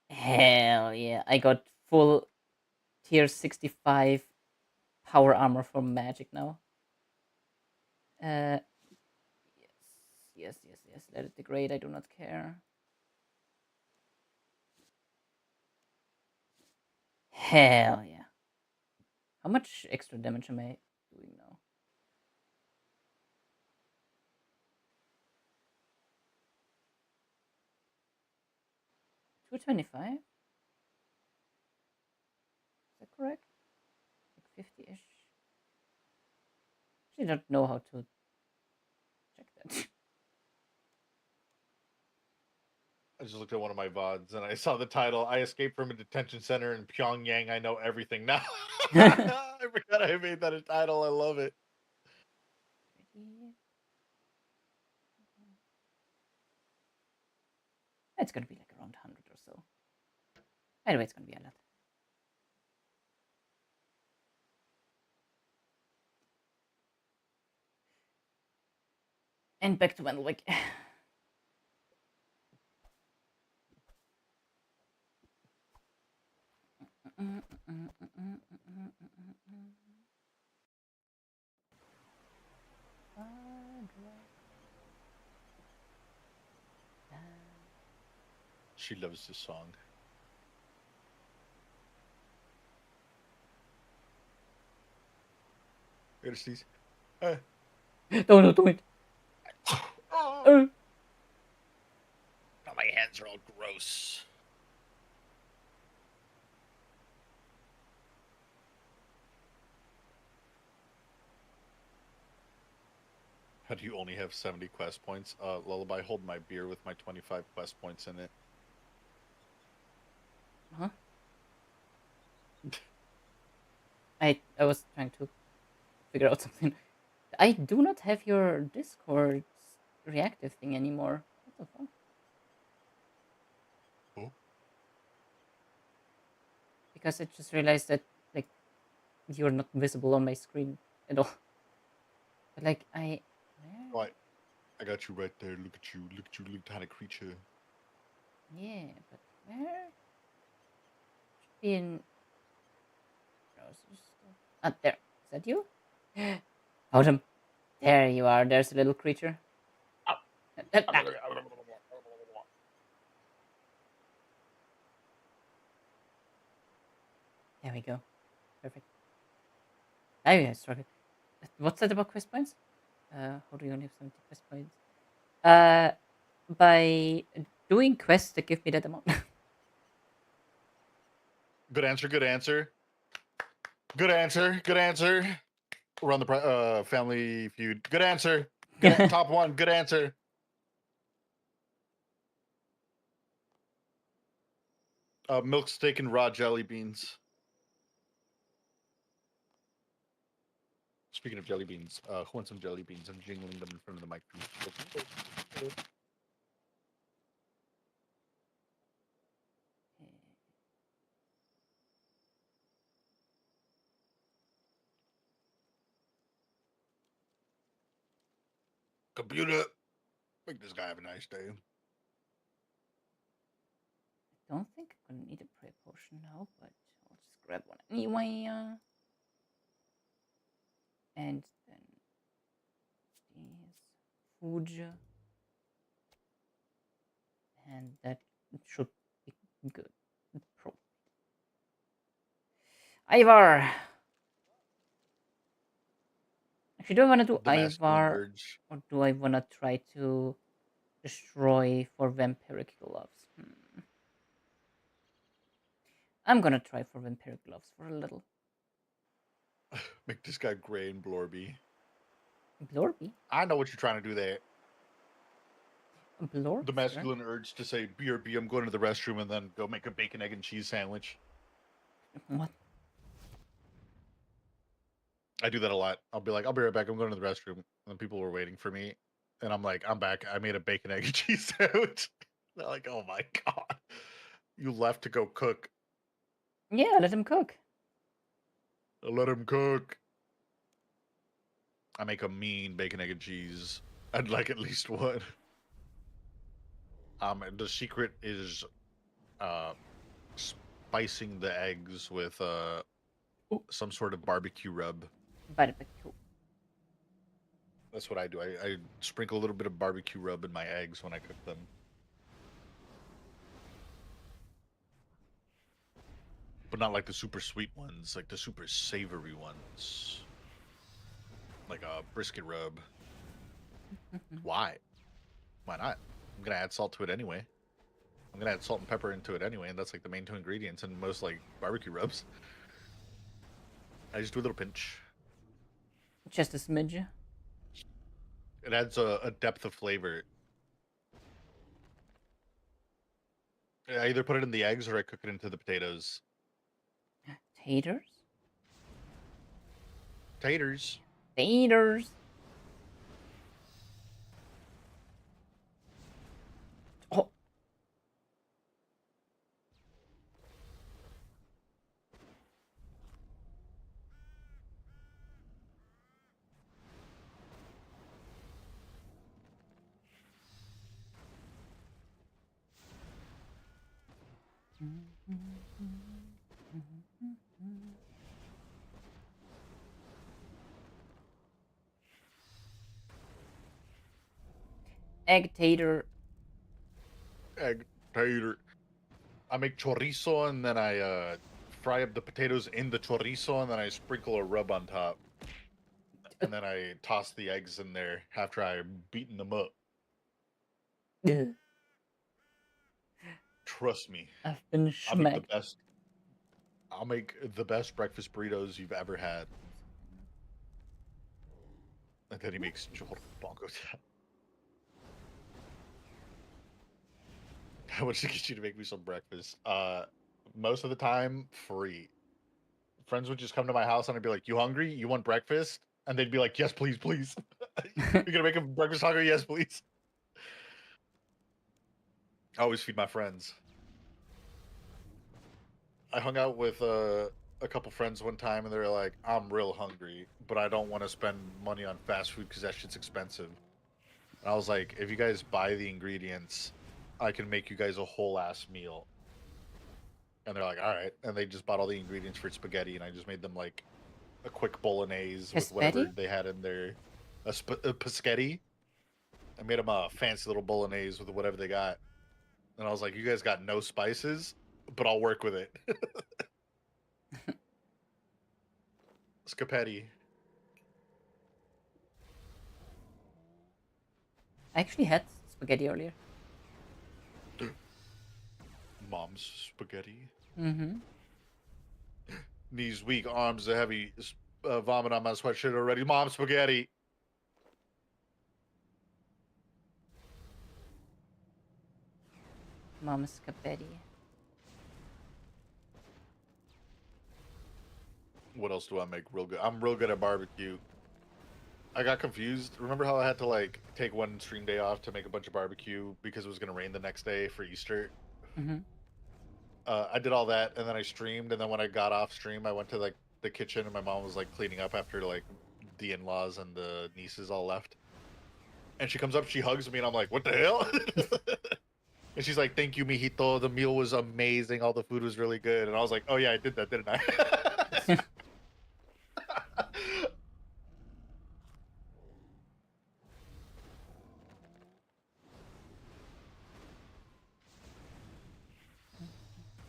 Hell yeah. I got full tier 65 power armor from Magic now. Yes. Yes, yes, yes. Let it degrade. I do not care. Hell yeah. How much extra damage am I doing now? $225? Is that correct? Like 50-ish? Actually don't know how to check that. I just looked at one of my VODs and I saw the title, I escaped from a detention center in Pyongyang. I know everything now. I forgot I made that a title. I love it. Ready? It's gonna be like around 100 or so. Anyway, it's gonna be a lot. And back to Wendellwick. She loves this song. Here it is. No, do it. Oh. Now my hands are all gross. How do you only have 70 quest points? Lullaby, hold my beer with my 25 quest points in it. Huh? I was trying to figure out something. I do not have your Discord's reactive thing anymore. What the fuck? Oh. Because I just realized that like you're not visible on my screen at all. But like where? Oh, I got you right there. Look at you. Look at you, little tiny creature. Yeah, but where? Should be in browser stuff. Ah, there. Is that you? Found him. There you are. There's a little creature. There we go. Perfect. Oh yeah, sorry. What's that about quest points? How do you only have 70 quest points? By doing quests that give me that amount. Good answer. Good answer. Good answer. Good answer. We're on the Family Feud. Good answer. Good top one. Good answer. Milk steak and raw jelly beans. Speaking of jelly beans, who wants some jelly beans? I'm jingling them in front of the microphone. Computer, make this guy have a nice day. I don't think I'm gonna need a prayer potion now, but I'll just grab one anyway. And then these food, and that should be good. Pro. Ivar. Actually, do I want to do The masculine Ivar, urge. or do I want to try to destroy for vampiric gloves? I'm gonna try for vampiric gloves for a little. Make this guy gray and blorby. Blorby? I know what you're trying to do there. Blorb? The masculine urge to say, BRB, I'm going to the restroom, and then go make a bacon, egg, and cheese sandwich. What? I do that a lot. I'll be like, I'll be right back. I'm going to the restroom. And then people were waiting for me. And I'm like, I'm back. I made a bacon, egg, and cheese sandwich. They're like, oh my God. You left to go cook. Yeah, let him cook. Let him cook. I make a mean bacon, egg, and cheese. I'd like at least one. The secret is spicing the eggs with some sort of barbecue rub. Barbecue. That's what I do. I sprinkle a little bit of barbecue rub in my eggs when I cook them. But not like the super sweet ones, like the super savory ones. Like a brisket rub. Why? Why not? I'm gonna add salt to it anyway. I'm gonna add salt and pepper into it anyway, and that's like the main two ingredients in most like barbecue rubs. I just do a little pinch. Just a smidge. It adds a depth of flavor. I either put it in the eggs or I cook it into the potatoes. Taters? Taters. Taters. Oh. Egg tater. Egg tater. I make chorizo and then I fry up the potatoes in the chorizo and then I sprinkle a rub on top. And then I toss the eggs in there after I've beaten them up. Ugh. Trust me. I've been I'll make the schmacked. best. I'll make the best breakfast burritos you've ever had. And then he makes bongo. How much to get you to make me some breakfast? Most of the time, free. Friends would just come to my house and I'd be like, "You hungry? You want breakfast?" And they'd be like, "Yes, please, please." You're gonna make a breakfast taco? Yes, please. I always feed my friends. I hung out with a couple friends one time, and they were like, "I'm real hungry, but I don't want to spend money on fast food because that shit's expensive." And I was like, "If you guys buy the ingredients, I can make you guys a whole ass meal." And they're like, "All right." And they just bought all the ingredients for spaghetti, and I just made them like a quick bolognese with whatever Pespetti? they had in there. A paschetti. I made them a fancy little bolognese with whatever they got. And I was like, "You guys got no spices, but I'll work with it." Scapetti. I actually had spaghetti earlier. Mom's spaghetti. Mm-hmm. Knees weak, arms are heavy. Vomit on my sweatshirt already. Mom's spaghetti. Mama spaghetti. What else do I make real good? I'm real good at barbecue. I got confused. Remember how I had to like take one stream day off to make a bunch of barbecue because it was gonna rain the next day for Easter? Mm-hmm. I did all that and then I streamed, and then when I got off stream, I went to like the kitchen and my mom was like cleaning up after like the in-laws and the nieces all left. And she comes up, she hugs me, and I'm like, "What the hell?" And she's like, "Thank you, mijito. The meal was amazing. All the food was really good." And I was like, "Oh yeah, I did that, didn't I?"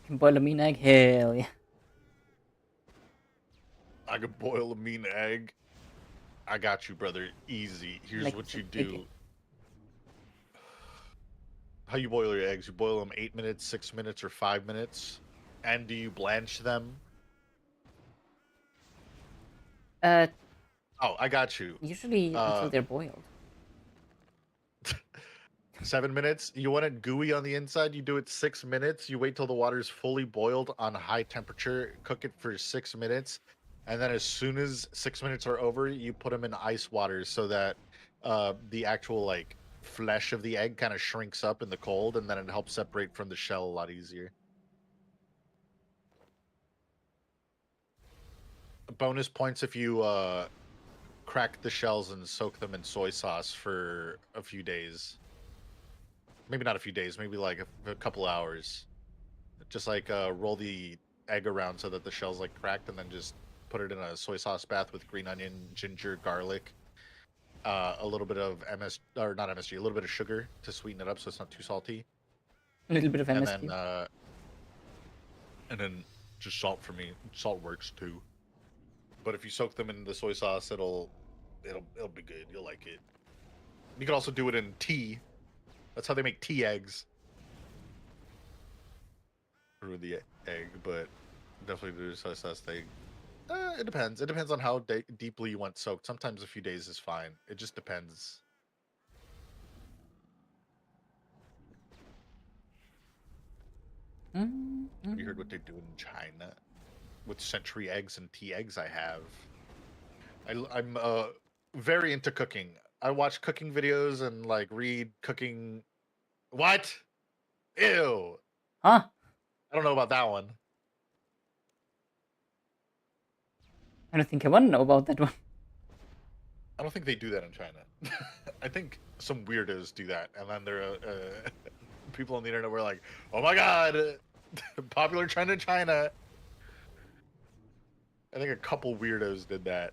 Can boil a mean egg? Hell yeah. I could boil a mean egg. I got you, brother. Easy. Here's Like what it's you a do. bacon. How you boil your eggs? You boil them 8 minutes, 6 minutes, or 5 minutes. And do you blanch them? Uh, Oh, I got you. usually until they're boiled. 7 minutes. You want it gooey on the inside? You do it 6 minutes. You wait till the water is fully boiled on high temperature. Cook it for 6 minutes. and then as soon as 6 minutes are over, you put them in ice water so that the actual like flesh of the egg kind of shrinks up in the cold, and then it helps separate from the shell a lot easier. Bonus points if you crack the shells and soak them in soy sauce for a few days. Maybe not a few days, maybe like a couple hours. Just like roll the egg around so that the shell's like cracked, and then just put it in a soy sauce bath with green onion, ginger, garlic, a little bit of or not MSG, a little bit of sugar to sweeten it up so it's not too salty, A little bit of and MSG. then just salt for me. Salt works too. But if you soak them in the soy sauce, it'll be good. You'll like it. You can also do it in tea. That's how they make tea eggs. Through the egg, but definitely do soy sauce thing. It depends. It depends on how deeply you want soaked. Sometimes a few days is fine. It just depends. Have you heard what they do in China with century eggs and tea eggs? I have. I'm very into cooking. I watch cooking videos and like read cooking. What? Ew. Huh? I don't know about that one. I don't think I want to know about that one. I don't think they do that in China. I think some weirdos do that, and then there are people on the internet were like, "Oh my god, popular trend in China." I think a couple weirdos did that.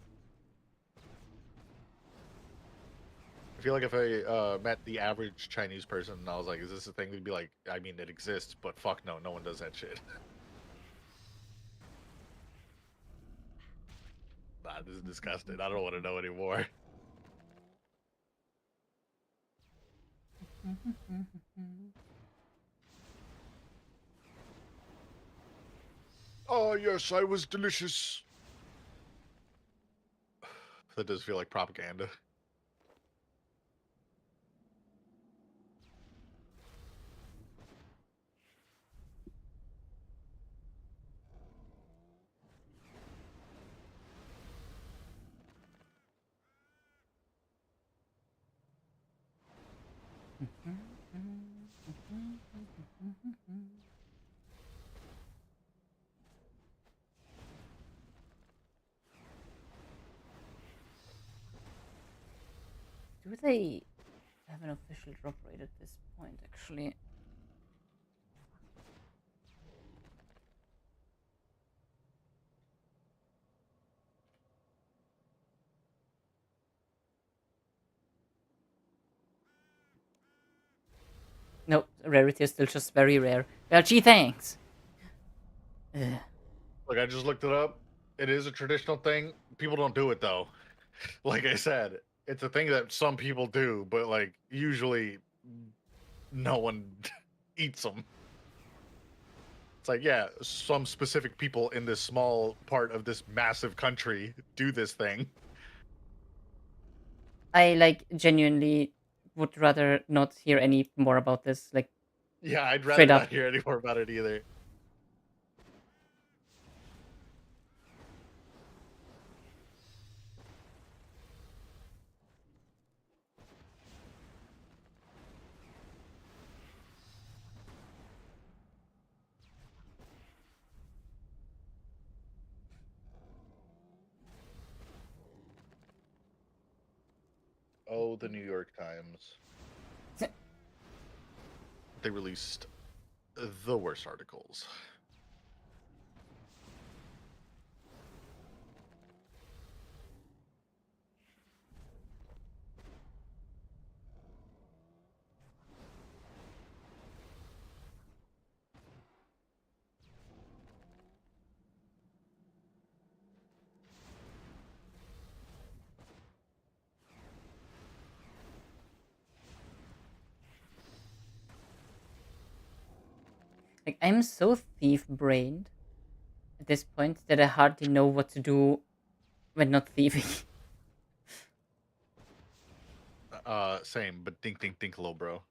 I feel like if I met the average Chinese person and I was like, "Is this a thing?" They'd be like, "I mean, it exists, but fuck no, no one does that shit." Nah, this is disgusting. I don't want to know anymore. Oh yes, I was delicious. That does feel like propaganda. Do they have an official drop rate at this point, actually? No, rarity is still just very rare. Well, gee, thanks. Ugh. Look, I just looked it up. It is a traditional thing. People don't do it though. Like I said, it's a thing that some people do, but like usually no one eats them. It's like, yeah, some specific people in this small part of this massive country do this thing. I like genuinely would rather not hear any more about this. Like Yeah, I'd rather straight up. not hear any more about it either. Oh, the New York Times. They released the worst articles. Like I'm so thief brained at this point that I hardly know what to do when not thieving. Same, but think, little bro.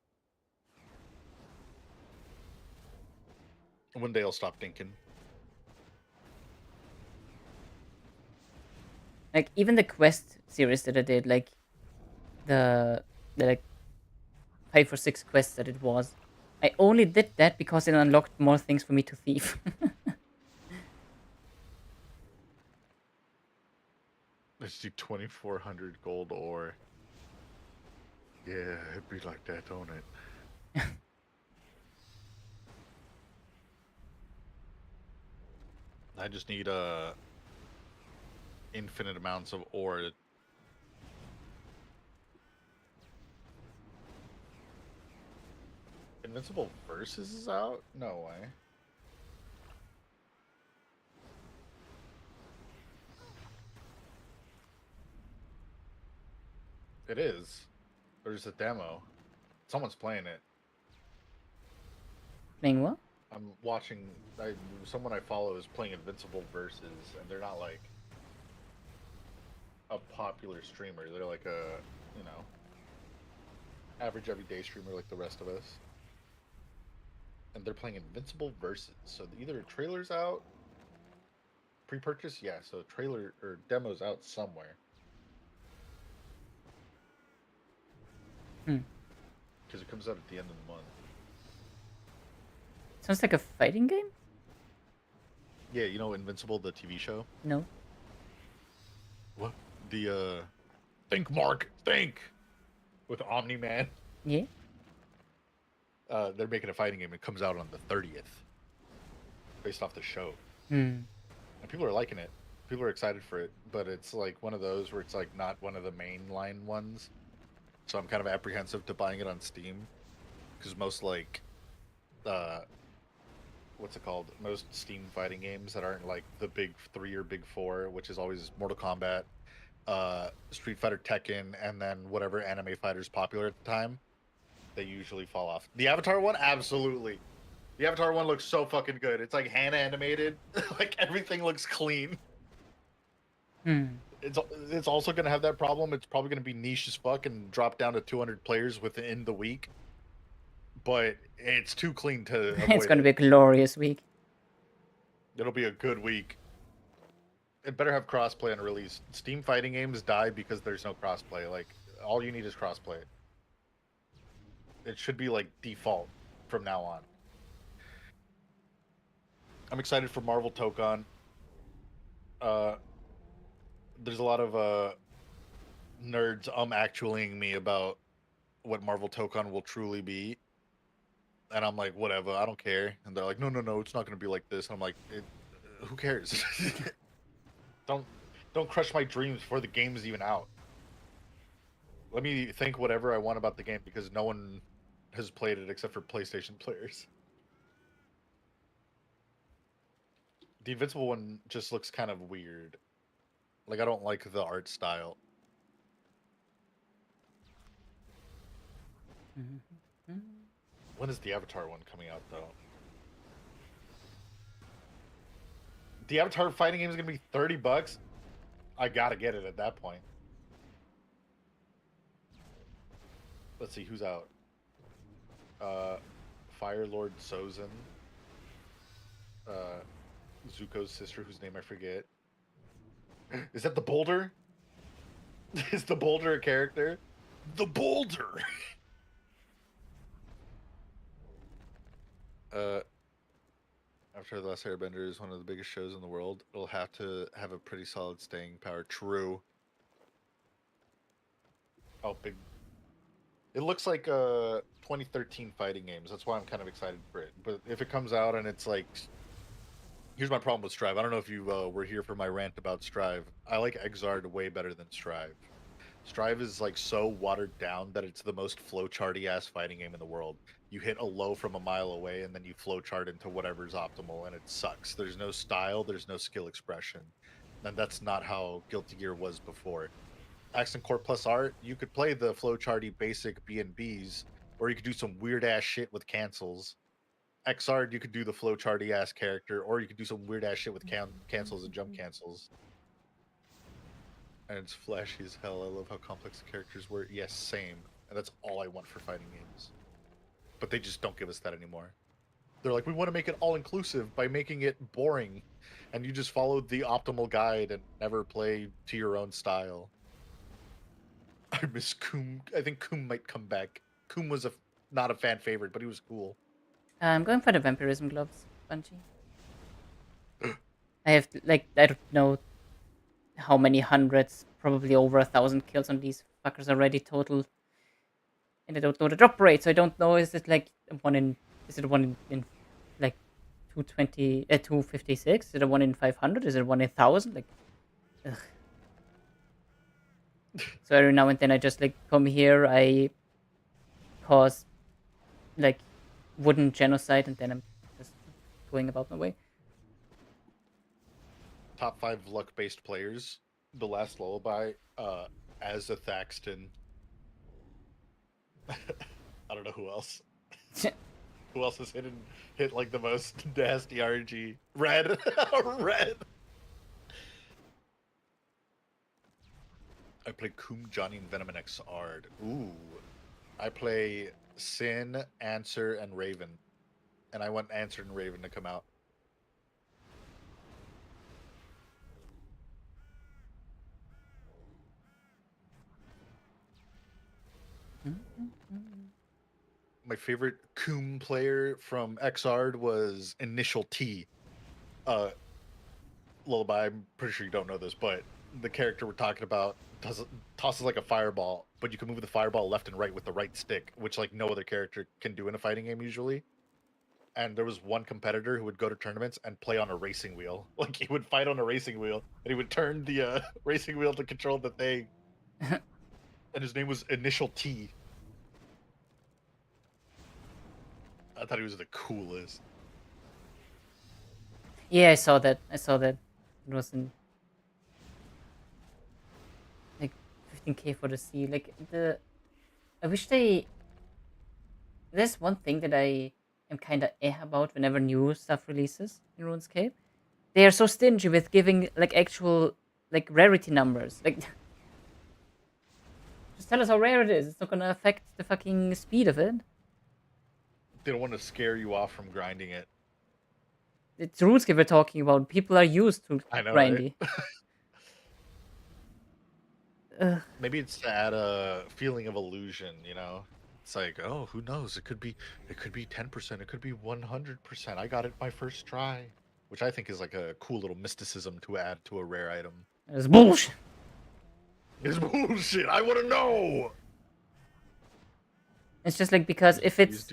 One day I'll stop thinking. Like even the quest series that I did, like the like 5 or 6 quests that it was, I only did that because it unlocked more things for me to thief. Let's do 2,400 gold ore. Yeah, it'd be like that, don't it? I just need infinite amounts of ore. Invincible Versus is out? No way. It is. There's a demo. Someone's playing it. Playing what? I'm watching. Someone I follow is playing Invincible Versus, and they're not like a popular streamer. They're like a, you know, average everyday streamer like the rest of us. And they're playing Invincible Versus. So either a trailer's out, pre-purchase, yeah. So trailer or demo's out somewhere. Hmm. Because it comes out at the end of the month. Sounds like a fighting game? Yeah, you know Invincible, the TV show? No. What? The Think Mark, think! With Omni-Man. Yeah. They're making a fighting game. It comes out on the 30th. Based off the show. Hmm. And people are liking it. People are excited for it. But it's like one of those where it's like not one of the mainline ones. So I'm kind of apprehensive to buying it on Steam. Because most like what's it called? Most Steam fighting games that aren't like the big 3 or big 4, which is always Mortal Kombat, Street Fighter, Tekken, and then whatever anime fighter's popular at the time, they usually fall off. The Avatar one, absolutely. The Avatar one looks so fucking good. It's like hand animated. Like everything looks clean. Hmm. It's also gonna have that problem. It's probably gonna be niche as fuck and drop down to 200 players within the week. But it's too clean to avoid It's gonna it. be a glorious week. It'll be a good week. It better have crossplay on release. Steam fighting games die because there's no crossplay. Like all you need is crossplay. It should be like default from now on. I'm excited for Marvel Tokon. Uh, there's a lot of nerds actuallying me about what Marvel Tokon will truly be, and I'm like, whatever, I don't care. And they're like, no, no, no, it's not going to be like this. And I'm like, who cares? don't don't crush my dreams before the game's even out. Let me think whatever I want about the game because no one has played it except for PlayStation players. The Invincible one just looks kind of weird. Like I don't like the art style. Mm-hmm. When is the Avatar one coming out though? The Avatar fighting game is gonna be $30. I gotta get it at that point. Let's see who's out. Fire Lord Sozin. Zuko's sister, whose name I forget. Is that the Boulder? Is the Boulder a character? The Boulder. After The Last Airbender is one of the biggest shows in the world, it'll have to have a pretty solid staying power. True. Oh, big. It looks like 2013 fighting games. That's why I'm kind of excited for it. But if it comes out and it's like, here's my problem with Strive. I don't know if you were here for my rant about Strive. I like Exard way better than Strive. Strive is like so watered down that it's the most flowcharty ass fighting game in the world. You hit a low from a mile away and then you flowchart into whatever's optimal and it sucks. There's no style, there's no skill expression. And that's not how Guilty Gear was before. Accent Core Plus Art, you could play the flowcharty basic B&Bs, or you could do some weird ass shit with cancels. Xrd, you could do the flowcharty ass character, or you could do some weird ass shit with cancels and jump cancels. And it's flashy as hell. I love how complex the characters were. Yes, same. And that's all I want for fighting games. But they just don't give us that anymore. They're like, we want to make it all inclusive by making it boring, and you just follow the optimal guide and never play to your own style. I miss Coom. I think Coom might come back. Coom was not a fan favorite, but he was cool. I'm going for the vampirism gloves, Bungie. I have I don't know how many hundreds, probably over 1,000 kills on these fuckers already total, and I don't know the drop rate, so I don't know. Is it one in like 220, 256? Is it a 1 in 500? Is it 1 in 1,000? Like, ugh. So every now and then I just come here, I cause like wooden genocide, and then I'm just going about my way. Top 5 luck-based players. The last lullaby, as a Thaxton. I don't know who else. Who else has hit like the most nasty RNG? Red. Red. I play Coom, Johnny, and Venom and Xard. Ooh. I play Sin, Answer, and Raven. And I want Answer and Raven to come out. My favorite Coom player from Xard was Initial T. Lullaby, I'm pretty sure you don't know this, but the character we're talking about tosses like a fireball, but you can move the fireball left and right with the right stick, which like no other character can do in a fighting game usually. And there was one competitor who would go to tournaments and play on a racing wheel. Like he would fight on a racing wheel, and he would turn the racing wheel to control the thing. And his name was Initial T. I thought he was the coolest. Yeah, I saw that. It was in like 15k for the C. I wish they. There's one thing that I am kind of about whenever new stuff releases in RuneScape. They are so stingy with giving actual rarity numbers. Just tell us how rare it is. It's not gonna affect the fucking speed of it. They don't want to scare you off from grinding it. It's RuneScape we're talking about. People are used to I know, grindy. Right? Maybe it's to add a feeling of illusion, you know? It's like, oh, who knows? It could be 10%, it could be 100%. I got it my first try. Which I think is like a cool little mysticism to add to a rare item. It's bullshit. It's bullshit. I want to know. It's just because if it's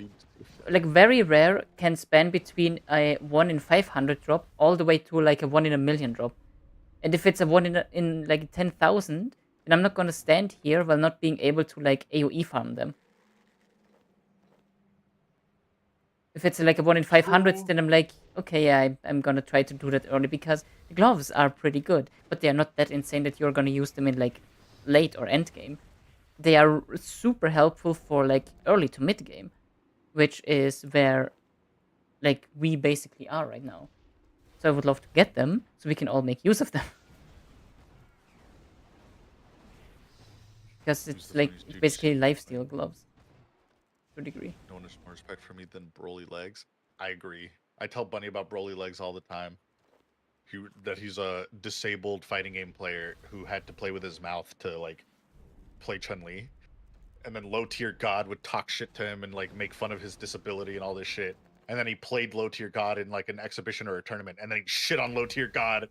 very rare, can span between a 1 in 500 drop all the way to a 1 in a million drop. And if it's a 1 in 10,000, then I'm not gonna stand here while not being able to AoE farm them. If it's a 1 in 500, then I'm okay, yeah, I'm gonna try to do that early because the gloves are pretty good, but they are not that insane that you're gonna use them in late or end game. They are super helpful for early to mid game, which is where we basically are right now. So I would love to get them so we can all make use of them. Because it's basically lifesteal gloves to a degree. No one has more respect for me than Broly Legs. I agree. I tell Bunny about Broly Legs all the time. That he's a disabled fighting game player who had to play with his mouth to play Chun-Li. And then low tier God would talk shit to him and make fun of his disability and all this shit. And then he played low tier God in an exhibition or a tournament, and then he shit on low tier God.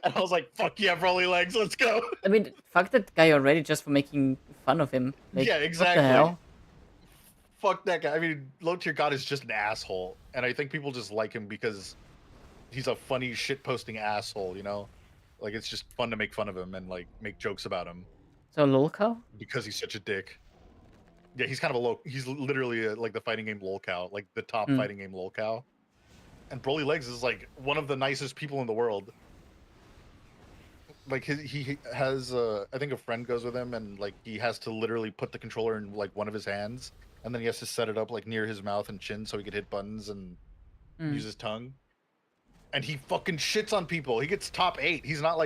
And I was like, "Fuck yeah, Broly Legs, let's go!" I mean, fuck that guy already just for making fun of him. Yeah, exactly. What the hell? Fuck that guy. I mean, low tier God is just an asshole, and I think people just like him because he's a funny shit posting asshole. You know, it's just fun to make fun of him and make jokes about him. So lolcow? Because he's such a dick. Yeah, he's kind of he's literally the fighting game lolcow, the top fighting game lolcow. And Broly Legs is one of the nicest people in the world. He has I think a friend goes with him, and he has to literally put the controller in one of his hands, and then he has to set it up near his mouth and chin so he could hit buttons and use his tongue. And he fucking shits on people. He gets top 8. He's not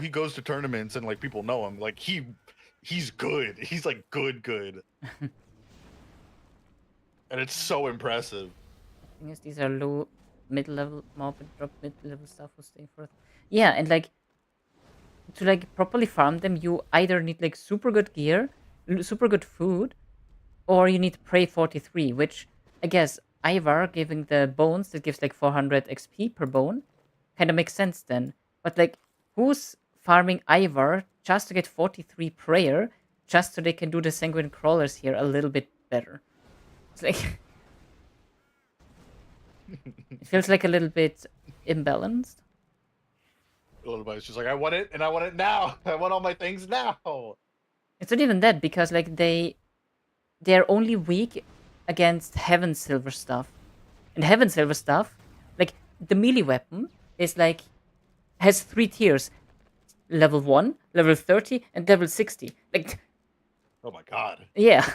he goes to tournaments and people know him. He's good. He's good. And it's so impressive. thing is, these are low, mid-level mob and drop mid-level stuff who's staying for it. Yeah, and like to like properly farm them, you either need like super good gear, super good food, or you need Prey 43, which I guess Ivar giving the bones that gives like 400 XP per bone kind of makes sense then. But like, who's farming Ivar just to get 43 prayer, just so they can do the sanguine crawlers here a little bit better? It's like it feels like a little bit imbalanced. A little bit. It's just like, I want it, and I want it now. I want all my things now. It's not even that, because like they're only weak against Heaven Silver stuff. And Heaven Silver stuff, like the melee weapon is like has 3 tiers. Level 1, level 30, and level 60. Like, Oh my god. yeah.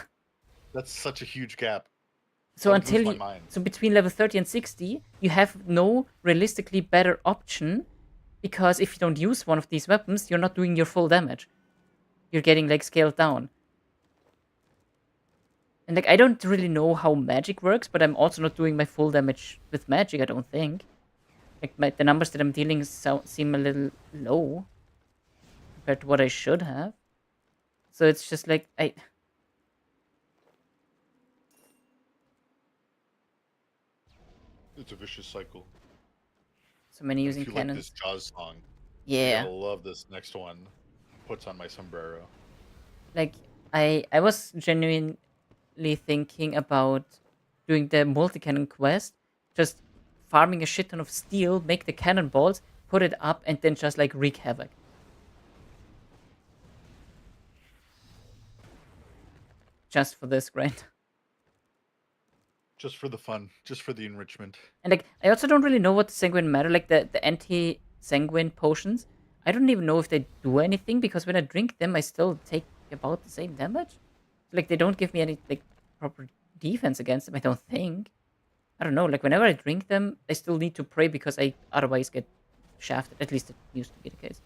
That's such a huge gap. So That would lose until my you, mind. so between level 30 and 60, you have no realistically better option, because if you don't use one of these weapons, you're not doing your full damage. You're getting like scaled down. And like, I don't really know how magic works, but I'm also not doing my full damage with magic, I don't think. Like the numbers that I'm dealing seem a little low compared to what I should have. So it's just like It's a vicious cycle. so many And using if you like cannons. this Jaws song, you're Yeah. gonna love this next one. Puts on my sombrero. Like I was genuinely thinking about doing the multi-cannon quest, just farming a shit ton of steel, make the cannonballs, put it up, and then just like wreak havoc. Just for this grind. Just for the fun, just for the enrichment. And like, I also don't really know what the sanguine matter, like the anti-sanguine potions. I don't even know if they do anything, because when I drink them, I still take about the same damage. Like, they don't give me any like proper defense against them, I don't think. I don't know, like whenever I drink them, I still need to pray because I otherwise get shafted. At least it used to be the case.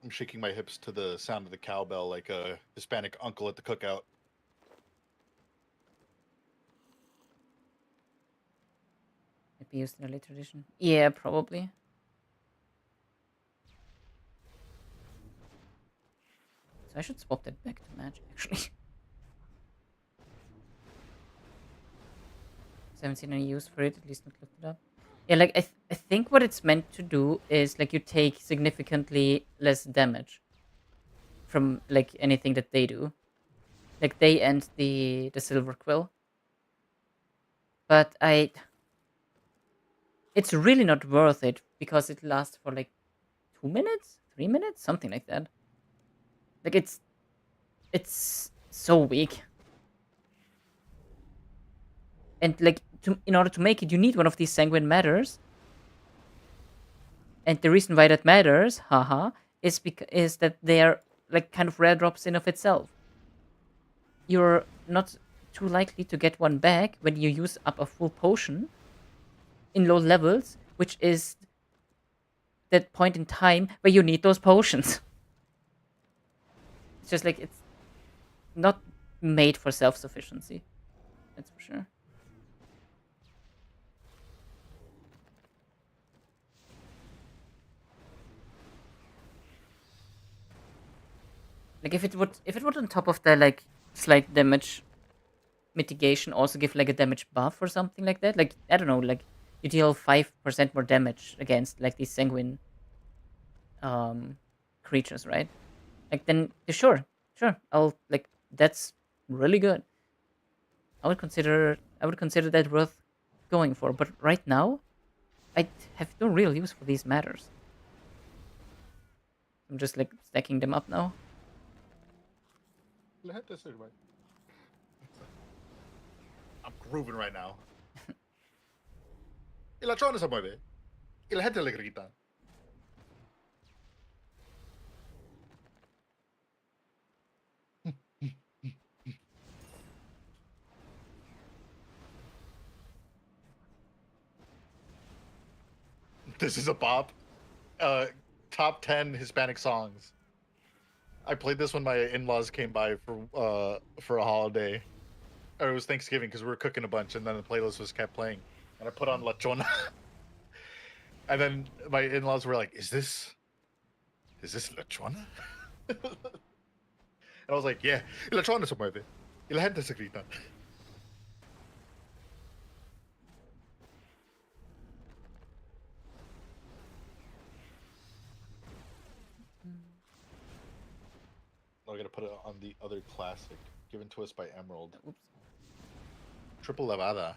I'm shaking my hips to the sound of the cowbell like a Hispanic uncle at the cookout. Might be used in a later edition. Yeah, probably. So I should swap that back to magic, actually. Haven't seen any use for it, at least not looked it up. Yeah, like I think what it's meant to do is like you take significantly less damage from like anything that they do. Like they and the silver quill. But it's really not worth it, because it lasts for like 2 minutes, 3 minutes, something like that. Like it's so weak. And like in order to make it, you need one of these sanguine matters. And the reason why that matters, haha, is that they are like kind of rare drops in of itself. You're not too likely to get one back when you use up a full potion in low levels, which is that point in time where you need those potions. It's just like it's not made for self-sufficiency. That's for sure. Like if it would on top of the like slight damage mitigation also give like a damage buff or something like that. Like I don't know, like you deal 5% more damage against like these sanguine creatures, right? Like then sure, I'll like that's really good. I would consider that worth going for, but right now I have no real use for these matters. I'm just like stacking them up now. I'm grooving right now. Y la chona se mueve. Y la gente le grita. This is a pop. top 10 Hispanic songs. I played this when my in-laws came by for a holiday. Or it was Thanksgiving because we were cooking a bunch, and then the playlist was kept playing. And I put on La Chona. And then my in-laws were like, Is this La Chona? And I was like, yeah, La Chona se mueve. Y la gente se grita. I'm gonna put it on the other classic, given to us by Emerald. Oops. Triple Levada.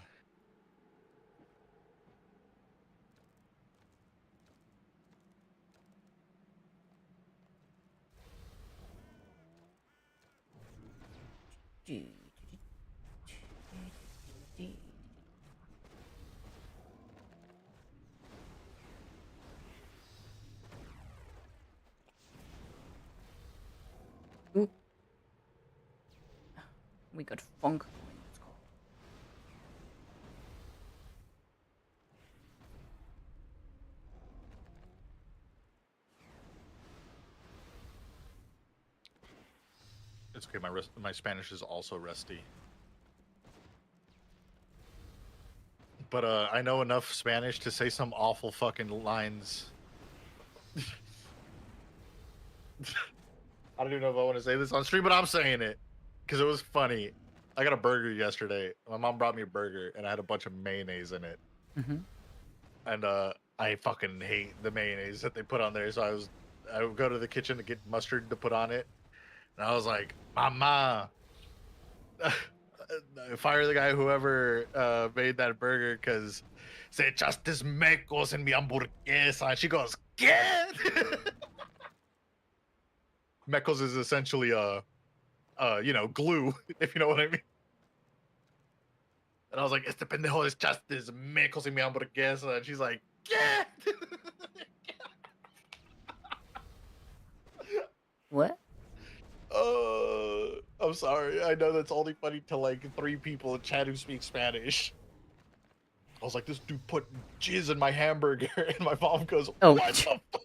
Ooh. We got funk. Let's go. It's okay. My Spanish is also rusty. But I know enough Spanish to say some awful fucking lines. I don't even know if I want to say this on stream, but I'm saying it because it was funny. I got a burger yesterday. My mom brought me a burger, and I had a bunch of mayonnaise in it. Mm-hmm. And I fucking hate the mayonnaise that they put on there. So I would go to the kitchen to get mustard to put on it, and I was like, "Mama, fire the guy whoever made that burger because se echaste mecos en mi hamburguesa." And she goes, "Get." Mecos is essentially glue, if you know what I mean. And I was like, "Este pendejo echaste mecos en mi hamburguesa," and she's like, "Get." What? I'm sorry. I know that's only funny to like 3 people in chat who speak Spanish. I was like, this dude put jizz in my hamburger, and my mom goes, Oh. "What the fuck?"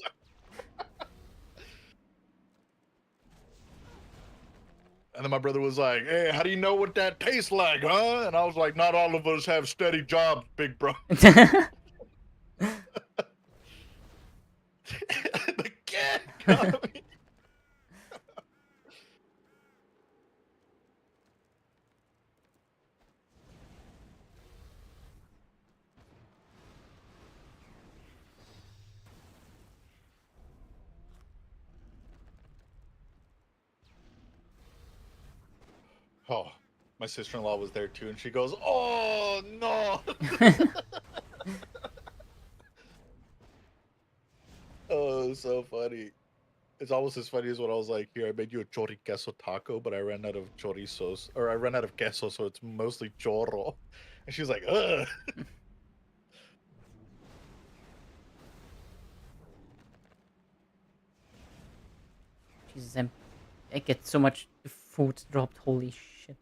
And then my brother was like, "Hey, how do you know what that tastes like, huh?" And I was like, "Not all of us have steady jobs, big bro." The cat got me. Oh, my sister-in-law was there too, and she goes, "Oh no." Oh, so funny. It's almost as funny as when I was like, "Here, I made you a chori queso taco, but I ran out of chorizos, or I ran out of queso, so it's mostly chorro." And she's like, "Ugh." Jesus, I get so much food dropped. Holy shit.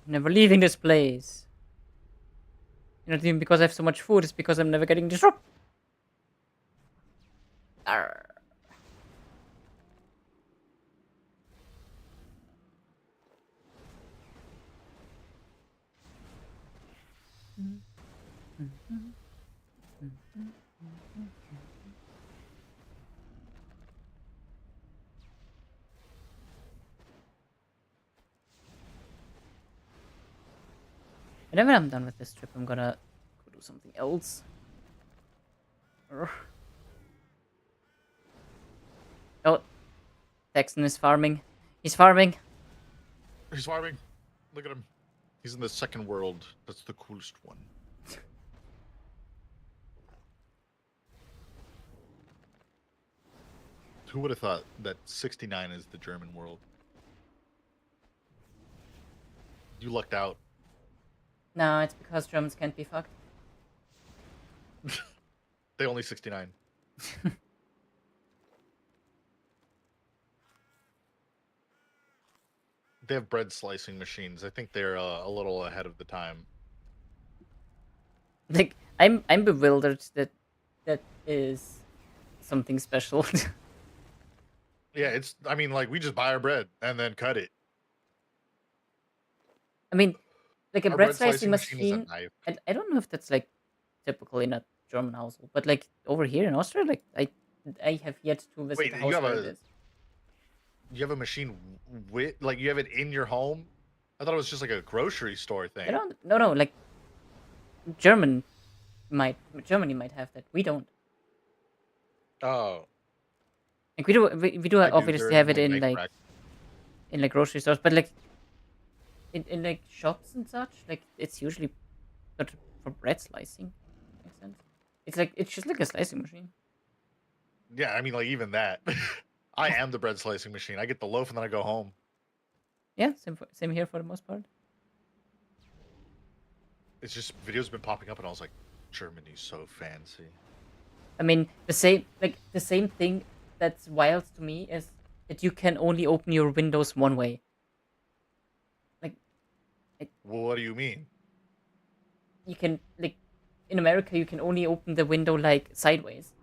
Never leaving this place. Not even because I have so much food, it's because I'm never getting disrupted. Arr. Whenever I'm done with this trip, I'm gonna go do something else. Urgh. Oh, Texan is farming. He's farming. He's farming. Look at him. He's in the second world. That's the coolest one. Who would have thought that 69 is the German world? You lucked out. No, it's because Germans can't be fucked. They only 69. They have bread slicing machines. I think they're a little ahead of the time. Like I'm bewildered that that is something special. Yeah, it's. I mean, like we just buy our bread and then cut it. I mean, like a Our bread bread slicing slicing machine is a machine. knife. I don't know if that's like typical in a German household, but like over here in Austria, like I have yet to visit Wait, a house where it is. you have a machine with like you have it in your home? I thought it was just like a grocery store I thing. don't. No, like German Germany might have that. We don't. Oh, Like we do I do. They're obviously in have it like knife rack. in like grocery stores, but like in like shops and such, like it's usually not for bread slicing. Makes sense. It's just like a slicing machine. Yeah, I mean, like even that. I am the bread slicing machine. I get the loaf and then I go home. Yeah, same here for the most part. It's just videos been popping up, and I was like, Germany's so fancy. I mean, the same thing that's wild to me is that you can only open your windows one way. Like, Well, what do you mean? you can like in America you can only open the window like sideways,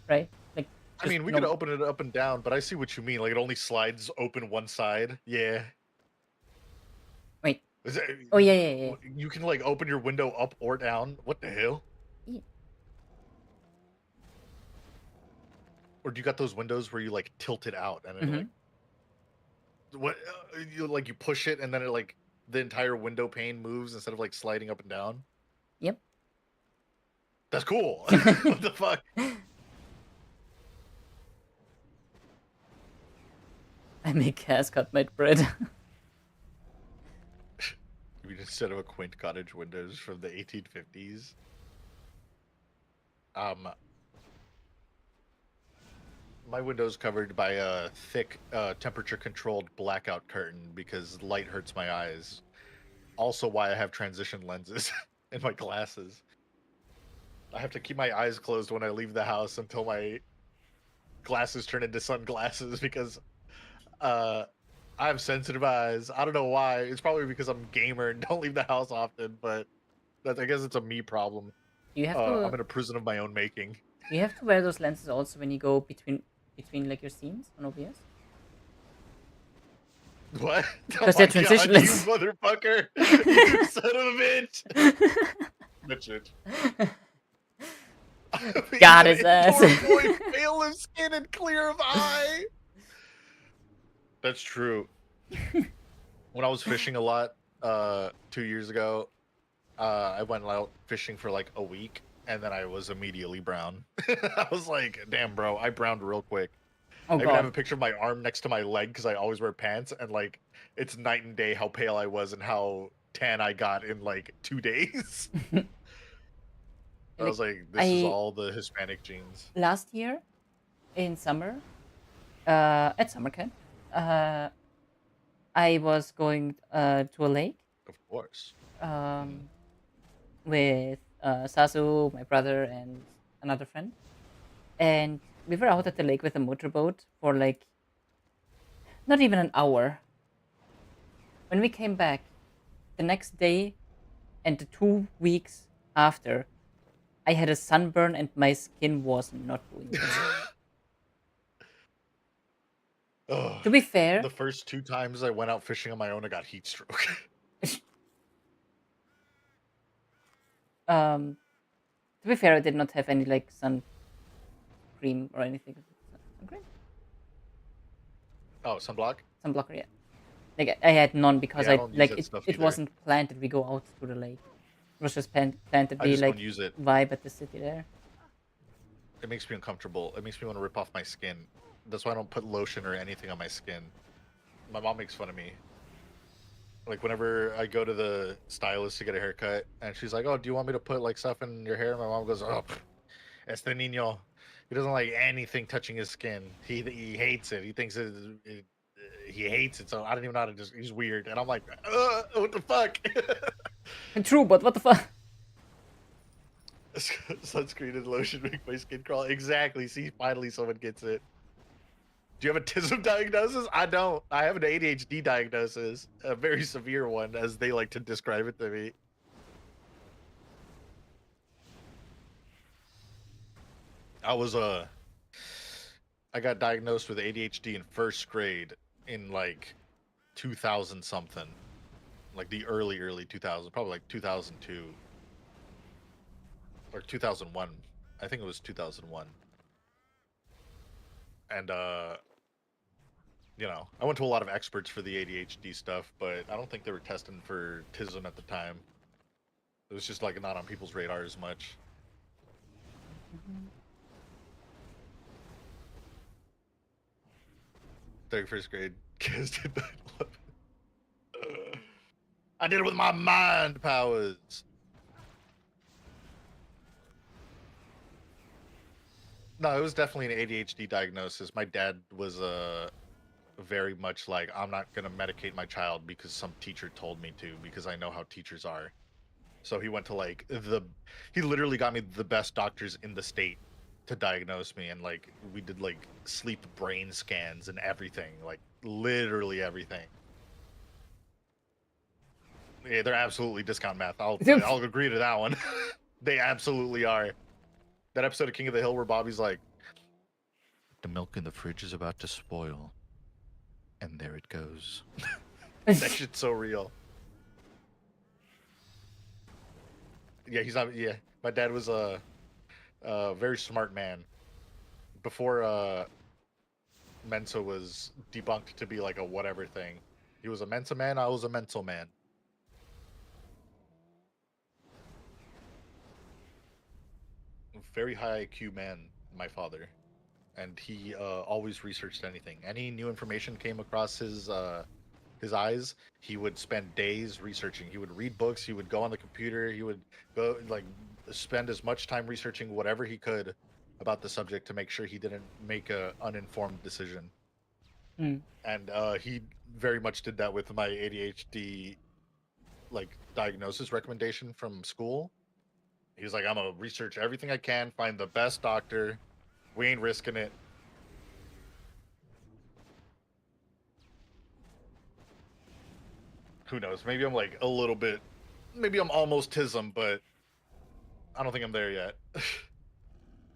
right? Like I just mean, we could no. open it up and down, but I see what you mean. Like it only slides open one side. Yeah. Wait. Is it, Oh yeah. you can like open your window up or down. What the hell? Yeah. Or do you got those windows where you like tilt it out and it Mm-hmm. like what you push it and then it like the entire window pane moves instead of like sliding up and down? Yep. That's cool. What the fuck? I make cut made bread. I mean, instead of a quaint cottage windows from the 1850s. My window's covered by a thick, temperature-controlled blackout curtain because light hurts my eyes. Also, why I have transition lenses in my glasses. I have to keep my eyes closed when I leave the house until my glasses turn into sunglasses because I have sensitive eyes. I don't know why. It's probably because I'm a gamer and don't leave the house often, but I guess it's a me problem. you have I'm to in a prison of my own making. you have to wear those lenses also when you go between like your scenes on OBS. What? Oh Because my they're god, you transitionless. motherfucker! You son of a bitch! Bitch. Got He's his an ass. indoor boy, pale of skin and clear of eye. That's true. When I was fishing a lot, 2 years ago, I went out fishing for like a week, and then I was immediately brown. I was like, "Damn, bro, I browned real quick." Oh I even have god. a picture of my arm next to my leg because I always wear pants, and like, it's night and day how pale I was and how tan I got in like 2 days. I Like was like, "This is I all the Hispanic genes." last year in summer, at summer camp, uh, I was going to a lake Of course. Mhm. um with Sasu, my brother, and another friend, and we were out at the lake with a motorboat for like not even an hour. When we came back the next day and the 2 weeks after, I had a sunburn and my skin was not doing good. Ugh. To be fair, The first 2 times I went out fishing on my own, I got heat stroke. um, to be fair, I did not have any like sun cream or anything. Sun cream? Oh, sunblock? Sunblocker, yeah. Like I had none because Yeah, I don't use that it, stuff it either. wasn't planned that we go out to the lake. It was just planned that I we just don't like use it. vibe at the city there. It makes me uncomfortable. It makes me want to rip off my skin. That's why I don't put lotion or anything on my skin. My mom makes fun of me. Like whenever I go to the stylist to get a haircut, and she's like, "Oh, do you want me to put like stuff in your hair?" My mom goes, "Oh, este niño. He doesn't like anything touching his skin. He hates it. He thinks he hates it. So I don't even know how to just. He's weird." And I'm like, what the fuck?" True, but what the fuck? Sunscreen and lotion make my skin crawl. Exactly. See, finally someone gets it. Do you have a TISM diagnosis? I don't. I have an ADHD diagnosis, a very severe one, as they like to describe it to me. I was I got diagnosed with ADHD in first grade in like 2000 something, like the early 2000s, probably like 2002 or 2001. I think it was 2001. And I went to a lot of experts for the ADHD stuff, but I don't think they were testing for autism at the time. It was just like not on people's radar as much. 31st grade kids did that. I did it with my mind powers. No, it was definitely an ADHD diagnosis. My dad was very much like, I'm not gonna medicate my child because some teacher told me to, because I know how teachers are. So he went to like he literally got me the best doctors in the state to diagnose me, and like we did like sleep brain scans and everything, like literally everything. Yeah, they're absolutely discount math. I'll agree to that one. They absolutely are. That episode of King of the Hill where Bobby's like, the milk in the fridge is about to spoil, and there it goes. That shit's so real. Yeah, he's not. Yeah, my dad was a very smart man. Before Mensa was debunked to be like a whatever thing, he was a Mensa man. I was a mental man. Very high IQ man, my father, and he always researched anything. Any new information came across his eyes, he would spend days researching. He would read books. He would go on the computer. He would go like spend as much time researching whatever he could about the subject to make sure he didn't make a uninformed decision. Mm. And he very much did that with my ADHD like diagnosis recommendation from school. He was like, I'm gonna research everything I can, find the best doctor. We ain't risking it. Who knows? Maybe I'm like a little bit. Maybe I'm almost TISM, but I don't think I'm there yet.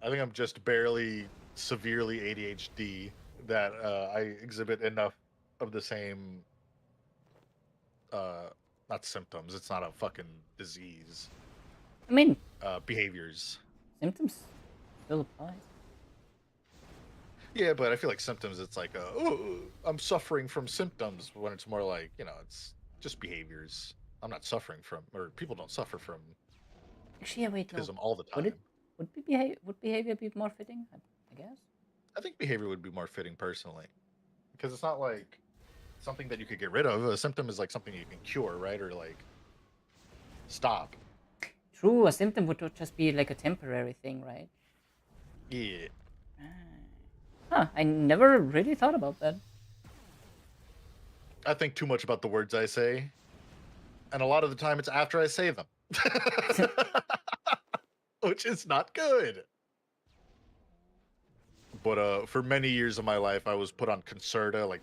I think I'm just barely severely ADHD that I exhibit enough of the same, uh, not symptoms. It's not a fucking disease. I mean, Behaviors. symptoms still apply. Yeah, but I feel like symptoms. It's like, oh, I'm suffering from symptoms. When it's more like, it's just behaviors. I'm not suffering from, or people don't suffer from Actually, yeah, wait, no. TISM all the Would time. it would behavior be more fitting? I guess. I think behavior would be more fitting personally, because it's not like something that you could get rid of. A symptom is like something you can cure, right? Or like stop. True, a symptom would just be like a temporary thing, right? Yeah. Huh, I never really thought about that. I think too much about the words I say, and a lot of the time it's after I say them, which is not good. But for many years of my life, I was put on Concerta, like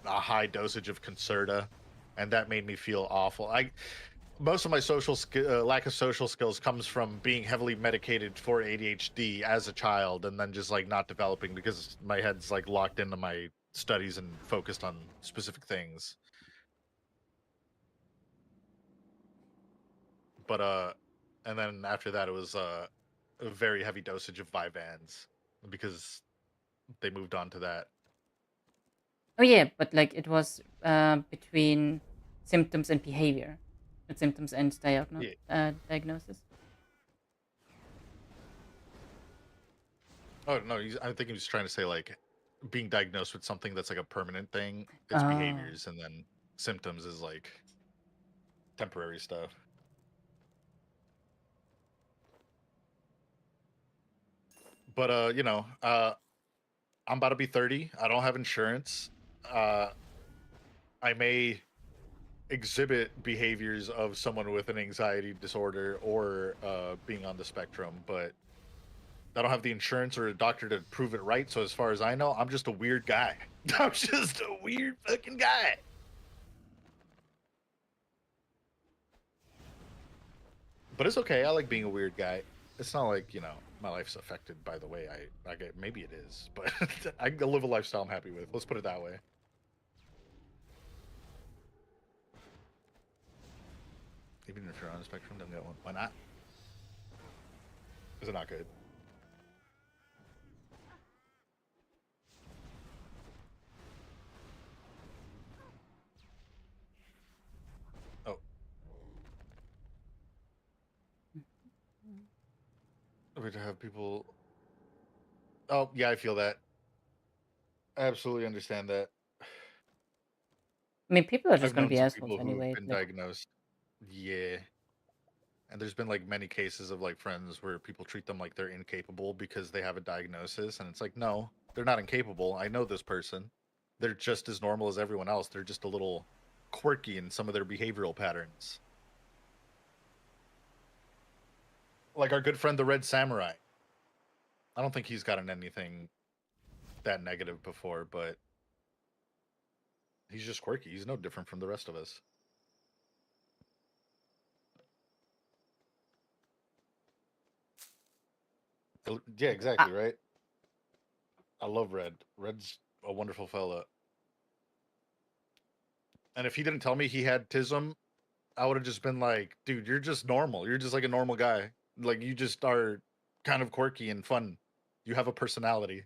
a high dosage of Concerta, and that made me feel awful. Most of my lack of social skills comes from being heavily medicated for ADHD as a child, and then just like not developing because my head's like locked into my studies and focused on specific things. But and then after that, it was a very heavy dosage of Vyvanse because they moved on to that. Oh yeah, but like it was between symptoms and behavior, not symptoms and Yeah. diagnosis. Oh no, I think he was trying to say like being diagnosed with something that's like a permanent thing. It's Oh. behaviors, and then symptoms is like temporary stuff. But I'm about to be 30. I don't have insurance. Uh, I may exhibit behaviors of someone with an anxiety disorder or being on the spectrum, but I don't have the insurance or a doctor to prove it right. So as far as I know, I'm just a weird guy. I'm just a weird fucking guy. But it's okay. I like being a weird guy. It's not like, my life's affected by the way I get. Maybe it is, but I live a lifestyle I'm happy with. Let's put it that way. Even if you're on the spectrum, don't get one. Why not? Is it not good? Oh, we to have people. Oh yeah, I feel that. I absolutely understand that. I mean, people are just I've gonna known be some assholes people who have anyway. been Like, diagnosed. Yeah. And there's been like many cases of like friends where people treat them like they're incapable because they have a diagnosis, and it's like, no, they're not incapable. I know this person. They're just as normal as everyone else. They're just a little quirky in some of their behavioral patterns. Like our good friend the Red Samurai. I don't think he's gotten anything that negative before, but he's just quirky. He's no different from the rest of us. Yeah, exactly, ah, right? I love Red. Red's a wonderful fella. And if he didn't tell me he had tism, I would have just been like, dude, you're just normal. You're just like a normal guy. Like you just are kind of quirky and fun. You have a personality.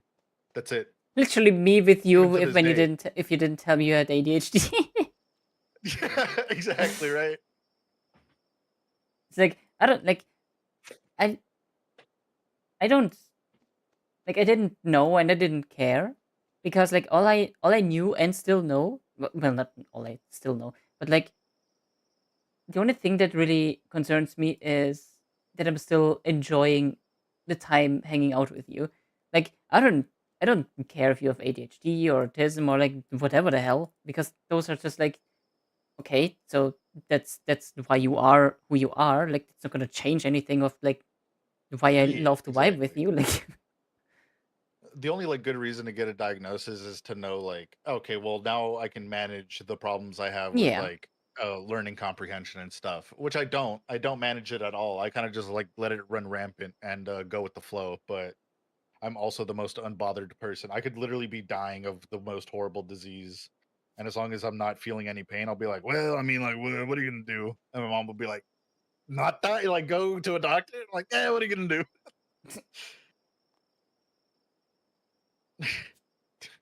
That's it. literally me with Even you to if this day. if you didn't tell me you had ADHD. Yeah, exactly, right? It's like I don't like I I don't like I didn't know and I didn't care because like all I knew and still know, well, not all I still know, but like the only thing that really concerns me is that I'm still enjoying the time hanging out with you. Like I don't care if you have ADHD or autism or like whatever the hell, because those are just like, okay, so that's why you are who you are. Like it's not gonna change anything of like why I Yeah, love to vibe with exactly. you. Like The only like good reason to get a diagnosis is to know like, okay, well now I can manage the problems I have with yeah. like learning comprehension and stuff, which I don't. I don't manage it at all. I kind of just like let it run rampant and go with the flow, but I'm also the most unbothered person. I could literally be dying of the most horrible disease. And as long as I'm not feeling any pain, I'll be like, well, I mean, like, what are you going to do? And my mom will be like, not that. Like, go to a doctor. I'm like, yeah, what are you going to do?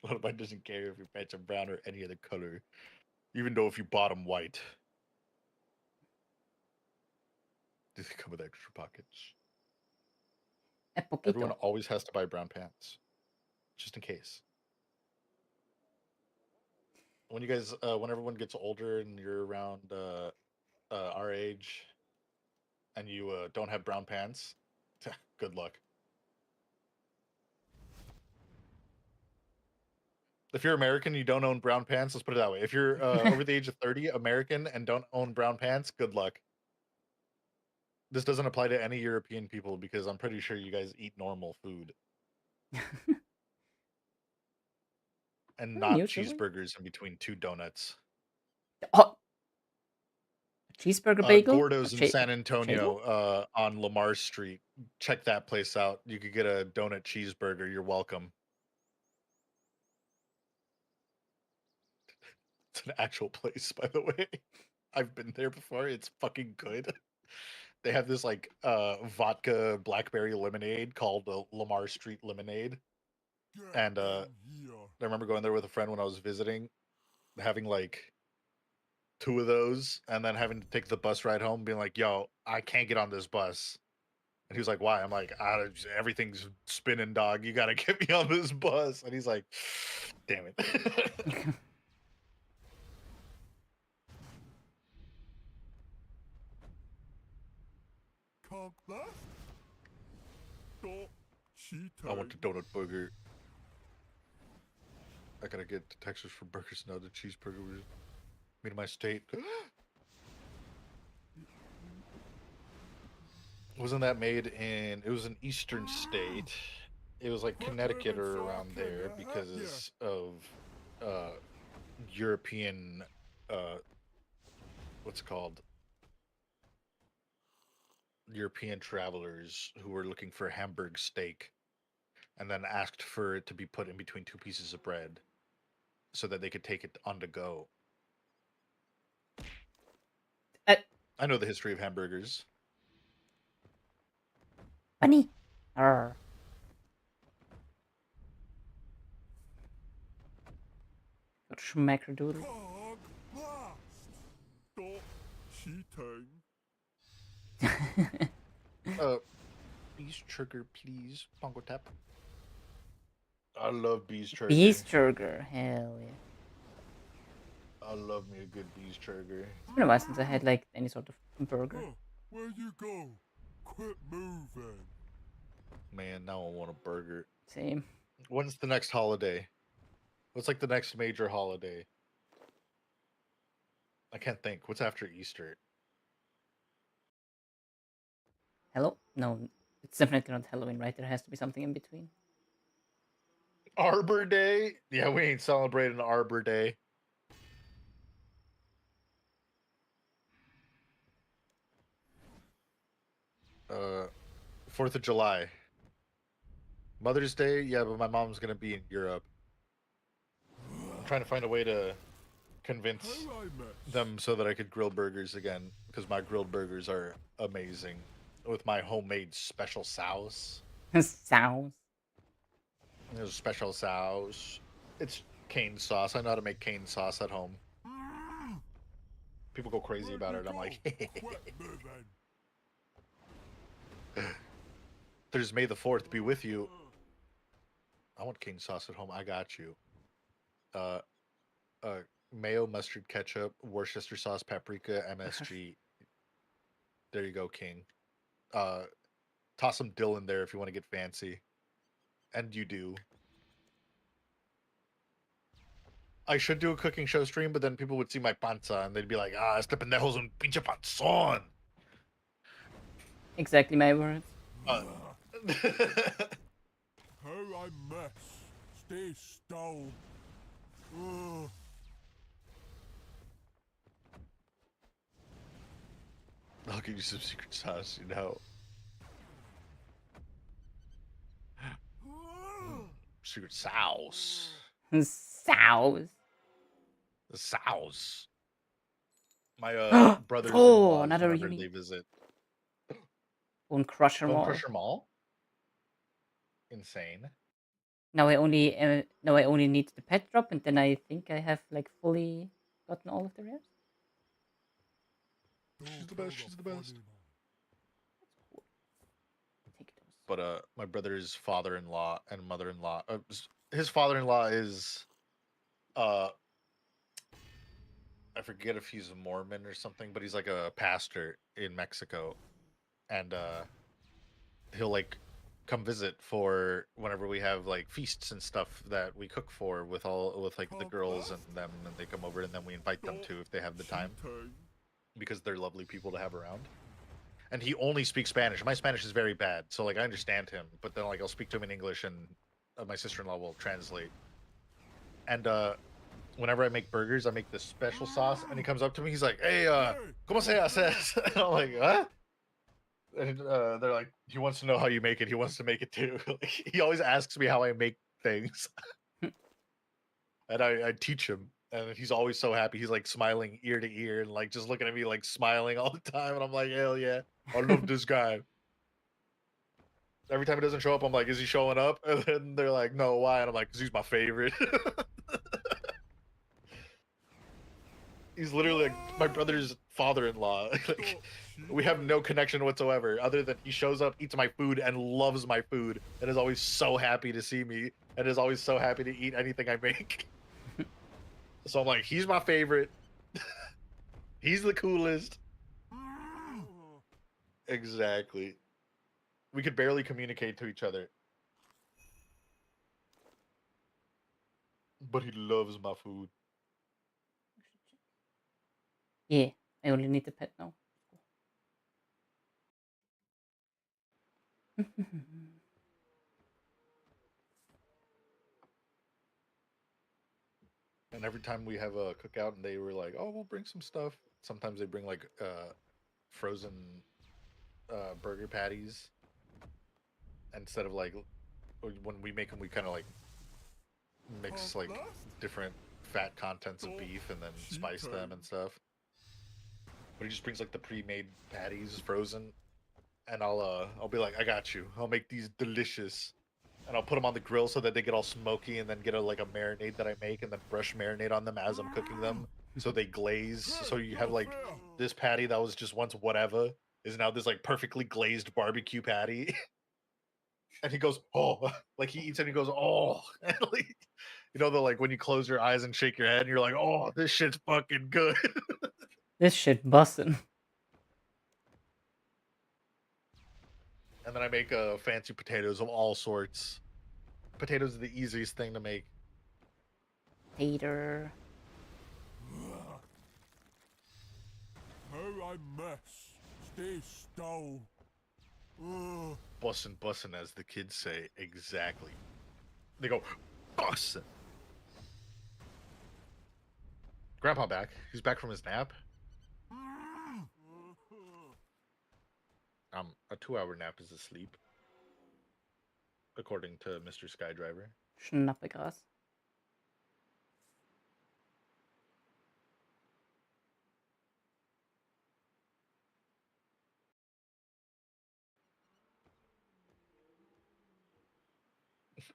Lullaby doesn't care if your pants are brown or any other color, even though if you bought them white. Do they come with extra pockets? A Everyone poquito. always has to buy brown pants, just in case. When you guys, when everyone gets older and you're around our age, and you don't have brown pants, good luck. If you're American and you don't own brown pants, let's put it that way. If you're over the age of 30, American, and don't own brown pants, good luck. This doesn't apply to any European people because I'm pretty sure you guys eat normal food and not Usually. cheeseburgers in between two donuts. Oh, cheeseburger bagel? Gordo's in San Potato? Antonio on Lamar Street. Check that place out. You could get a donut cheeseburger. You're welcome. It's an actual place, by the way. I've been there before. It's fucking good. They have this like vodka blackberry lemonade called Lamar Street Lemonade. Get And in here. I remember going there with a friend when I was visiting, having like two of those, and then having to take the bus ride home, being like, "Yo, I can't get on this bus." And he was like, "Why?" I'm like, "Everything's spinning, dog. You gotta get me on this bus." And he's like, "Damn it." Conk left. Stop. I want Cheating. the donut burger. I gotta get to Texas for burgers now. The cheeseburger was made in my state. Wasn't that made in? It was an eastern state. It was like Quit Connecticut moving or so I around can there hit ya. because of uh, European. What's it called? European travelers who were looking for Hamburg steak, and then asked for it to be put in between two pieces of bread, so that they could take it on the go. Uh, I know the history of hamburgers. Bunny. Arr. Got schmackerdoodle. Cog blast. Stop cheating. Beast trigger, please. Bongo tap. I love beast trigger. Beast Burger. Hell yeah. I love me a good beast trigger. It's been a while since I had like any sort of burger. Huh, where you go? Quit moving. Man, now I want a burger. Same. When's the next holiday? What's like the next major holiday? I can't think. What's after Easter? Hello? No, it's definitely not Halloween, right? There has to be something in between. Arbor Day? Yeah, we ain't celebrating Arbor Day. Uh, 4th of July. Mother's Day? Yeah, but my mom's gonna be in Europe. I'm trying to find a way to convince How I miss. them so that I could grill burgers again, because my grilled burgers are amazing with my homemade special sauce. Sounds. There's a special sauce. It's cane sauce. I know how to make cane sauce at home. People go crazy about it. I'm like, Quit moving. there's May the 4th be with you. I want cane sauce at home. I got you. Uh, mayo, mustard, ketchup, Worcester sauce, paprika, MSG. There you go, King. Toss some dill in there if you want to get fancy. And you do. I should do a cooking show stream, but then people would see my panza and they'd be like, este pendejo es un pinche panzón. Exactly my words. Uh, How I miss. Stay still. Ugh. I'll give you some secret sauce, you know. Secret sauce. Sows. The sauce. My brothers Oh, in another whenever unique- they visit. Bone Crusher Bone Mall. Crusher Mall? Insane. Now I only need the pet drop, and then I think I have like fully gotten all of the rares. She's the Don't best, kill she's the best. funny man. Take those. But my brother's father-in-law and mother-in-law, his father-in-law is I forget if he's a Mormon or something, but he's like a pastor in Mexico, and he'll like come visit for whenever we have like feasts and stuff that we cook for with like the girls and them, and they come over and then we invite them to if they have the time, Cheating. because they're lovely people to have around. And he only speaks Spanish. My Spanish is very bad, so like I understand him, but then like I'll speak to him in English, and my sister-in-law will translate. And whenever I make burgers, I make this special sauce, and he comes up to me, he's like, "Hey, ¿cómo se hace?" And I'm like, "What?" And they're like, he wants to know how you make it. He wants to make it too. Like, he always asks me how I make things, and I teach him, and he's always so happy. He's like smiling ear to ear and like just looking at me like smiling all the time, and I'm like, hell yeah, I love this guy. Every time he doesn't show up, I'm like, is he showing up? And then they're like, no, why? And I'm like, because he's my favorite. He's literally like my brother's father-in-law. Like, we have no connection whatsoever, other than he shows up, eats my food, and loves my food, and is always so happy to see me, and is always so happy to eat anything I make. So I'm like, he's my favorite. He's the coolest. Exactly. We could barely communicate to each other. But he loves my food. Yeah, I only need the pet now. And every time we have a cookout and they were like, oh, we'll bring some stuff. Sometimes they bring like frozen burger patties instead of like when we make them, we kind of like mix like different fat contents of beef and then spice them and stuff. But he just brings like the pre-made patties frozen, and I'll be like, I got you. I'll make these delicious, and I'll put them on the grill so that they get all smoky, and then get a like a marinade that I make, and then brush marinade on them as I'm cooking them, so they glaze. So you have like this patty that was just once whatever is now this like perfectly glazed barbecue patty. And he goes, oh, like he eats it and he goes, oh, and like, you know, the like when you close your eyes and shake your head and you're like, oh, this shit's fucking good. This shit bussin'. And then I make fancy potatoes of all sorts. Potatoes are the easiest thing to make. Tater. How I mess. Stay still. Bussin', bussin', as the kids say. Exactly. They go, bussin'. Grandpa back. He's back from his nap. A 2-hour nap is a sleep, according to Mr. Skydriver. Schnappegras.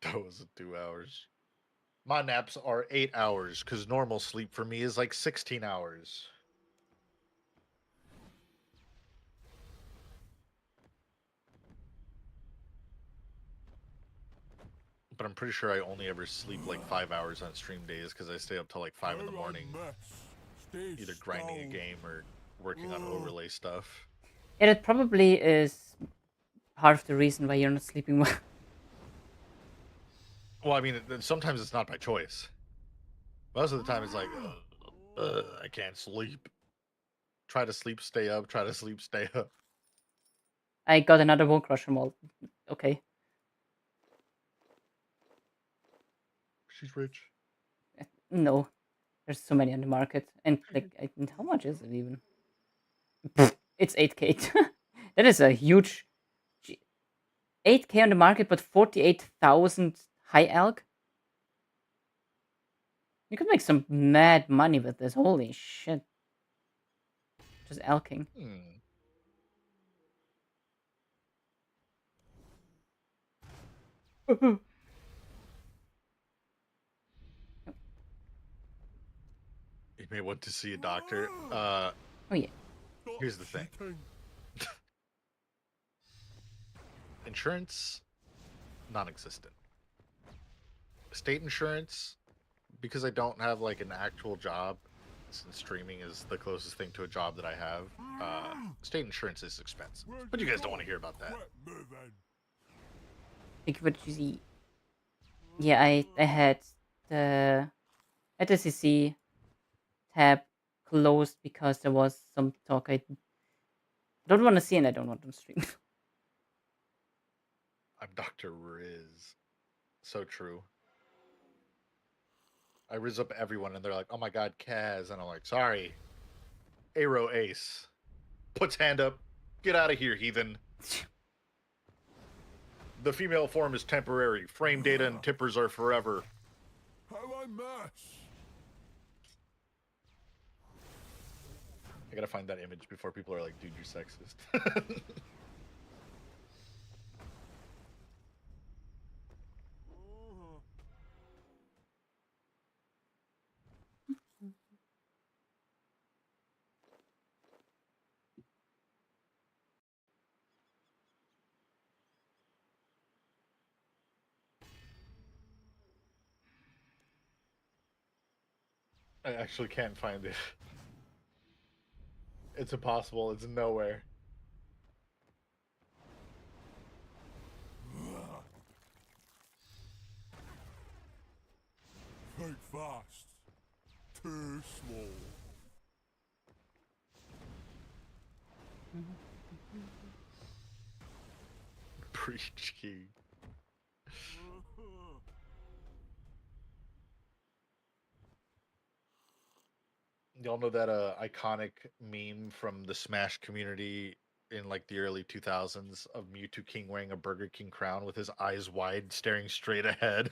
That was 2 hours. My naps are 8 hours because normal sleep for me is like 16 hours. But I'm pretty sure I only ever sleep like 5 hours on stream days because I stay up till like 5 in the morning, either grinding a game or working on overlay stuff. Yeah, that probably is part of the reason why you're not sleeping well. Well, I mean, sometimes it's not by choice. Most of the time, it's like, I can't sleep. Try to sleep, stay up. Try to sleep, stay up. I got another Bone Crusher mold. Okay. She's rich. No. There's so many on the market. And like, how much is it even? It's 8k. That is a huge 8k on the market, but 48,000 high elk. You could make some mad money with this. Holy shit. Just elking. You may want to see a doctor. Oh yeah. Here's the thing. Insurance, non-existent. State insurance, because I don't have like an actual job, since streaming is the closest thing to a job that I have. State insurance is expensive, but you guys don't want to hear about that. Thank you for the GZ. Yeah, I had the CC tab closed because there was some talk I don't want to see and I don't want to stream. I'm Dr. Riz. So true. I riz up everyone and they're like, oh my god, Kaz. And I'm like, sorry. Aero Ace. Puts hand up. Get out of here, heathen. The female form is temporary. Frame data and tippers are forever. How I mess. I gotta find that image before people are like, dude, you're sexist. I actually can't find it. It's impossible. It's nowhere. Think fast. Too slow. Preach, King. Y'all know that iconic meme from the Smash community in like the early 2000s of Mewtwo King wearing a Burger King crown with his eyes wide, staring straight ahead,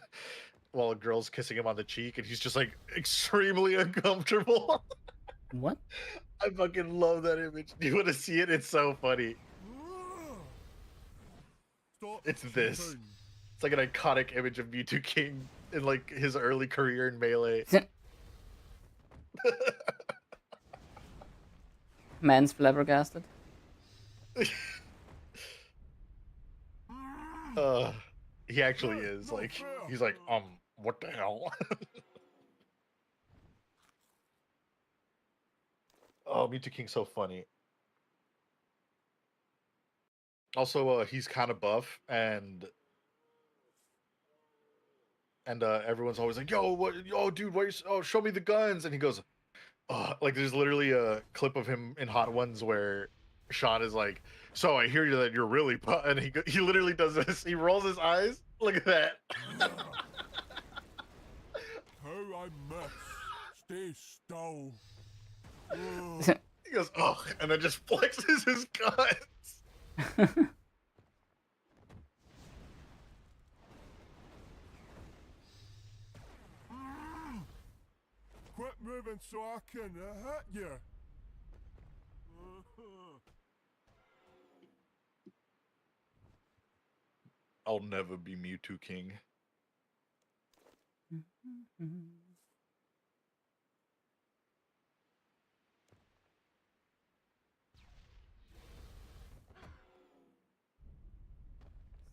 while a girl's kissing him on the cheek, and he's just like extremely uncomfortable. What? I fucking love that image. Do you want to see it? It's so funny. Stop It's this. cheating. It's like an iconic image of Mewtwo King in like his early career in Melee. Man's flabbergasted. He actually is like he's like what the hell? Oh, Mewtwo King's so funny. Also, he's kind of buff, and everyone's always like, "Yo, what? Yo, dude, show me the guns!" And he goes, "Oh, like there's literally a clip of him in Hot Ones where Sean is like, "So I hear you that you're really," and he literally does this. He rolls his eyes. Look at that. How I miss. Stay still. He goes, "Oh," and then just flexes his guns. Quit moving so I can hit you. I'll never be Mewtwo King.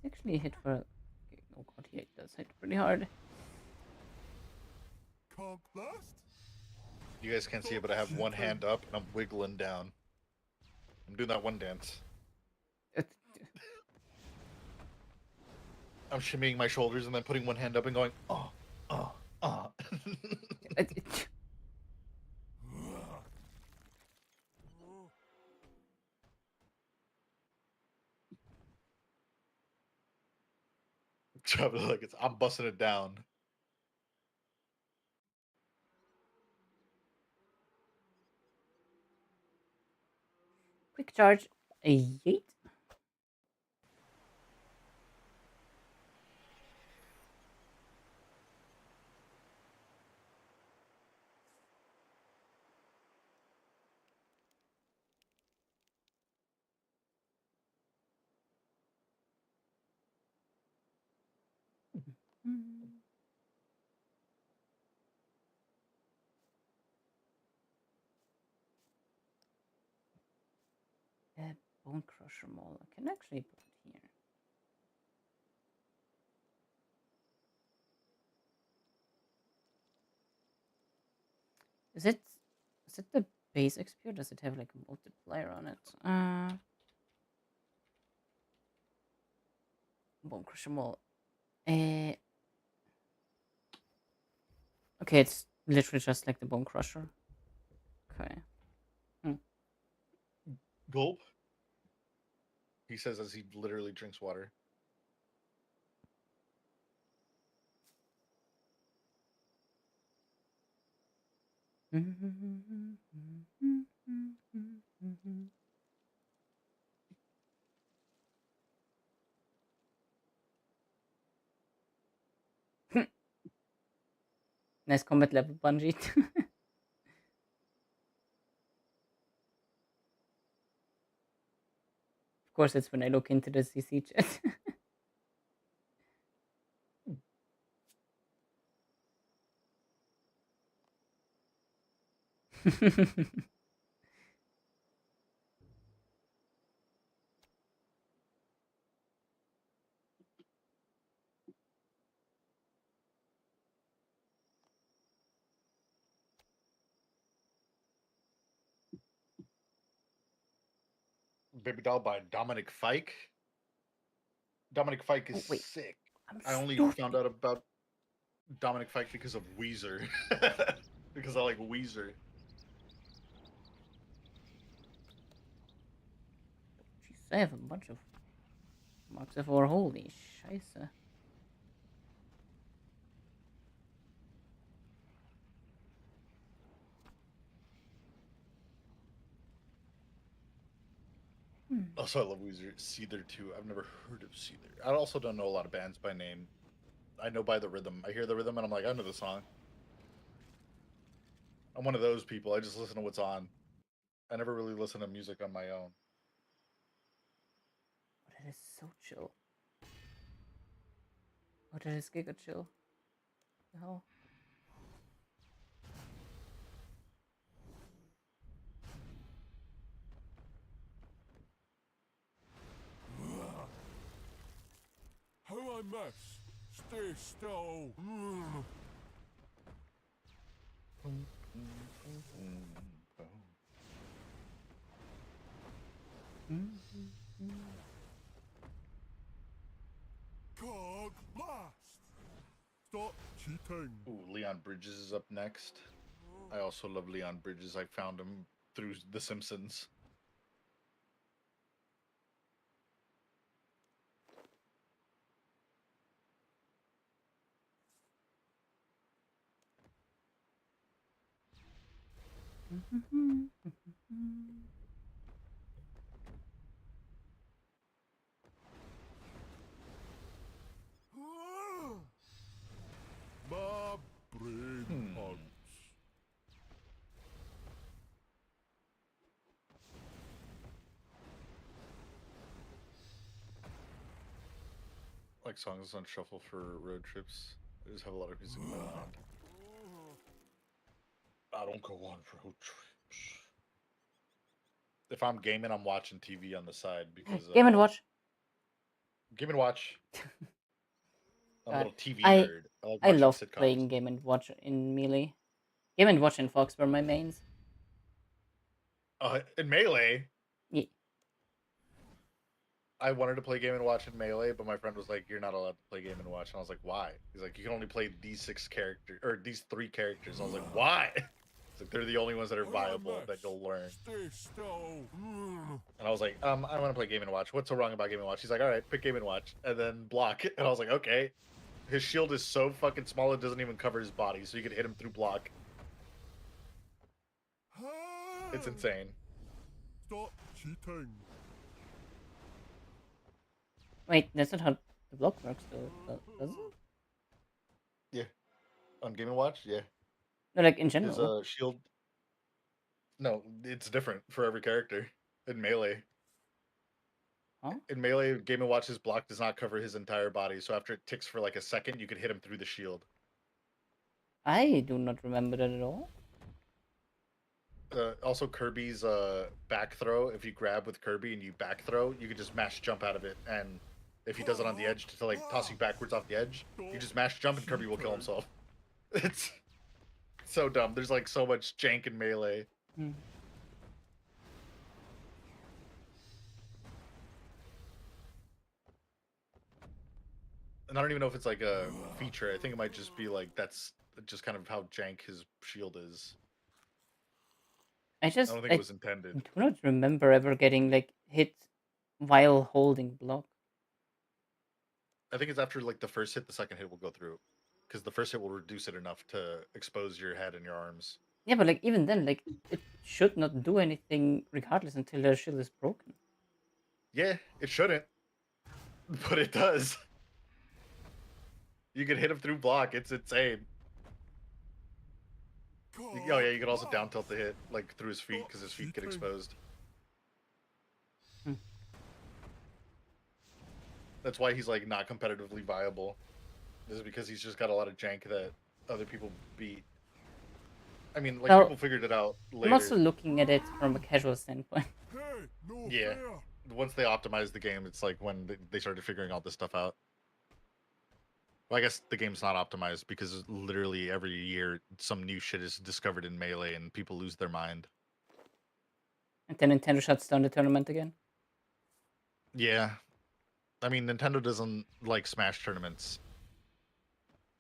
It's actually hit for. Oh god, he does hit pretty hard. Can't blast? You guys can't see it, but I have one hand up and I'm wiggling down. I'm doing that one dance. I'm shimmying my shoulders and then putting one hand up and going, oh. Like I'm busting it down. Quick charge. A yeet. Bone Crusher Mall. I can actually put it here. Is it the base XP or does it have like a multiplier on it? Bone Crusher Mall. Okay, it's literally just like the Bone Crusher. Okay. Gulp. He says as he literally drinks water. Nice combat level, Bungie. Of course, it's when I look into the CC chat. Baby Doll by Dominic Fike. Dominic Fike is wait. sick. I'm I only stupid. found out about Dominic Fike because of Weezer. Because I like Weezer. Jeez, I have a bunch of marks of war. Holy scheiße. Hmm. Also, I love Weezer. Seether too. I've never heard of Seether. I also don't know a lot of bands by name. I know by the rhythm. I hear the rhythm and I'm like, I know the song. I'm one of those people. I just listen to what's on. I never really listen to music on my own. Oh, that is so chill. Oh, that is giga chill. The hell? How I mess? Stay still. Mm-hmm. Cog blast. Stop cheating. Ooh, Leon Bridges is up next. I also love Leon Bridges. I found him through The Simpsons. My brain hurts. Like songs on shuffle for road trips. I just have a lot of music in my mind. I don't go on road trips. If I'm gaming, I'm watching TV on the side because Game and Watch. Game and Watch. I'm a God, little TV I nerd. I like I watching love sitcoms. playing Game and Watch in Melee. Game and Watch and Fox were my mains. In Melee, Yeah. I wanted to play Game and Watch in Melee, but my friend was like, "You're not allowed to play Game and Watch," and I was like, "Why?" He's like, "You can only play these 6 characters or these 3 characters." I was like, "Why?" It's like they're the only ones that are How I viable that mess? you'll learn. Stay still. And I was like, I want to play Game and Watch. What's so wrong about Game and Watch? He's like, all right, pick Game and Watch, and then block. And I was like, okay. His shield is so fucking small it doesn't even cover his body, so you could hit him through block. It's insane. Stop cheating. Wait, that's not how the block works, though, does it? Yeah. On Game and Watch, yeah. No, like in His general. shield. No, it's different for every character in Melee. Huh? In Melee, Game and Watch, his block does not cover his entire body, so after it ticks for like a second, you could hit him through the shield. I do not remember that at all. Also, Kirby's back throw. If you grab with Kirby and you back throw, you can just mash jump out of it. And if he does it on the edge to like toss you backwards off the edge, you just mash jump and Kirby will kill himself. It's so dumb. There's like so much jank in Melee. Hmm. And I don't even know if it's like a feature. I think it might just be like that's just kind of how jank his shield is. I I just don't think it was intended. do not remember ever getting like hit while holding block. I think it's after like the first hit, the second hit will go through, because the first hit will reduce it enough to expose your head and your arms. Yeah, but like even then, like it should not do anything regardless until their shield is broken. Yeah, it shouldn't, but it does. You can hit him through block. It's insane. Oh yeah, you could also down tilt the hit like through his feet because his feet get exposed. Hmm. That's why he's like not competitively viable. This is because he's just got a lot of jank that other people beat. I mean, like Well, people figured it out I'm later. also looking at it from a casual standpoint. Hey, no Yeah. fair. Once they optimized the game, it's like when they started figuring all this stuff out. Well, I guess the game's not optimized because literally every year some new shit is discovered in Melee and people lose their mind. And then Nintendo shuts down the tournament again. Yeah. I mean, Nintendo doesn't like Smash tournaments,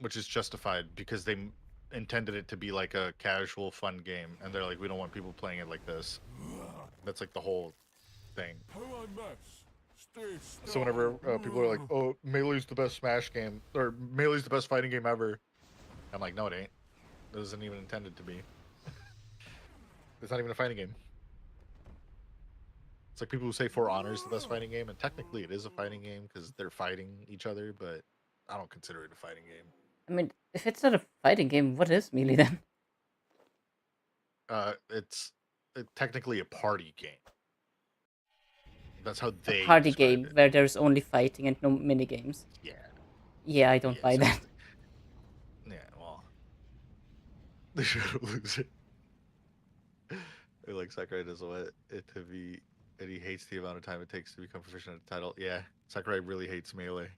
which is justified because they intended it to be like a casual, fun game. And they're like, we don't want people playing it like this. That's like the whole thing. How I mess? Stay still. So whenever people are like, "Oh, Melee's the best Smash game," or "Melee's the best fighting game ever," I'm like, "No, it ain't. It wasn't even intended to be. It's not even a fighting game. It's like people who say For Honor is the best fighting game, and technically it is a fighting game because they're fighting each other, but I don't consider it a fighting game. I mean, if it's not a fighting game, what is Melee then? It's technically a party game. That's how A they party describe game it. where there's only fighting and no mini games. Yeah. Yeah, I don't Yeah, buy that. exactly. Yeah, well, they should lose it. Like Sakurai doesn't want it to be, and he hates the amount of time it takes to become proficient at the title. Yeah, Sakurai really hates Melee.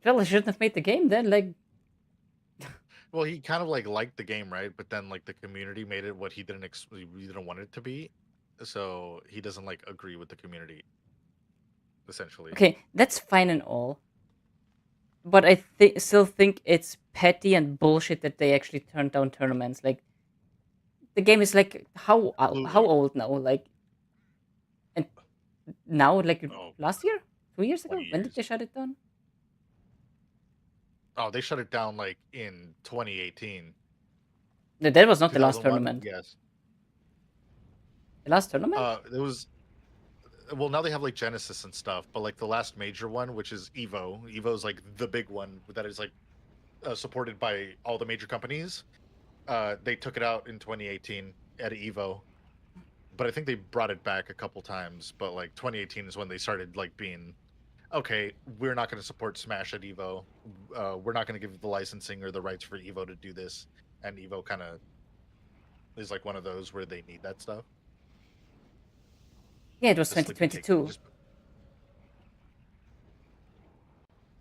Well, I shouldn't have made the game then. Like, Well, he kind of like liked the game, right? But then like the community made it what he didn't want it to be, so he doesn't like agree with the community. Essentially, okay, that's fine and all. But I still think it's petty and bullshit that they actually turned down tournaments. Like, the game is like how absolutely. old now? Like, and now, like Oh, last year, 2 years 20 ago, when did years. they shut it down? Oh, they shut it down like in 2018, No, that was not the last 2001. tournament. Yes. The last tournament? It was. Well, now they have like Genesis and stuff, but like the last major one, which is Evo. Evo's like the big one that is like supported by all the major companies. They took it out in 2018 at Evo, but I think they brought it back a couple times. But like 2018 is when they started like being, okay, we're not going to support Smash at Evo. We're not going to give the licensing or the rights for Evo to do this. And Evo kind of is like one of those where they need that stuff. Yeah, it was The Slippy take 2022. just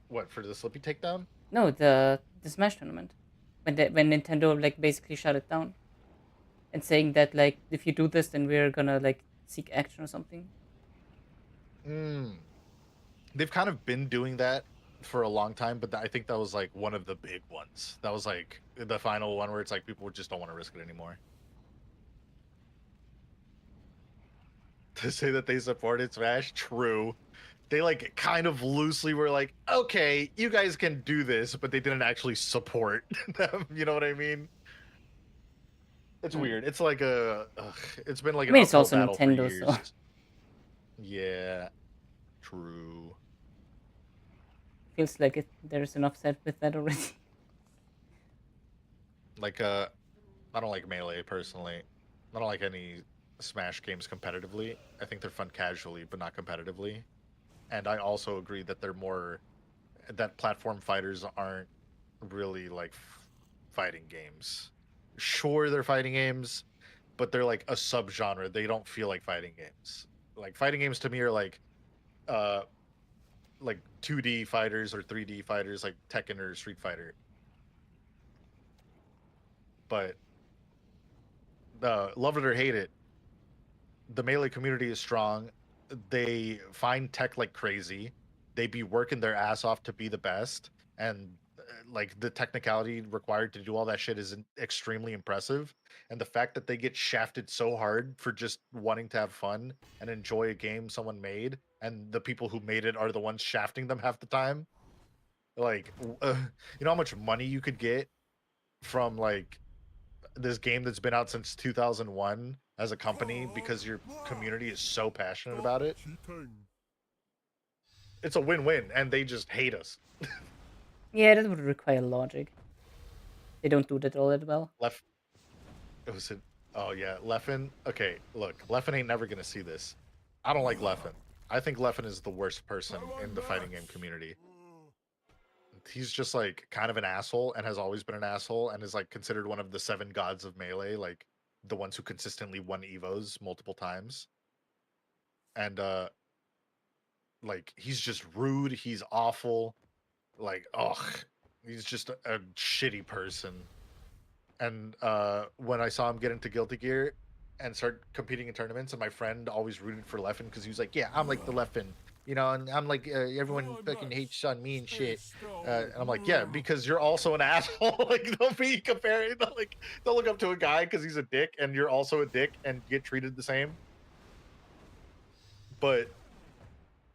what for the Slippy takedown? No, the Smash tournament. When Nintendo like basically shut it down and saying that like if you do this then we're gonna like seek action or something. Mm. They've kind of been doing that for a long time, but I think that was like one of the big ones. That was like the final one where it's like people just don't want to risk it anymore. To say that they supported Smash, true. They like kind of loosely were like, okay, you guys can do this, but they didn't actually support them. You know what I mean? It's Mm. weird. It's like it's been like I an mean, it's uphill also battle for Nintendo, so years. Yeah, true. feels like there's enough said with that already. Like I don't like Melee personally. I don't like any Smash games competitively. I think they're fun casually, but not competitively. And I also agree that they're more that platform fighters aren't really like fighting games. Sure, they're fighting games, but they're like a subgenre. They don't feel like fighting games. Like fighting games to me are uh like 2D fighters or 3D fighters like Tekken or Street Fighter. But love it or hate it, the Melee community is strong. They find tech like crazy. They be working their ass off to be the best, and like the technicality required to do all that shit is extremely impressive. And the fact that they get shafted so hard for just wanting to have fun and enjoy a game someone made, and the people who made it are the ones shafting them half the time. Like, you know how much money you could get from like this game that's been out since 2001 as a company because your community is so passionate about it. Cheating. It's a win-win, and they just hate us. Yeah, that would require logic. They don't do that all that well. Left, it was it. Oh yeah, Leffen. Okay, look, Leffen ain't never gonna see this. I don't like Leffen. I think Leffen is the worst person in the fighting game community. He's just like kind of an asshole and has always been an asshole and is like considered one of the seven gods of Melee, like the ones who consistently won Evos multiple times. And like he's just rude, he's awful, like he's just a shitty person. And when I saw him get into Guilty Gear and start competing in tournaments, and my friend always rooted for Leffen because he was like, yeah, I'm like the Leffen, you know, and I'm like everyone fucking hates on me and shit. And I'm like, yeah, because you're also an asshole. Like, don't be comparing. Don't look up to a guy because he's a dick, and you're also a dick, and get treated the same. But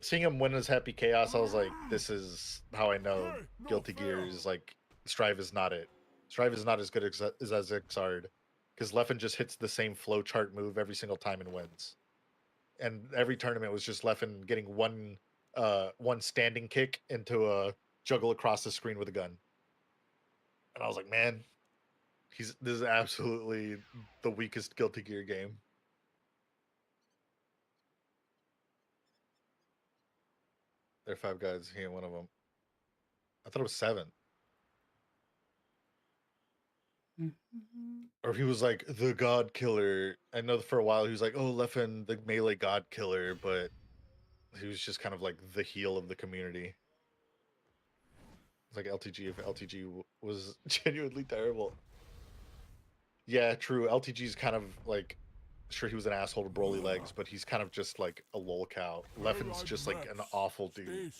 seeing him win his Happy Chaos, I was like, this is how I know Guilty Gear is like Strive is not it. Strive is not as good as Xrd because Leffen just hits the same flowchart move every single time and wins. and every tournament was just Leffen getting one standing kick into a juggle across the screen with a gun. And I was like, man, this is absolutely the weakest Guilty Gear game. There are 5 guys. He ain't one of them. I thought it was 7. Or he was like the God Killer. I know for a while he was like, oh, Leffen, the melee God Killer, but he was just kind of like the heel of the community. It's like LTG if LTG was genuinely terrible. Yeah, true. LTG's kind of like, sure, he was an asshole to Broly Legs, but he's kind of just like a lol cow. Leffen's just like an awful dude.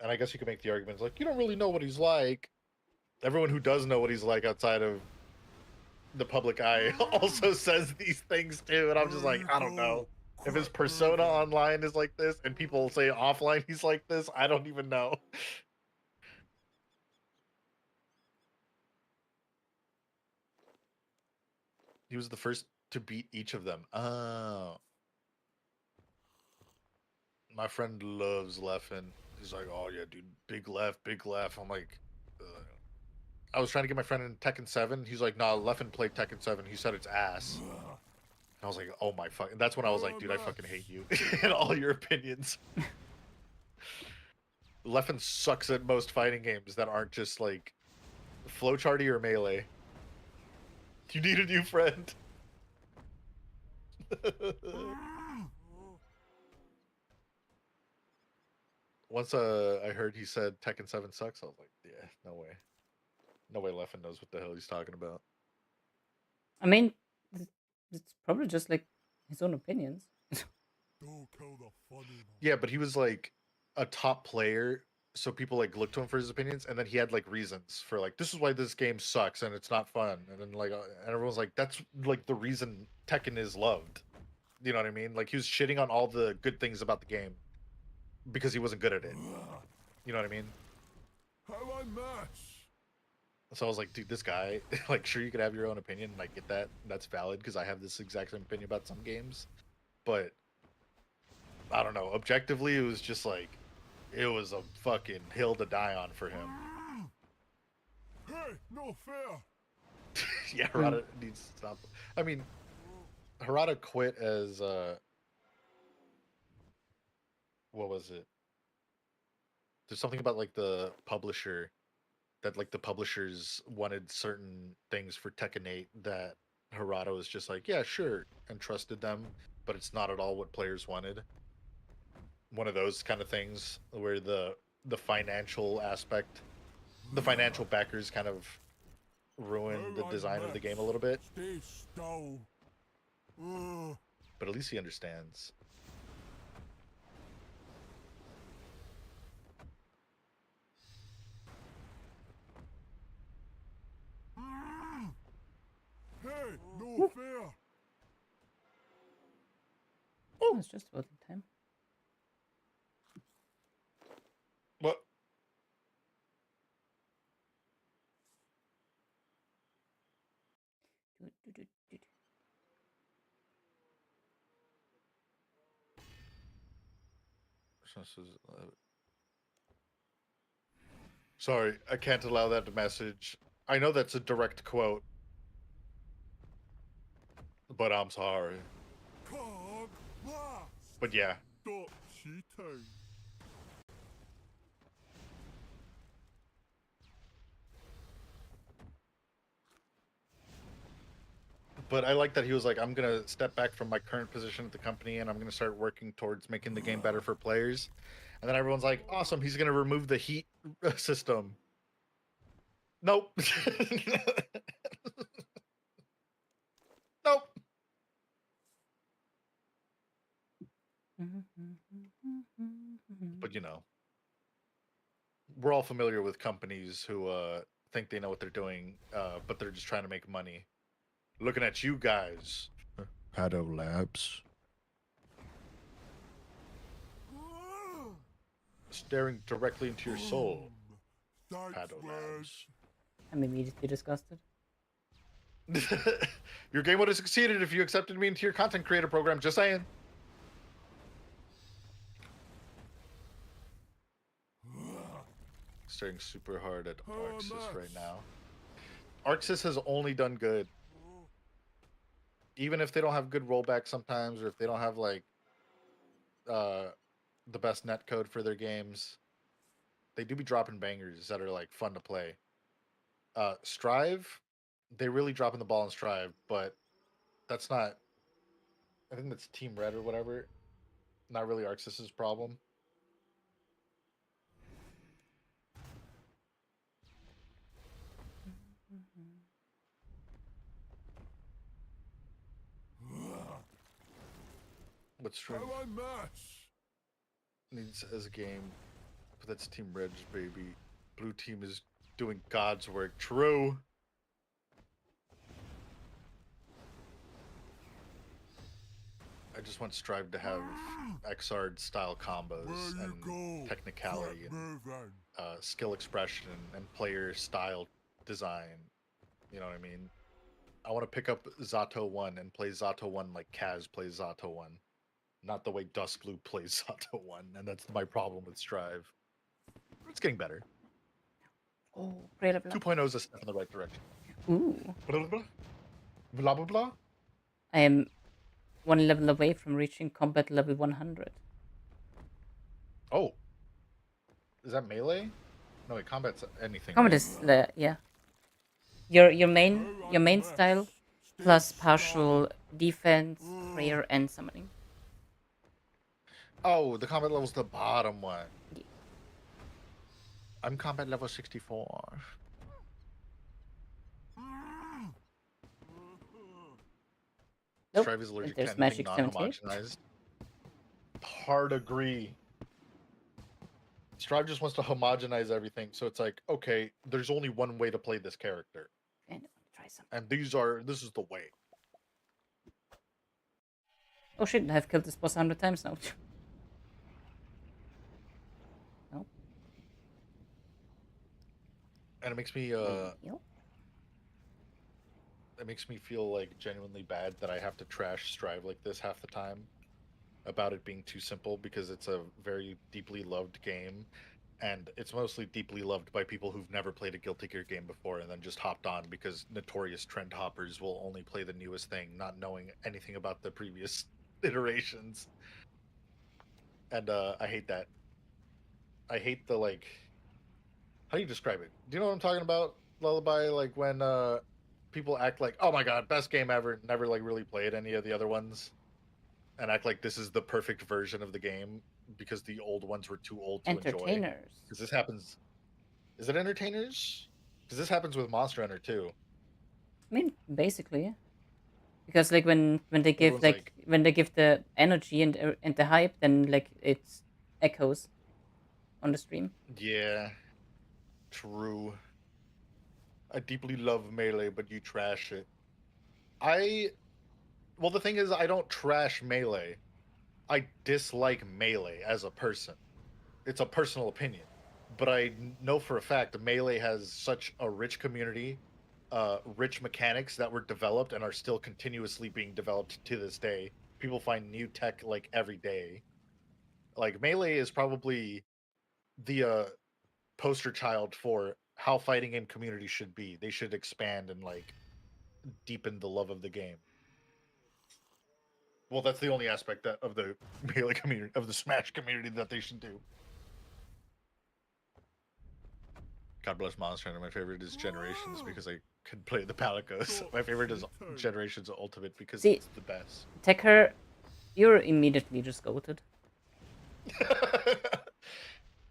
And I guess you could make the argument like, you don't really know what he's like. Everyone who does know what he's like outside of the public eye also says these things too, and I'm just like, I don't know. If his persona online is like this and people say offline he's like this, I don't even know. He was the first to beat each of them. Oh. My friend loves Leffen. He's like, oh yeah, dude, big left, big left. I'm like, I was trying to get my friend in Tekken 7. He's like, nah, Leffen played Tekken 7. He said it's ass. And I was like, oh my fuck. That's when I was like, dude, I fucking hate you and all your opinions. Leffen sucks at most fighting games that aren't just like flowcharty or melee. You need a new friend. Once I heard he said Tekken 7 sucks, I was like, yeah, no way. No way Leffen knows what the hell he's talking about. I mean, it's probably just like his own opinions. Yeah, but he was like a top player, so people like looked to him for his opinions, and then he had like reasons for like, this is why this game sucks and it's not fun, and then like and everyone's like, that's like the reason Tekken is loved. You know what I mean? Like he was shitting on all the good things about the game because he wasn't good at it. You know what I mean? How I mess. So I was like, dude, this guy, like, sure, you could have your own opinion, and I get that. That's valid because I have this exact same opinion about some games. But I don't know. Objectively, it was just like, it was a fucking hill to die on for him. Hey, no fair. Yeah, Harada needs to stop. I mean, Harada quit as, what was it? There's something about like the publisher that like the publishers wanted certain things for Tekken 8 that Harada was just like, yeah, sure, and trusted them, but it's not at all what players wanted. One of those kind of things where the financial aspect, the financial backers kind of ruin the design of the game a little bit. Stay still. But at least he understands. Hey, no fair. Oh, it's just about the time. What? Sorry, I can't allow that message. I know that's a direct quote, but I'm sorry. Cog blast. But yeah. Stop cheating. But I like that he was like, I'm going to step back from my current position at the company and I'm going to start working towards making the game better for players. And then everyone's like, awesome, he's going to remove the heat system. Nope. Nope. But you know, we're all familiar with companies who think they know what they're doing, but they're just trying to make money. Looking at you guys. Hado Labs. Staring directly into your soul. Thanks, Hado Red. Labs. I'm immediately disgusted. Your game would have succeeded if you accepted me into your content creator program. Just saying. Staring super hard at Arxis right now. Arxis has only done good. Even if they don't have good rollback sometimes, or if they don't have like the best net code for their games, they do be dropping bangers that are like fun to play. Strive, they really dropping the ball in Strive, but that's not. I think that's Team Red or whatever. Not really Arxis's problem. But Strive How I mess. needs as a game, but that's Team Red's baby. Blue team is doing God's work. True. I just want Strive to have Xrd style combos Where you and go? technicality Keep and moving. skill expression and player style design. You know what I mean? I want to pick up Zato 1 and play Zato 1 like Kaz plays Zato 1. Not the way Duskblue plays Zato 1. And that's my problem with Strive. It's getting better. Oh, great blah. 2.0 is a step in the right direction. Ooh. Blah, blah, blah. Blah, blah, blah. I am one level away from reaching combat level 100. Oh. Is that melee? No, wait, combat's anything. Combat Right? is yeah. Your main style plus partial defense, prayer, and summoning. Oh, the combat level's the bottom one. Yeah. I'm combat level 64. Nope. Strive is allergic There's to Magic anything 78. non-homogenized. Hard agree. Strive just wants to homogenize everything, so it's like, okay, there's only one way to play this character, And try some. and this is the way. Oh shit! I've killed this boss 100 times now. Nope. And it makes me Yep. it makes me feel like genuinely bad that I have to trash Strive like this half the time about it being too simple, because it's a very deeply loved game, and it's mostly deeply loved by people who've never played a Guilty Gear game before and then just hopped on because notorious trend hoppers will only play the newest thing, not knowing anything about the previous iterations. And I hate that. I hate the, like, how do you describe it? Do you know what I'm talking about, Lullaby? Like when people act like, oh my god, best game ever, never like really played any of the other ones, and act like this is the perfect version of the game because the old ones were too old to enjoy. Entertainers. Because this happens. Is it entertainers? Because this happens with Monster Hunter too. I mean, basically, because like when they give Everyone's when they give the energy and the hype, then like it echoes on the stream. Yeah, true. I deeply love Melee, but you trash it. Well, the thing is, I don't trash Melee. I dislike Melee as a person. It's a personal opinion. But I know for a fact Melee has such a rich community, rich mechanics that were developed and are still continuously being developed to this day. People find new tech like every day. Like Melee is probably the poster child for how fighting game community should be. They should expand and like deepen the love of the game. Well, that's the only aspect of the Melee community, of the Smash community, that they should do. God bless Monster Hunter. My favorite is Generations because I could play the Palicos. My favorite is Generations Ultimate because See, it's the best. Tekker, you're immediately just goated.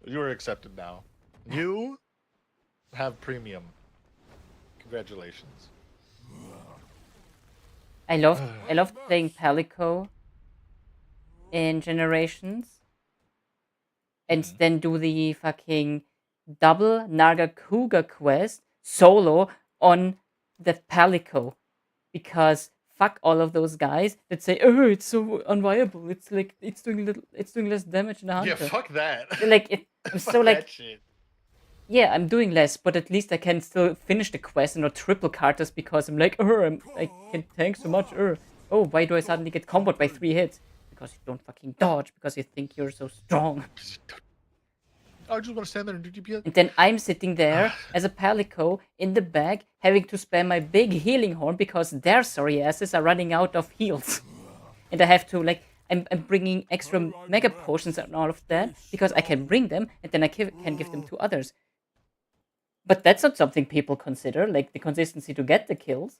You are accepted now. You have premium. Congratulations. I loved playing Palico in Generations, and then do the fucking double Nagakuga quest solo on the Palico, because fuck all of those guys that say, oh, it's so unviable. It's like it's doing less damage than a hunter. Yeah, fuck that. Like I'm Fuck so like that shit. Yeah, I'm doing less, but at least I can still finish the quest and not triple card just because I'm like, I can tank so much. Oh, why do I suddenly get comboed by 3 hits? Because you don't fucking dodge, because you think you're so strong. I just want to stand there and do DPS. And then I'm sitting there as a Palico in the back, having to spam my big healing horn because their sorry asses are running out of heals. And I have to, like, I'm bringing extra mega potions and all of that because I can bring them and then I can give them to others. But that's not something people consider, like the consistency to get the kills.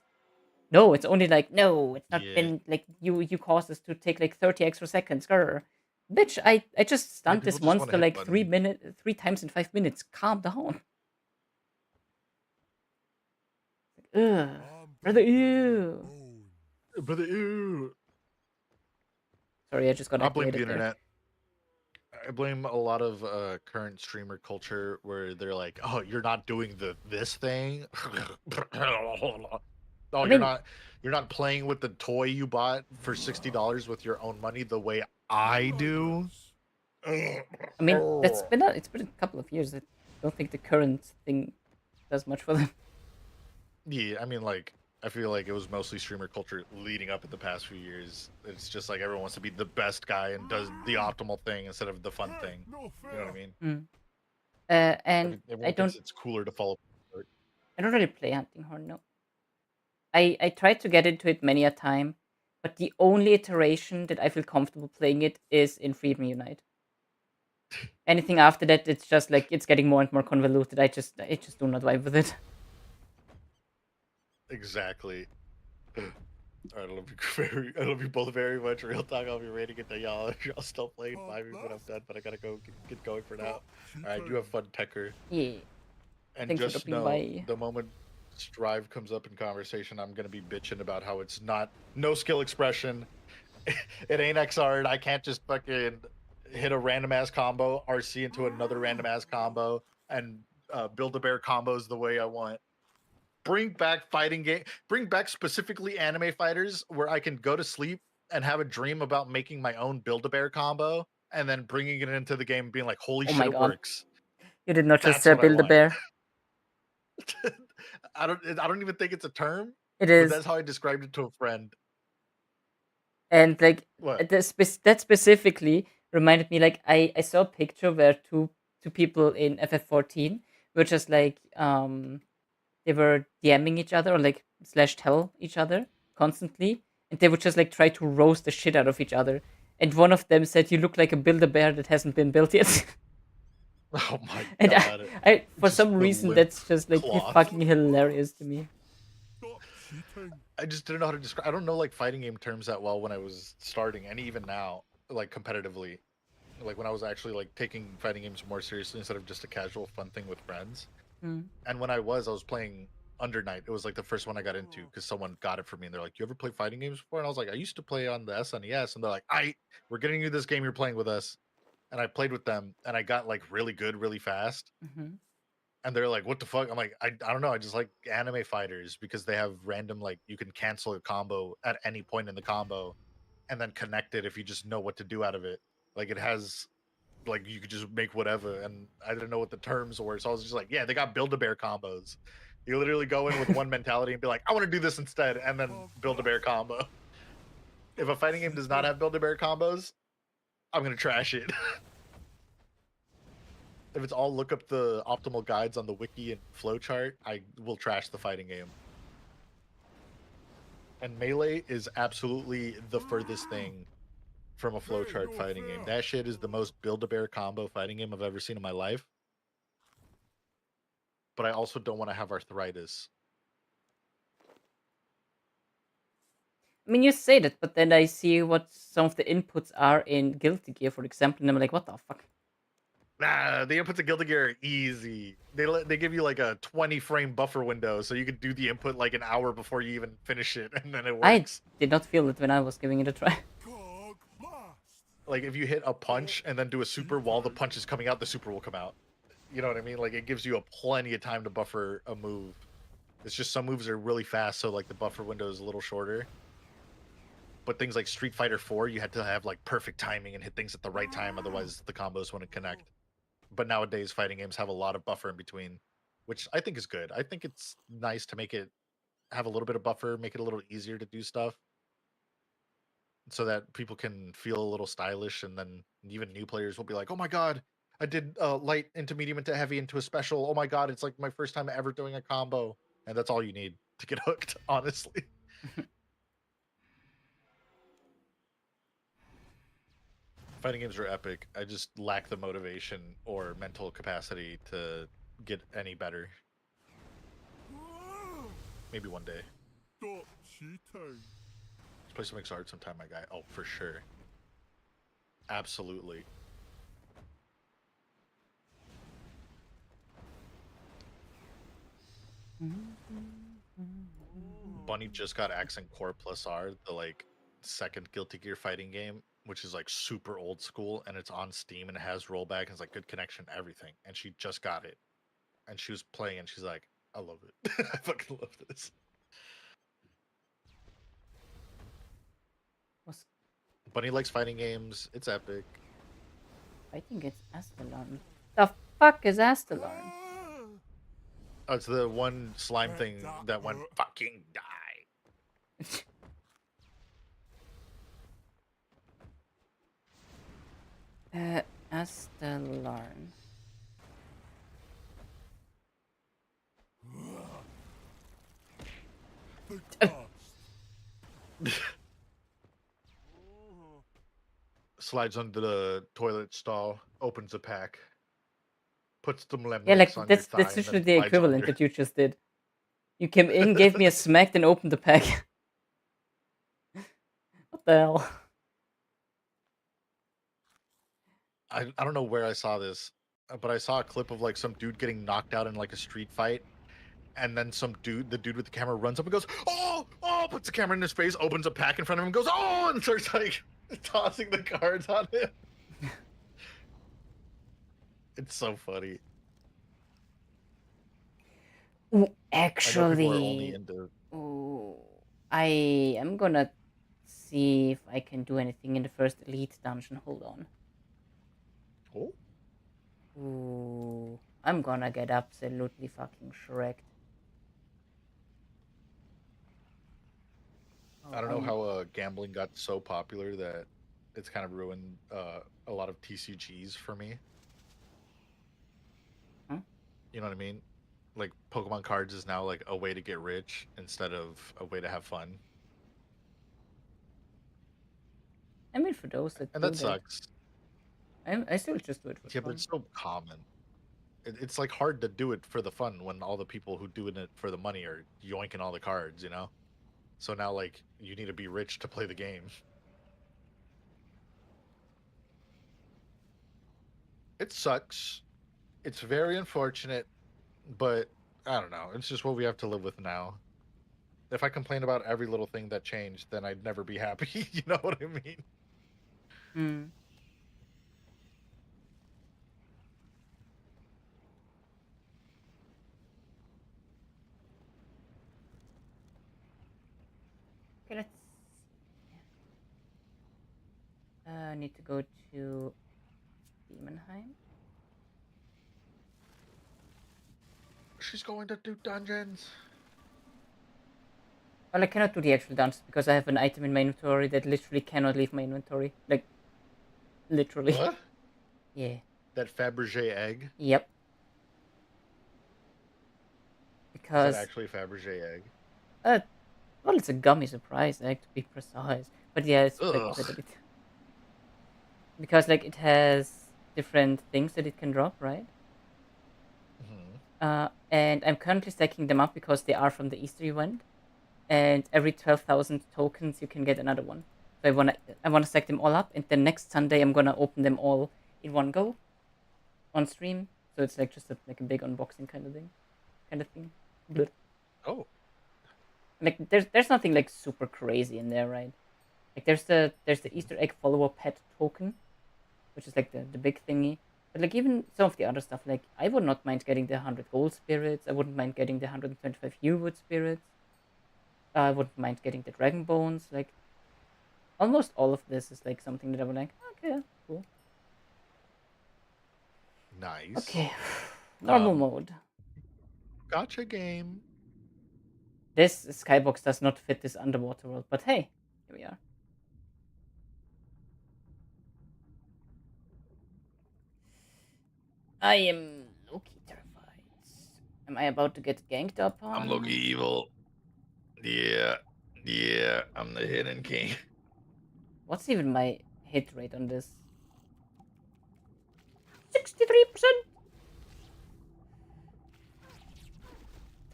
No, it's only like, no, it's not Yeah. been like you caused us to take like 30 extra seconds. Grr. Bitch, I just stunned people this just wanna monster hit like button. 3 times in 5 minutes. Calm down. Ugh. Brother, ew. Brother, ew. Sorry, I just got I blame the activated there. internet. I blame a lot of current streamer culture where they're like, "Oh, you're not doing this thing. Oh, I you're mean, not playing with the toy you bought for $60 with your own money the way I do." it's been a couple of years. I don't think the current thing does much for them. Yeah, I mean, like, I feel like it was mostly streamer culture leading up in the past few years. It's just like everyone wants to be the best guy and does the optimal thing instead of the fun thing. No You know what I fair. mean? And Everyone thinks it's cooler to follow. I don't really play Hunting Horn. No, I tried to get into it many a time, but the only iteration that I feel comfortable playing it is in Freedom Unite. Anything after that, it's just like it's getting more and more convoluted. I just do not vibe with it. Exactly. All right, I love you I love you both very much. Real talk, I'll be rating it to y'all. Y'all still playing 5 when I'm done, but I gotta go get going for now. All right, you have fun, Tecker. Yeah. And Thanks for just dropping know, by. the moment Strive comes up in conversation, I'm gonna be bitching about how it's no skill expression. It ain't XR'd. I can't just fucking hit a random ass combo, RC into another random ass combo, and build a bear combos the way I want. Bring back fighting game. Bring back specifically anime fighters where I can go to sleep and have a dream about making my own build a bear combo, and then bringing it into the game, and being like, "Holy Oh shit, my it god. works!" You did not just That's what I build a want. bear. I don't even think it's a term, It but is. that's how I described it to a friend. And like What? that specifically reminded me, like I saw a picture where two people in FF14 were just like they were DMing each other or like slash tell each other constantly, and they would just like try to roast the shit out of each other. And one of them said, "You look like a Build a Bear that hasn't been built yet." Oh my And god. I for Just some the reason limp that's just like cloth. fucking hilarious to me. Stop cheating. I just didn't know how to describe. I don't know like fighting game terms that well when I was starting, and even now, like competitively, like when I was actually like taking fighting games more seriously instead of just a casual fun thing with friends. Mm. And when I was playing Under Night. It was like the first one I got into because someone got it for me, and they're like, "You ever play fighting games before?" And I was like, "I used to play on the SNES." And they're like, we're getting you this game. You're playing with us." And I played with them, and I got like really good, really fast. Hmm. And they're like, "What the fuck?" I'm like, I don't know. I just like anime fighters because they have random like you can cancel a combo at any point in the combo, and then connect it if you just know what to do out of it. Like it has like you could just make whatever, and I didn't know what the terms were, so I was just like, yeah, they got build a bear combos. You literally go in with one mentality and be like, I want to do this instead, and then build a bear combo. If a fighting game does not have build a bear combos, I'm gonna trash it. If it's all look up the optimal guides on the wiki and flowchart, I will trash the fighting game. And Melee is absolutely the furthest thing from a flowchart fighting game. That shit is the most build a bear combo fighting game I've ever seen in my life. But I also don't want to have arthritis. I mean, you say that, but then I see what some of the inputs are in Guilty Gear, for example, and I'm like, what the fuck? Nah, the inputs of Guilty Gear are easy. They give you like a 20 frame buffer window, so you could do the input like an hour before you even finish it, and then it I works. did not feel it when I was giving it a try. Cog blast. Like if you hit a punch and then do a super while the punch is coming out, the super will come out. You know what I mean? Like it gives you a plenty of time to buffer a move. It's just some moves are really fast, so like the buffer window is a little shorter. But things like Street Fighter 4, you had to have like perfect timing and hit things at the right time, otherwise the combos wouldn't connect. But nowadays, fighting games have a lot of buffer in between, which I think is good. I think it's nice to make it have a little bit of buffer, make it a little easier to do stuff, so that people can feel a little stylish, and then even new players will be like, "Oh my god, I did light into medium into heavy into a special. Oh my god, it's like my first time ever doing a combo," and that's all you need to get hooked. Honestly, fighting games are epic. I just lack the motivation or mental capacity to get any better. Maybe one day. Stop cheating. Let's play some Xrd sometime, my guy. Oh, for sure. Absolutely. Bunny just got Accent Core Plus R, the like second Guilty Gear fighting game, which is like super old school, and it's on Steam and it has rollback and it's like good connection, everything. And she just got it, and she was playing, and she's like, "I love it. I fucking love this." Was Bunny likes fighting games. It's epic. I think it's Astalon. The fuck is Astalon? Oh, it's the one slime thing that went fucking die. Astalon. The dust. Slides under the toilet stall, opens a pack, puts some lemon Yeah, like on that's your thigh, that's and literally then the slides equivalent under. that you just did. You came in, gave me a smack, then opened the pack. What the hell? I don't know where I saw this, but I saw a clip of like some dude getting knocked out in like a street fight, and then the dude with the camera runs up and goes, "Oh, oh!" Puts the camera in his face, opens a pack in front of him, and goes, "Oh!" and starts like tossing the cards on him. It's so funny. Ooh, I know people are only actually, into. ooh, I am gonna see if I can do anything in the first elite dungeon. Hold on. Oh, Ooh, I'm gonna get absolutely fucking shreked. I Oh, don't know how gambling got so popular that it's kind of ruined a lot of TCGs for me. Huh? You know what I mean? Like Pokemon cards is now like a way to get rich instead of a way to have fun, I mean, for those that and do that that, sucks. I still just do it for Yeah, but fun. it's so common. It's like hard to do it for the fun when all the people who doing it for the money are yoinking all the cards, you know? So now like you need to be rich to play the game. It sucks. It's very unfortunate, but I don't know. It's just what we have to live with now. If I complain about every little thing that changed, then I'd never be happy. You know what I mean? Hmm. Okay, let's see. I need to go to Demonheim. She's going to do dungeons. Well, I cannot do the actual dungeons because I have an item in my inventory that literally cannot leave my inventory. Like, literally. What? Yeah. That Fabergé egg? Yep. Is that Because, actually a Fabergé egg? uh, well, it's a gummy surprise egg to be precise. But yeah, it's like Ugh. quite a bit. Because, like, it has different things that it can drop, right? Mhm. And I'm currently stacking them up because they are from the Easter event. And every 12,000 tokens, you can get another one. So I wanna stack them all up, and then next Sunday I'm gonna open them all in one go on stream. So it's like just like a big unboxing kind of thing. Blech. Oh, Like there's nothing like super crazy in there, right? Like there's the Easter egg follower pet token, which is like the big thingy. But like even some of the other stuff, like I would not mind getting the 100 gold spirits. I wouldn't mind getting the 125 yearwood spirits. I wouldn't mind getting the dragon bones. Like almost all of this is like something that I would like. Okay, cool. Nice. Okay. Normal Um, mode. Gotcha game. This skybox does not fit this underwater world, but hey, here we are. I am low-key terrified. Am I about to get ganked up on? I'm Loki evil. Yeah. Yeah. I'm the hidden king. What's even my hit rate on this? 63%.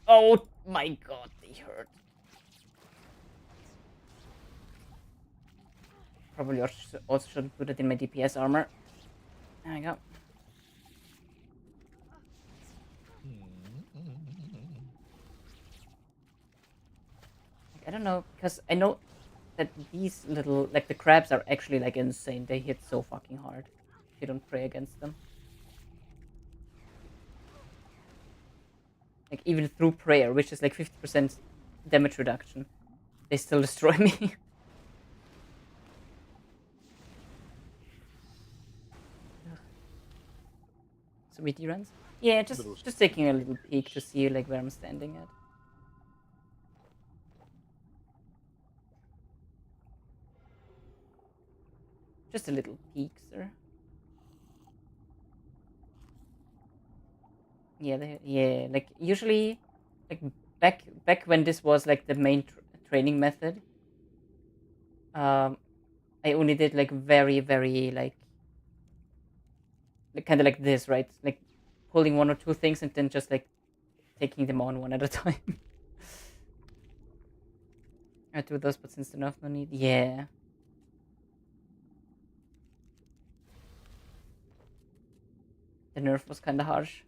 Oh my god, they hurt. Probably also should put it in my DPS armor. There we go. I don't know, because I know that these little, like the crabs are actually like insane. They hit so fucking hard if you don't pray against them. Like even through prayer, which is like 50% damage reduction, they still destroy me. Sweetie runs. Yeah, just taking a little peek to see like where I'm standing at. Just a little peek, sir. Yeah, like usually, like back when this was like the main training method. I only did like very like kind of like this, right? Like pulling one or two things and then just like taking them on one at a time. I do those, but since enough, no need. Yeah. The nerf was kind of harsh.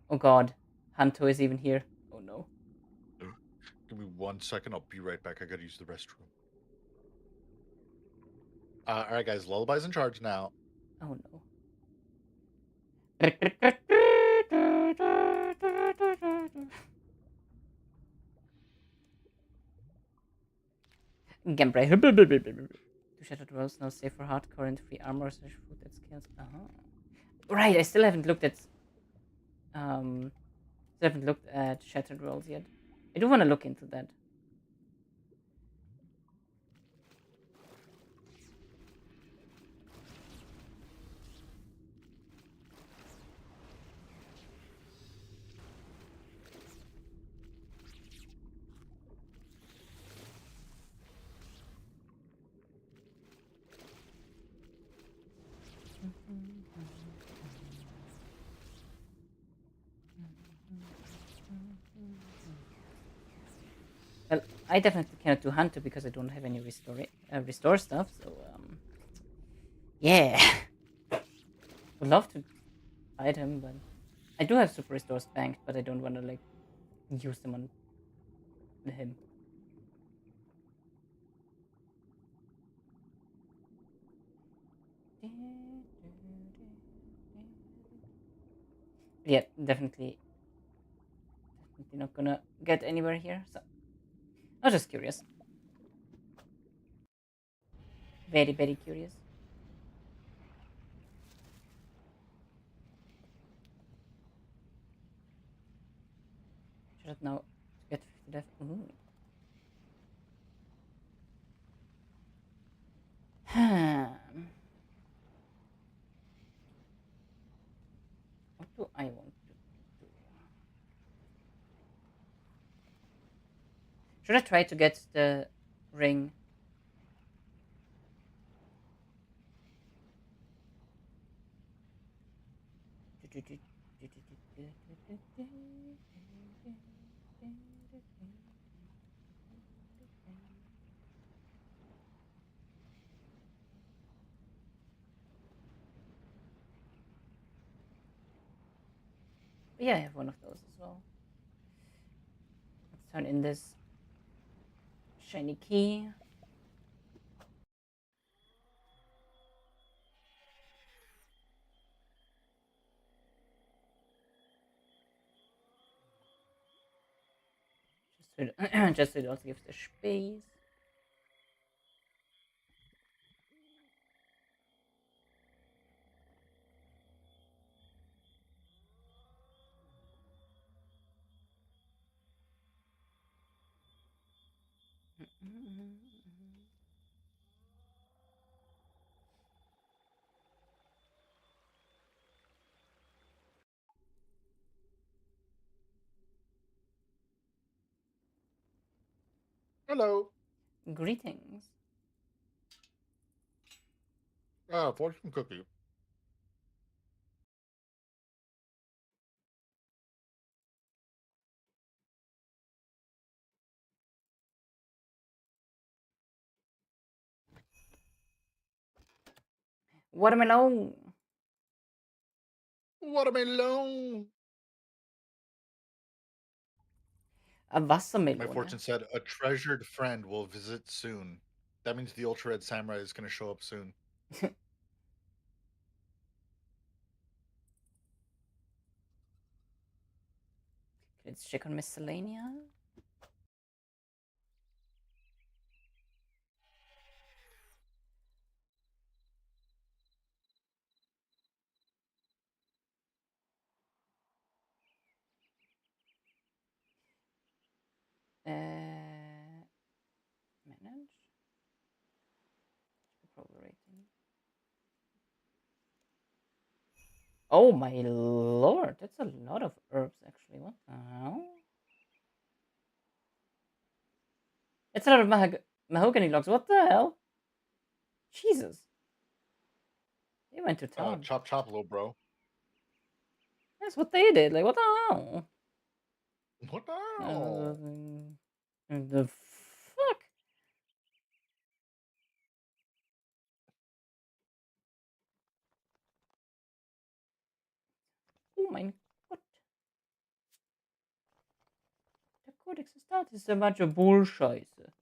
Oh god, Hanto is even here. Oh no. Give me 1 second. I'll be right back. I gotta use the restroom. All right, guys. Lullaby's in charge now. Oh no. Gameplay. Two shattered worlds now safe for hardcore and free armor slash food that scales. Right, I still haven't looked at Shattered Worlds yet. I do want to look into that. Well, I definitely cannot do Hunter because I don't have any restore stuff. So yeah, would love to fight him, but I do have super restores banked, but I don't want to like use them on him. Yeah, definitely not gonna get anywhere here. So I was just curious. Very curious. Should now get 50 death. Ooh. What do I want to do? Should I try to get the ring? Yeah, I have one of those as well. Let's turn in this shiny key. Just so it also gives the space. Hello. Greetings. Fortune cookie. Watermelon. Watermelon. A My Wassermelone. fortune said a treasured friend will visit soon. That means the Ultra Red Samurai is going to show up soon. Let's check on miscellanea. Manage. Approval rating. Oh my lord, that's a lot of herbs actually. What the hell? It's a lot of mahogany logs. What the hell? Jesus. They went to town. Chop chop, little bro. That's what they did. Like, what the hell? What the hell? The fuck? Oh mein Gott. Der Codex ist da. Das ist ein bunch of Bullscheiße.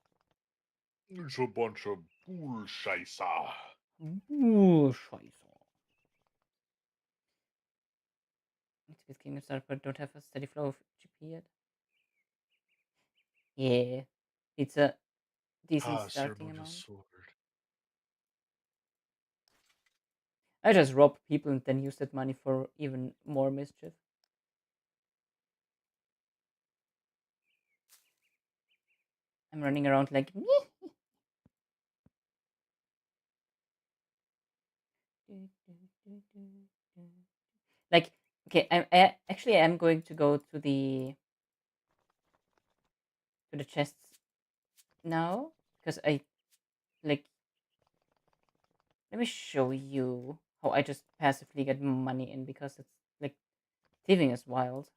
It's a bunch of bullshisa. Bullscheiße. Need to be Kingdom start, but don't have a steady flow of GP yet. Yeah. It's a decent starting Ceremonial amount. sword. I just rob people and then use that money for even more mischief. I'm running around like me. Like, okay, I actually am going to go to the chests now because I like. Let me show you how I just passively get money in because it's like thieving is wild.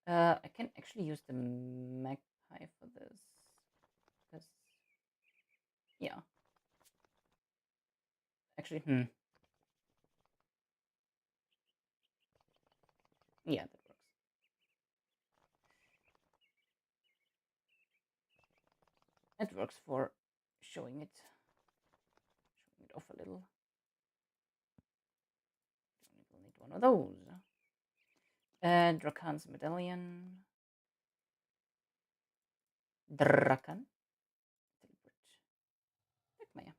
I can actually use the magpie for this. Because, yeah. Actually, yeah, that works. It works for showing it off a little. We'll need one of those. Drakan's medallion. Drakan. Teleport.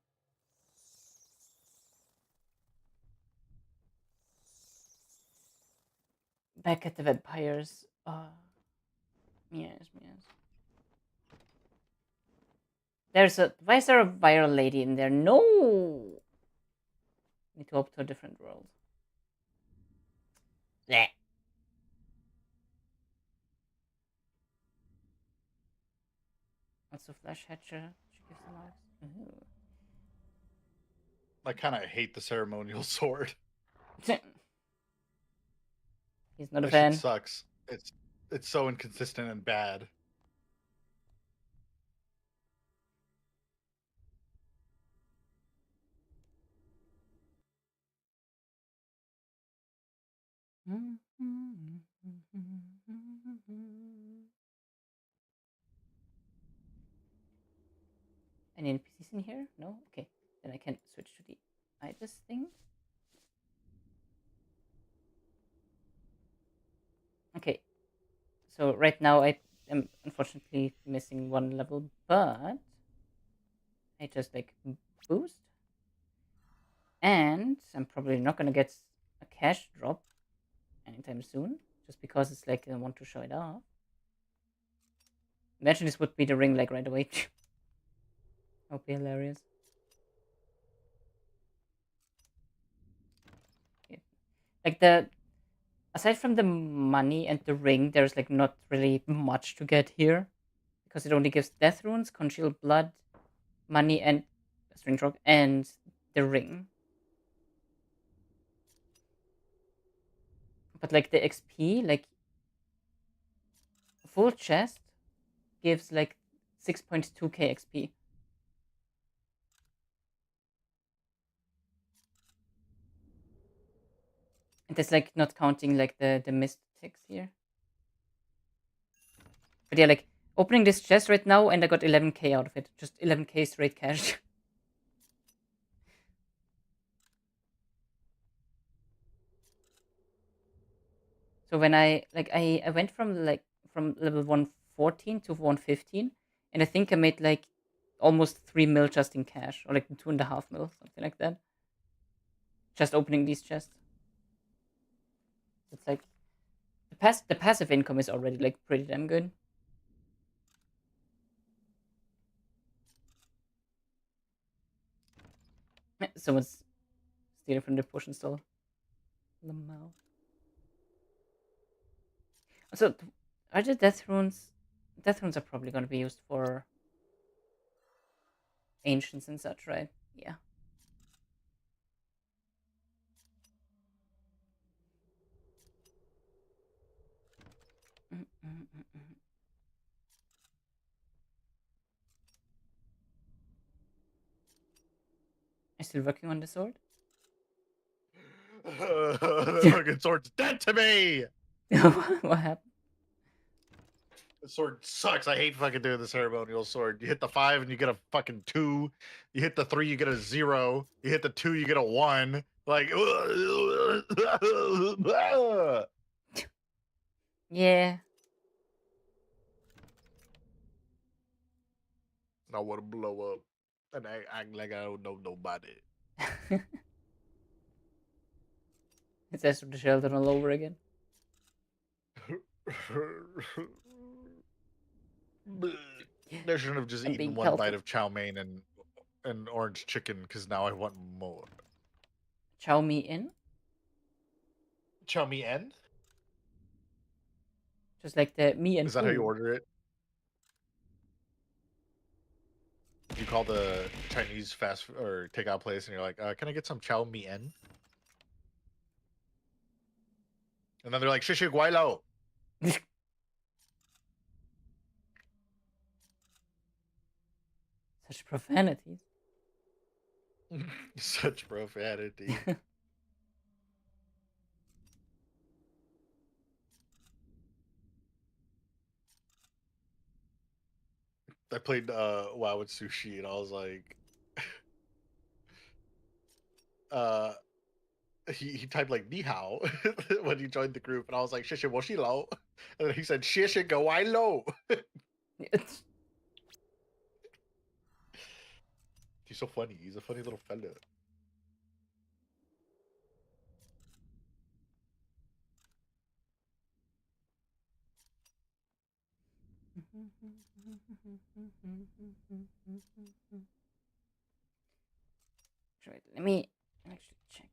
Back at the vampires. Yes. Why is there a viral lady in there? No! Need to hop to a different world. Blech. Also, Flash Hatcher. She gives the lives. Ooh. I kind of hate the ceremonial sword. He's not a That shit fan. sucks. It's so inconsistent and bad. Any NPCs in here? No? Okay. Then I can switch to the Ibis thing. Okay. So right now I am unfortunately missing one level, but I just like boost. And I'm probably not gonna get a cash drop anytime soon, just because it's like I want to show it off. Imagine this would be the ring like right away. That would be hilarious. Yeah. Like aside from the money and the ring, there's like not really much to get here, because it only gives death runes, congealed blood, money, and string drop, and the ring. But like the XP, like full chest gives like 6.2k XP. And that's like not counting like the missed ticks here. But yeah, like opening this chest right now, and I got 11k out of it. Just 11k straight cash. So when I went from level 114 to 115, and I think I made like almost 3 mil just in cash, or like 2.5 mil, something like that. Just opening these chests. It's like the passive income is already like pretty damn good. Someone's stealing from the potion stall. Lamau. So are the death runes? Death runes are probably going to be used for ancients and such, right? Yeah. Mm, mm, mm, mm. I'm still working on the sword. The fucking sword's dead to me. What happened? The sword sucks. I hate fucking doing the ceremonial sword. You hit the 5 and you get a fucking 2. You hit the 3, you get a 0. You hit the 2, you get a 1. Like, Yeah. I want to blow up, and I act like I don't know nobody. It's Esther the Sheldon all over again. They shouldn't have just I'm eaten being one bite pelted. of chow mein and orange chicken, because now I want more. Chow me in. Chow mein? Just like the me and Is that how you who. order it? You call the Chinese fast or takeout place and you're like, can I get some chow mein? And then they're like, shishi guailo. Such profanities. Such profanity. I played WoW with Sushi and I was like, he typed like ni hao when he joined the group, and I was like, shishi woshi lo. And then he said, shishi guailo. He's so funny. He's a funny little fella. Right, let me actually check.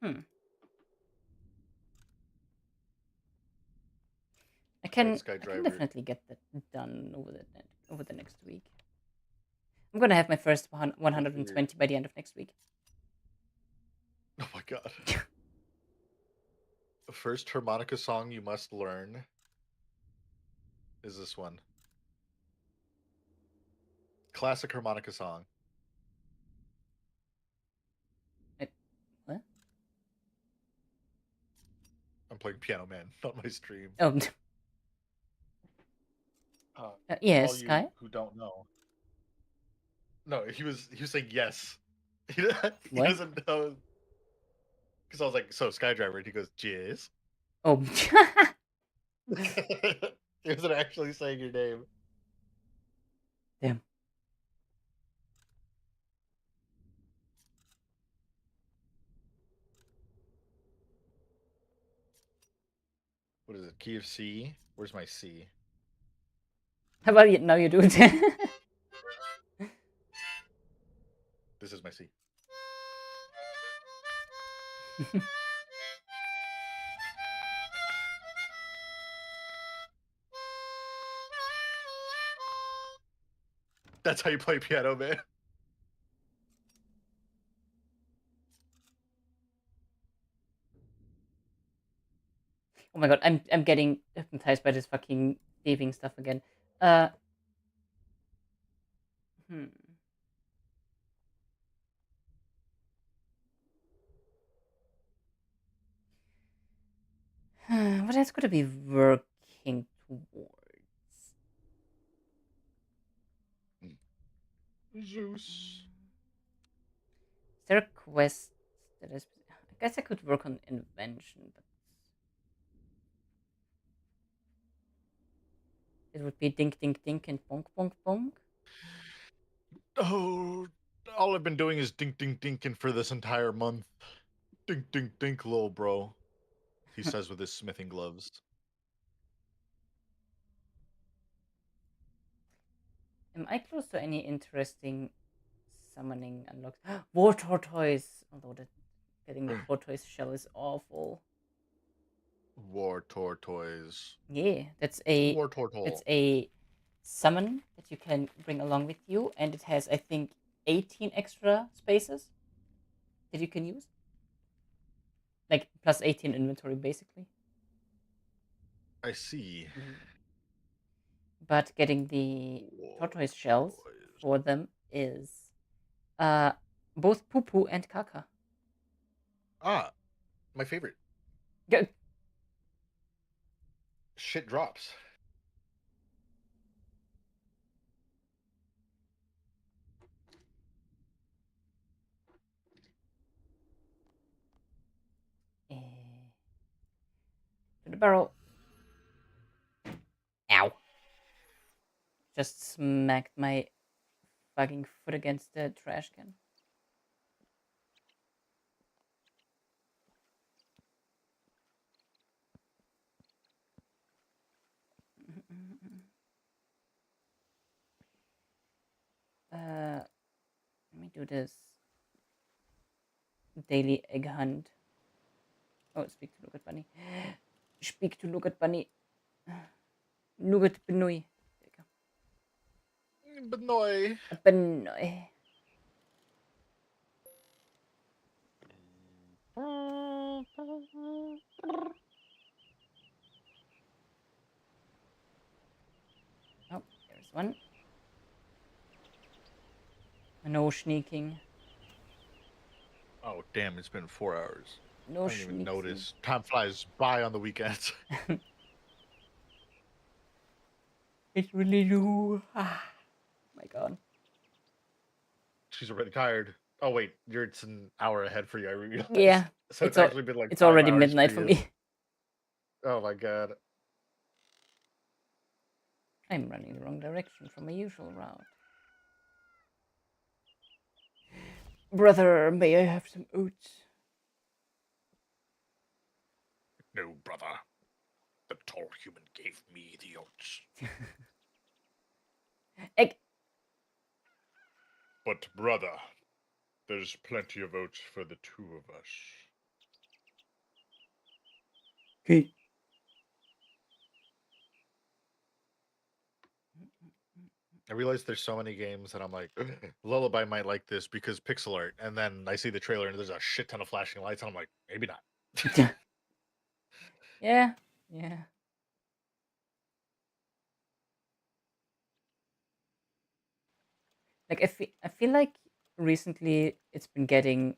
Okay. I can Skydriver. definitely get that done over the next week. I'm gonna have my first 120 by the end of next week. Oh my god. The first harmonica song you must learn is this one. Classic harmonica song. What? I'm playing Piano Man on my stream. Oh. Yes, all you Sky. who don't know. No, he was saying yes. He What? doesn't know. Because I was like, so Skydriver, and he goes, Jizz. Oh, He wasn't actually saying your name. damn. What is it? Key of C? Where's my C? How about you? Now you do it. This is my C. That's how you play piano, man. Oh my god, I'm getting hypnotized by this fucking thieving stuff again. Hmm. What else could I be working towards? Zeus. Is there a quest that is? I guess I could work on invention, but it would be dink dink dink and bonk bonk bonk. Oh, all I've been doing is dink dink dinking for this entire month. Dink dink dink, little bro. He says with his smithing gloves. Am I close to any interesting summoning unlocks? War tortoise. Although getting the tortoise shell is awful. War tortoise. Yeah, that's a War tortoise. it's a summon that you can bring along with you, and it has, I think, 18 extra spaces that you can use. Like plus 18 inventory, basically. I see. But getting the War tortoise shells tortoise. for them is both poo poo and caca. Ah, my favorite. Go- Shit drops. To the barrel. Ow. Just smacked my fucking foot against the trash can. Let me do this daily egg hunt. Oh, speak to Look at Bunny. Speak to Look at Bunny. Nougat Benoy. Benoy. Benoy. Oh, there's one. No sneaking. Oh, damn, it's been 4 hours. No I didn't even sneaking. notice. Time flies by on the weekends. It really do. Ah, my god. She's already tired. Oh, wait, it's an hour ahead for you, I realized. Yeah. So it's actually been like it's 5 already hours midnight for you. me. Oh my god. I'm running the wrong direction from my usual route. Brother, may I have some oats? No, brother. The tall human gave me the oats. Egg. But, brother, there's plenty of oats for the two of us. Okay. I realize there's so many games that I'm like, Lullaby might like this because pixel art, and then I see the trailer and there's a shit ton of flashing lights, and I'm like, maybe not. Yeah. Yeah. Like I feel like recently it's been getting.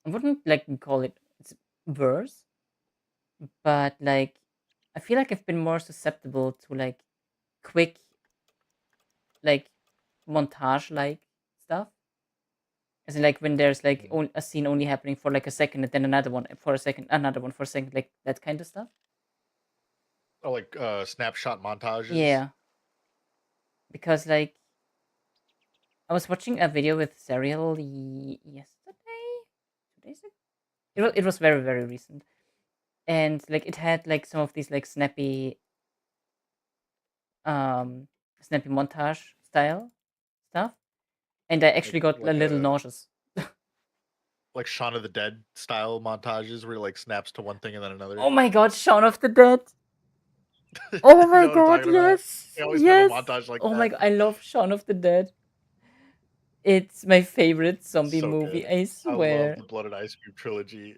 I wouldn't like call it it's worse, but like I feel like I've been more susceptible to like quick, like montage-like stuff. As in, like when there's like a scene only happening for like a second, and then another one for a second, another one for a second, like that kind of stuff. Oh, like snapshot montages. Yeah, because like I was watching a video with Serial yesterday, 2 days ago. It was very very recent, and like it had like some of these like snappy montage style stuff, and I actually got a little nauseous. Like Shaun of the Dead style montages where it like snaps to one thing and then another. Oh my god, Shaun of the Dead! Oh my You know what I'm god, talking about? yes, They always yes. have a montage like Oh that. my god, I love Shaun of the Dead. It's my favorite zombie So movie. good. I I love swear. the Blood and Ice Cream trilogy.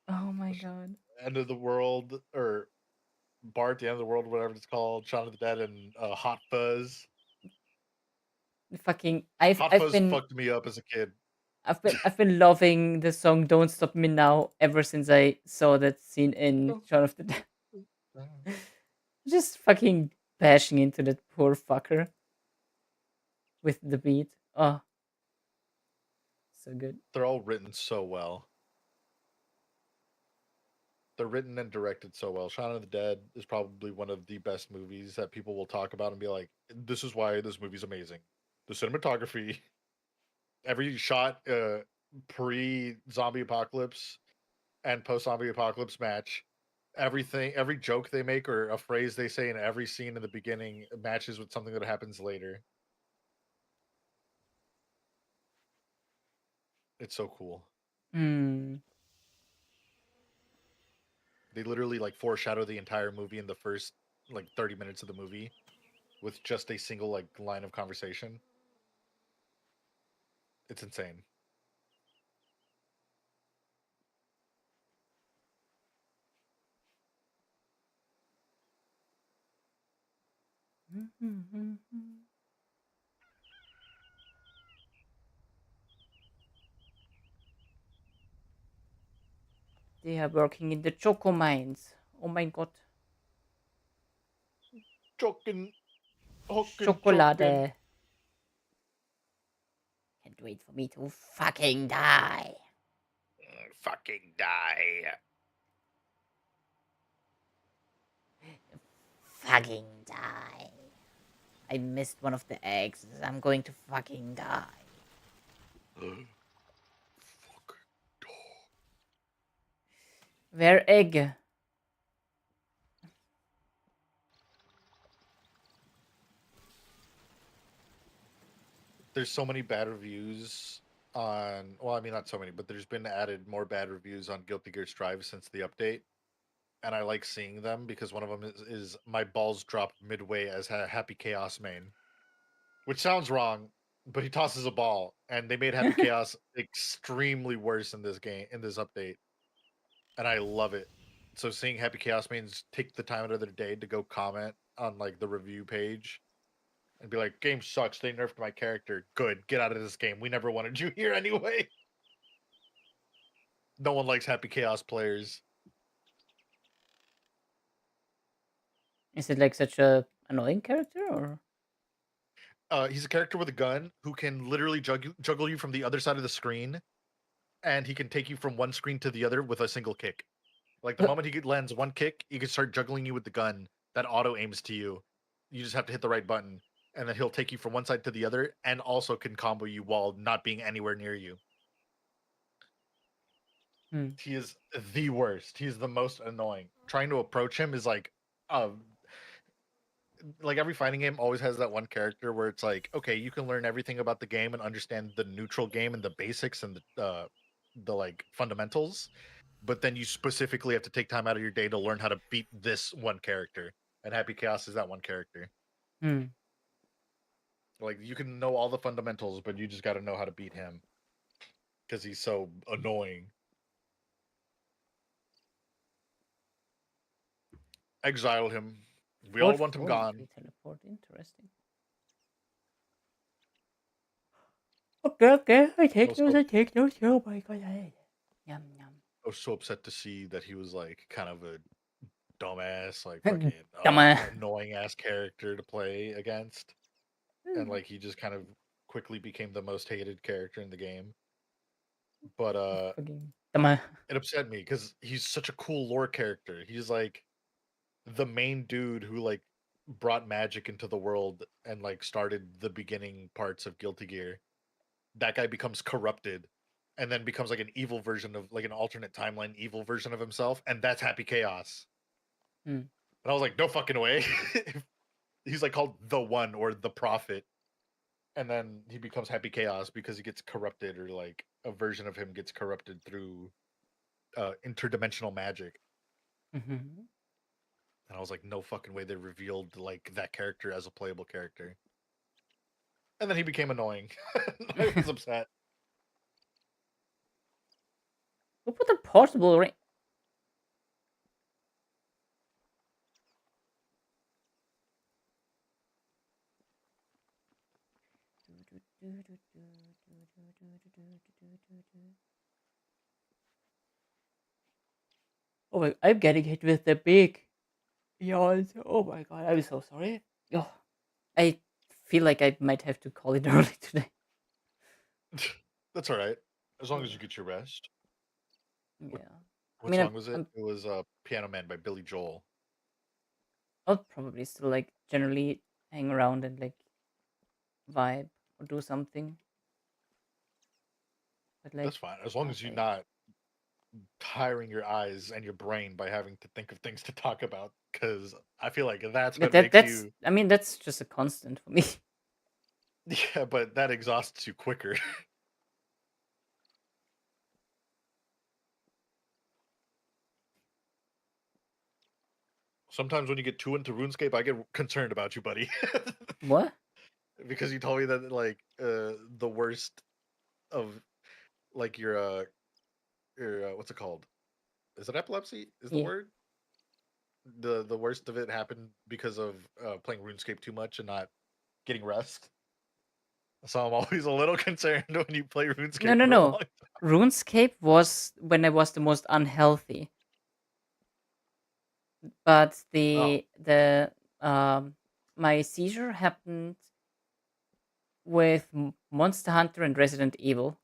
Oh my god. End of the World, or Bart, the End of the World, whatever it's called, Shaun of the Dead, and Hot Fuzz. Fucking, Hot I've Fuzz been fucked me up as a kid. I've been loving the song "Don't Stop Me Now" ever since I saw that scene in Shaun of the Dead. Just fucking bashing into that poor fucker with the beat. Oh, so good. They're all written so well. They're written and directed so well. Shaun of the Dead is probably one of the best movies that people will talk about and be like, "This is why this movie's amazing." The cinematography, every shot, pre-zombie apocalypse and post-zombie apocalypse match, everything, every joke they make or a phrase they say in every scene in the beginning matches with something that happens later. It's so cool. Hmm. They literally like foreshadow the entire movie in the first like 30 minutes of the movie with just a single like line of conversation. It's insane. They are working in the choco mines. Oh my god. Chokin, chokin, chokin. Chocolade. Can't wait for me to fucking die. Fucking die. Fucking die. I missed one of the eggs. I'm going to fucking die. Where egg? There's so many bad reviews on, well, I mean, not so many, but there's been added more bad reviews on Guilty Gear Strive since the update. And I like seeing them because one of them is my balls dropped midway as Happy Chaos main, which sounds wrong, but he tosses a ball, and they made Happy Chaos extremely worse in this game, in this update, and I love it. So seeing Happy Chaos mains take the time out of their day to go comment on like the review page and be like, "Game sucks. They nerfed my character. Good. Get out of this game. We never wanted you here anyway." No one likes Happy Chaos players. Is it like such a annoying character or? He's a character with a gun who can literally juggle you from the other side of the screen, and he can take you from one screen to the other with a single kick. Like the moment he lands one kick, he can start juggling you with the gun that auto aims to you. You just have to hit the right button, and then he'll take you from one side to the other, and also can combo you while not being anywhere near you. He is the worst. He's the most annoying. Trying to approach him is like every fighting game always has that one character where it's like, okay, you can learn everything about the game and understand the neutral game and the basics and the like fundamentals, but then you specifically have to take time out of your day to learn how to beat this one character. And Happy Chaos is that one character. Like you can know all the fundamentals, but you just got to know how to beat him because he's so annoying. Exile him. We all want him gone. Teleport. Interesting. Okay. I take those. Oh my god. Yum yum. I was so upset to see that he was like kind of a dumbass, like fucking Dumbass. annoying ass character to play against, and Hmm, like he just kind of quickly became the most hated character in the game. But fucking dumbass. it upset me because he's such a cool lore character. He's like the main dude who like brought magic into the world and like started the beginning parts of Guilty Gear. That guy becomes corrupted and then becomes like an evil version of like an alternate timeline evil version of himself, and that's Happy Chaos. Hmm. And I was like, no fucking way. He's like called the One or the Prophet, and then he becomes Happy Chaos because he gets corrupted, or like a version of him gets corrupted through interdimensional magic. Mhm. And I was like, no fucking way they revealed like that character as a playable character. And then he became annoying. I was upset. Who put a portable ring? Oh my, I'm getting hit with the big yawns. Oh my god, I'm so sorry. Oh, I feel like I might have to call it early today. That's all right. As long as Yeah. you get your rest. Yeah. I What mean, song was it? I'm It was Piano Man by Billy Joel. I'll probably still like generally hang around and like vibe or do something. But like, That's fine. As long as you're okay. not tiring your eyes and your brain by having to think of things to talk about, because I feel like that's But what makes that's you. I mean that's just a constant for me. Yeah, but that exhausts you quicker. Sometimes when you get too into RuneScape, I get concerned about you, buddy. What? Because you told me that like the worst of like your what's it called? Is it epilepsy? Is the Yeah. word? The worst of it happened because of playing RuneScape too much and not getting rest. So I'm always a little concerned when you play No, RuneScape no, for a no. long. RuneScape was when I was the most unhealthy, but Oh the my seizure happened with Monster Hunter and Resident Evil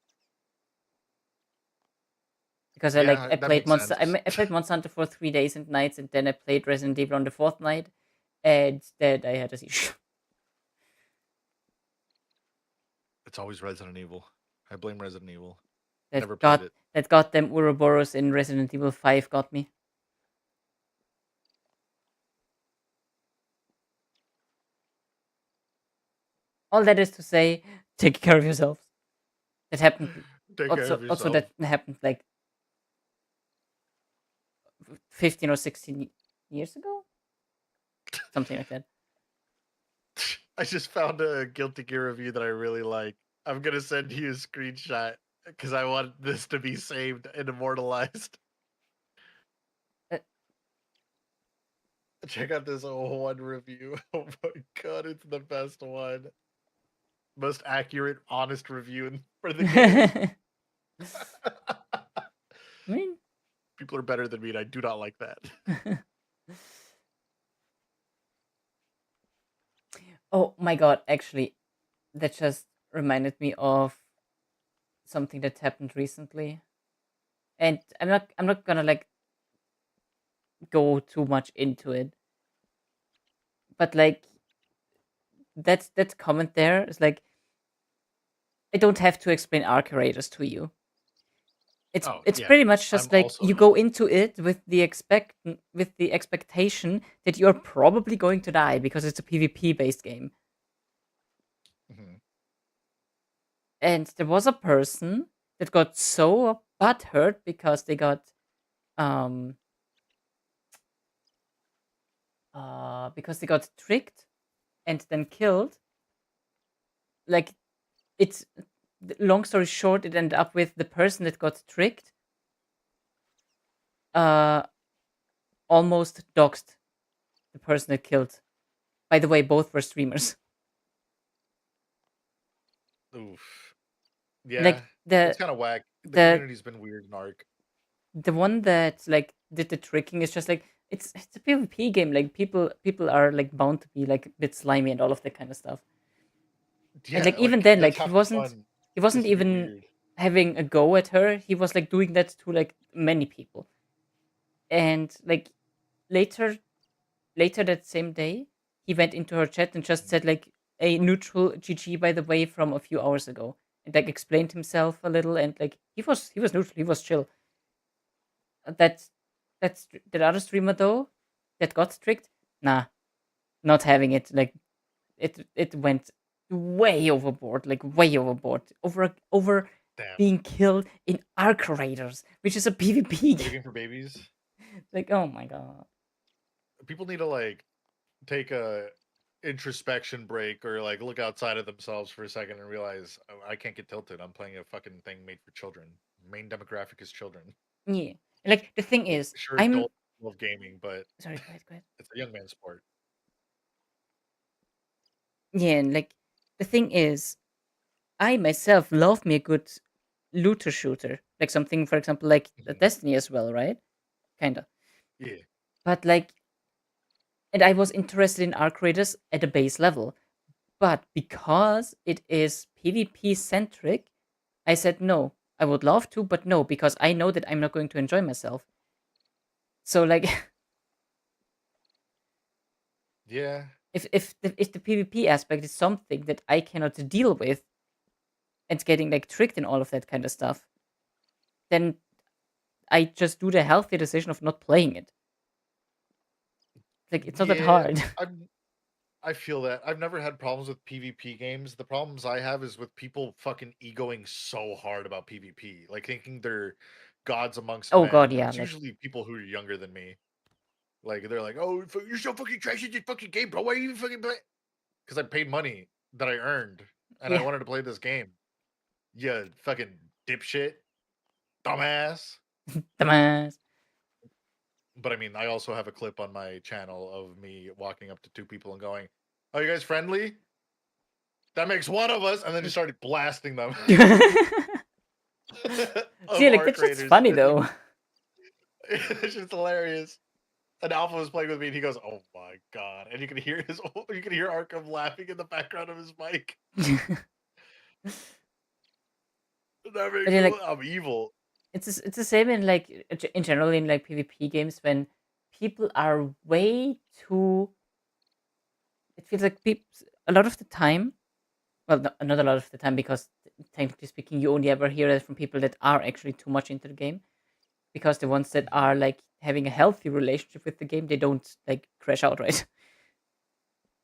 because yeah, I that played makes sense. I played Monster Hunter for 3 days and nights, and then I played Resident Evil on the fourth night, and then I had a seizure. It's always Resident Evil. I blame Resident Evil. That Never played got it. that goddamn Ouroboros in Resident Evil 5 got me. All that is to say, take care of yourselves. That happened. Take care of Also yourself. that happened like 15 or 16 years ago, something like that. I just found a Guilty Gear review that I really like. I'm gonna send you a screenshot because I want this to be saved and immortalized. Uh, Check out this one review. Oh my god, it's the best one. Most accurate, honest review for the game. I mean, People are better than me, and I do not like that. oh my god! Actually, that just reminded me of something that happened recently, and I'm not gonna like go too much into it, but like that comment there is like I don't have to explain Arcurators to you. Oh It's yeah, pretty much I'm just like also you not. go into it with the expectation that you're probably going to die because it's a PvP based game. Mhm. And there was a person that got so butthurt um because they got tricked and then killed. Like it's long story short, it ended up with the person that got tricked uh almost doxed the person that killed. By the way, both were streamers. Oof. Yeah, Like it's kind of whack. The the community's been weird in Arc. the one that like did the tricking is just like it's a PvP game. Like people are like bound to be like a bit slimy and all of that kind of stuff. And Yeah, like even like then, like that's half the fun he is wasn't to be even weird. having a go at her. He was like doing that to like many people. And like later later that same day, he went into her chat and just said like a neutral GG by the way from a few hours ago. And like explained himself a little and like he was neutral, he was chill. That that other streamer though that got strict, nah, not having it. Like it went way overboard, like way overboard, over Damn. being killed in Arc Raiders, which is a PvP Video game. game for babies. Like oh my god. People need to like take a introspection break or like look outside of themselves for a second and realize, "Oh, I can't get tilted. I'm playing a fucking thing made for children. Main demographic is children. Yeah. Like the thing Like, is, sure, I'm adults love gaming, but sorry. Go ahead. Go ahead. it's a young man's sport. Yeah, and like the thing is, I myself love me a good looter shooter, like something, for example, like Mhm. Destiny as well, right? Kinda. Yeah. But like, and I was interested in Arc Raiders at a base level, but because it is PvP centric, I said no. I would love to, but no, because I know that I'm not going to enjoy myself. So like, Yeah. if the PvP aspect is something that I cannot deal with, and getting like tricked and all of that kind of stuff, then I just do the healthy decision of not playing it. Like it's not that Yeah. hard. I feel that. I've never had problems with PvP games. The problems I have is with people fucking egoing so hard about PvP, like thinking they're gods amongst Oh god, men, and yeah, it's like usually people who are younger than me. Like they're like, "Oh, you're so fucking trash at this fucking game, bro. Why are you even fucking play?" Because I paid money that I earned, and I yeah, wanted to play this game. Yeah, fucking dipshit, dumbass. dumbass. But I mean, I also have a clip on my channel of me walking up to two people and going, "Oh, you guys friendly? That makes one of us," and then just started blasting them of See, like arc that's just raiders. funny though. It's just hilarious. And Alpha was playing with me, and he goes, "Oh my god!" And you can hear Arkham laughing in the background of his mic. That But makes yeah, me, like I'm evil. it's the same in like in general in like PvP games when people are way too. It feels like people a lot of the time. Well, not a lot of the time because technically speaking, you only ever hear it from people that are actually too much into the game. Because the ones that Mhm. are like having a healthy relationship with the game, they don't like crash out, right?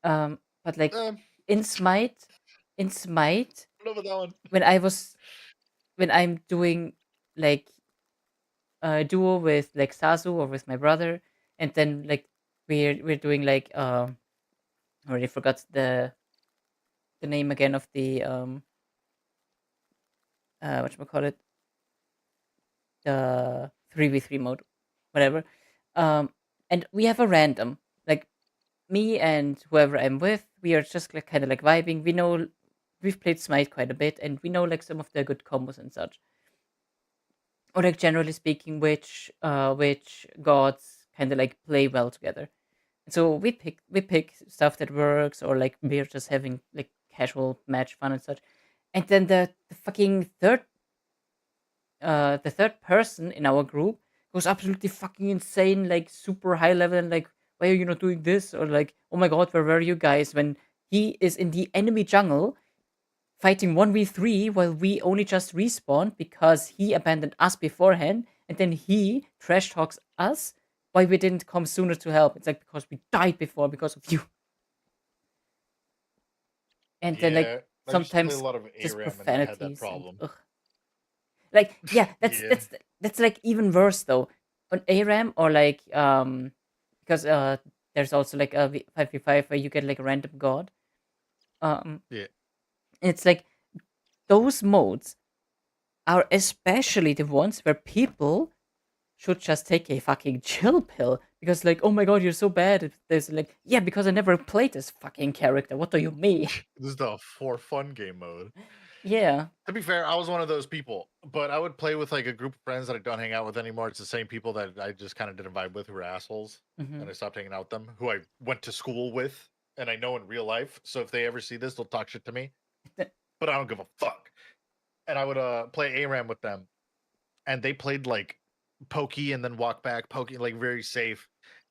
But like Um, in Smite, in Smite, I don't know about that one. when I was when I'm doing like a duo with like Sasu or with my brother, and then like we're doing like I already forgot the name again of the call it, the 3v3 mode, whatever. Um, and we have a random like me and whoever I'm with, we are just like kind of like vibing. We've played Smite quite a bit, and we know like some of the good combos and such. Or like generally speaking, which gods kind of like play well together. So we pick stuff that works, or like we're just having like casual match fun and such. And then the fucking third person in our group goes absolutely fucking insane, like super high level, and like, why are you not doing this? Or like, oh my god, where were you guys when he is in the enemy jungle fighting 1v3 while we only just respawned because he abandoned us beforehand, and then he trash talks us why we didn't come sooner to help. It's like because we died before because of you. And then like Yeah, I used to play a sometimes lot of just ARAM, and I had that profanities and problem. ugh. Like, yeah, that's Yeah. that's that's like even worse though. On ARAM or like because there's also like a 5v5 where you get like a random god. Um Yeah. it's like those modes are especially the ones where people should just take a fucking chill pill because like, oh my god, you're so bad at this. Like, yeah, because I never played this fucking character. What do you mean? This is the for fun game mode. Yeah. To be fair, I was one of those people, but I would play with like a group of friends that I don't hang out with anymore. It's the same people that I just kind of didn't vibe with, who were assholes, Mm-hmm. and I stopped hanging out with them. Who I went to school with, and I know in real life. So if they ever see this, they'll talk shit to me. But I don't give a fuck. And I would play ARAM with them, and they played like pokey and then walk back, pokey, like very safe.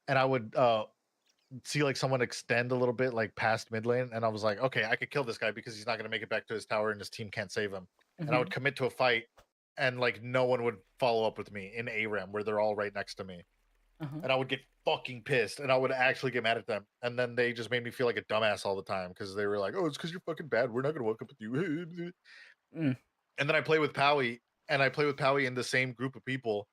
And I would see like someone extend a little bit like past mid lane, and I was like, okay, I could kill this guy because he's not going to make it back to his tower and his team can't save him. And I would commit to a fight, and like no one would follow up with me in ARAM where they're all right next to me. And I would get fucking pissed, and I would actually get mad at them. And then they just made me feel like a dumbass all the time because they were like, "Oh, it's because you're fucking bad. We're not gonna walk up with you." Mm. And then I play with Powie, and I play with Powie in the same group of people.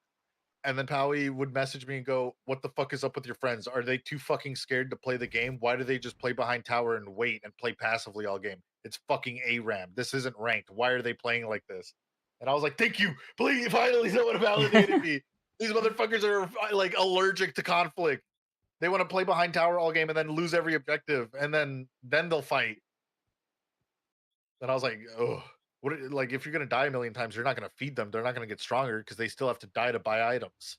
And then Powie would message me and go, "What the fuck is up with your friends? Are they too fucking scared to play the game? Why do they just play behind tower and wait and play passively all game? It's fucking ARAM. This isn't ranked. Why are they playing like this?" And I was like, "Thank you. Please, finally someone validated me. These motherfuckers are like allergic to conflict. They want to play behind tower all game and then lose every objective, and then they'll fight." And I was like, "Oh, what? Like, if you're gonna die a million times, you're not gonna feed them. They're not gonna get stronger because they still have to die to buy items.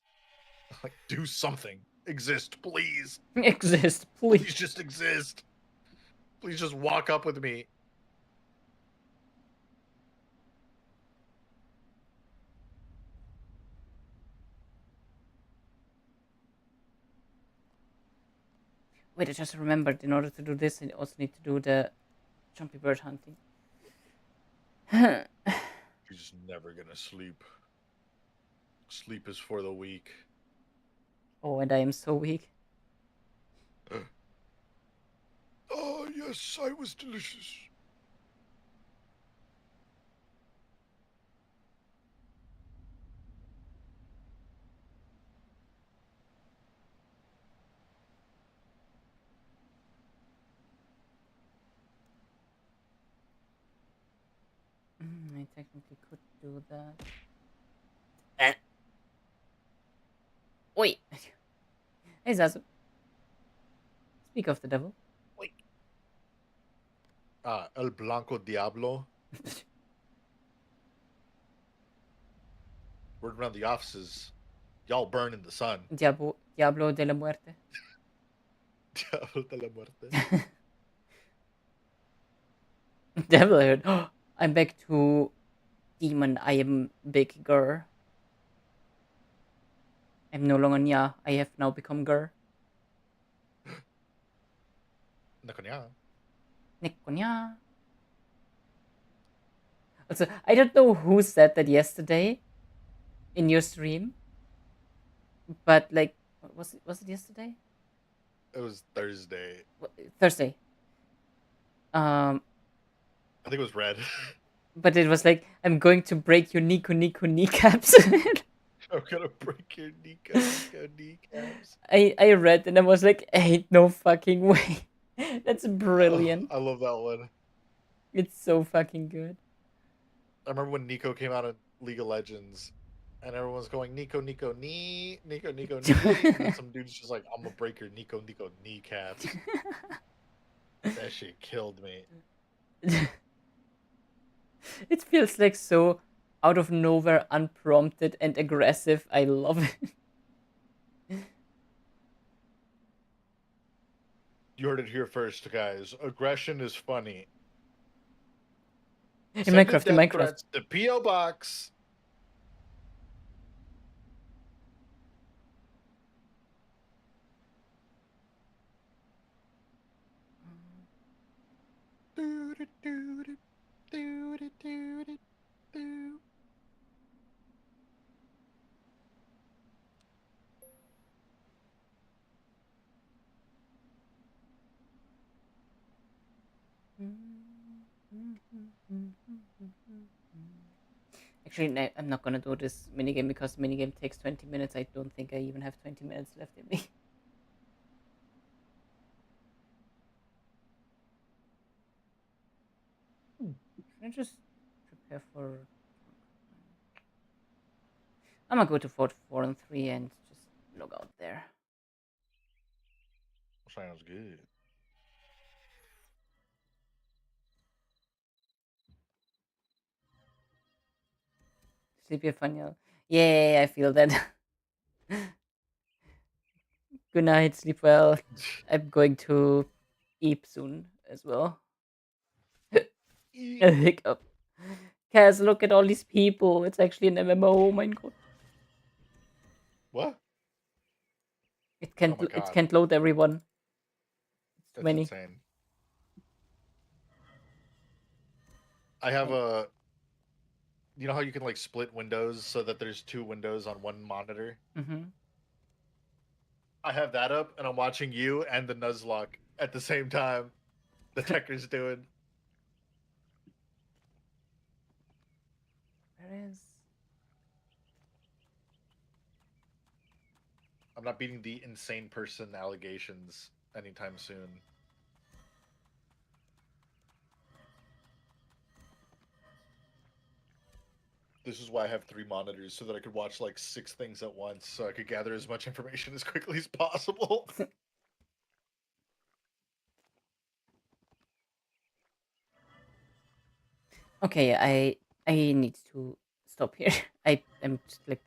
Like, do something. Exist, please. Exist, Please please. just exist. Please just walk up with me." Wait, I just remembered. In order to do this, I also need to do the jumpy bird hunting. You're just never gonna sleep. Sleep is for the weak. Oh, and I am so weak. Oh, yes, I was delicious. I technically could do that. Eh. Oi! Hey, Zazu. Speak of the devil. Wait. El Blanco Diablo. Word around the offices. Y'all burn in the sun. Diablo de la Muerte. Diablo de la Muerte. Devil I heard. I'm back to demon. I am big girl. I'm no longer Nya. I have now become girl. Nakonya. Nikonya. Also, I don't know who said that yesterday in your stream, but like, was it yesterday? It was Thursday. Thursday. I think it was Red. But it was like, I'm going to break your Nico kneecaps. I'm gonna break your kneecaps. I read and I was like, ain't no fucking way. That's brilliant. Oh, I love that one. It's so fucking good. I remember when Nico came out in League of Legends, and everyone's going Nico, Nico, knee, Nico, Nico, knee, and then some dude's just like, "I'm gonna break your Nico, Nico kneecaps." That shit killed me. It feels like so out of nowhere, unprompted and aggressive. I love it. You heard it here first, guys. Aggression is funny. In Send Minecraft, the in death Minecraft. threats to PO Box. Actually, no, I'm not gonna do this minigame because minigame takes 20 minutes. I don't think I even have 20 minutes left in me. Should I just prepare for... I'm gonna go to Fort 4 and 3 and just log out there. Sounds good. Sleepy Faniel. Yeah, I feel that. Good night, sleep well. I'm going to eat soon as well. A hiccup. Kaz, look at all these people. It's actually an MMO. Oh my god. What? It Oh my it god, can't load everyone. It's too that's many. insane. I have And a. You know how you can like split windows so that there's 2 windows on one monitor? mhm. I have that up, and I'm watching you and the Nuzlocke at the same time. The Tekker's doing. Where is I'm not beating the insane person allegations anytime soon. This is why I have 3 monitors, so that I could watch like 6 things at once, so I could gather as much information as quickly as possible. Okay, I need to stop here. I'm just like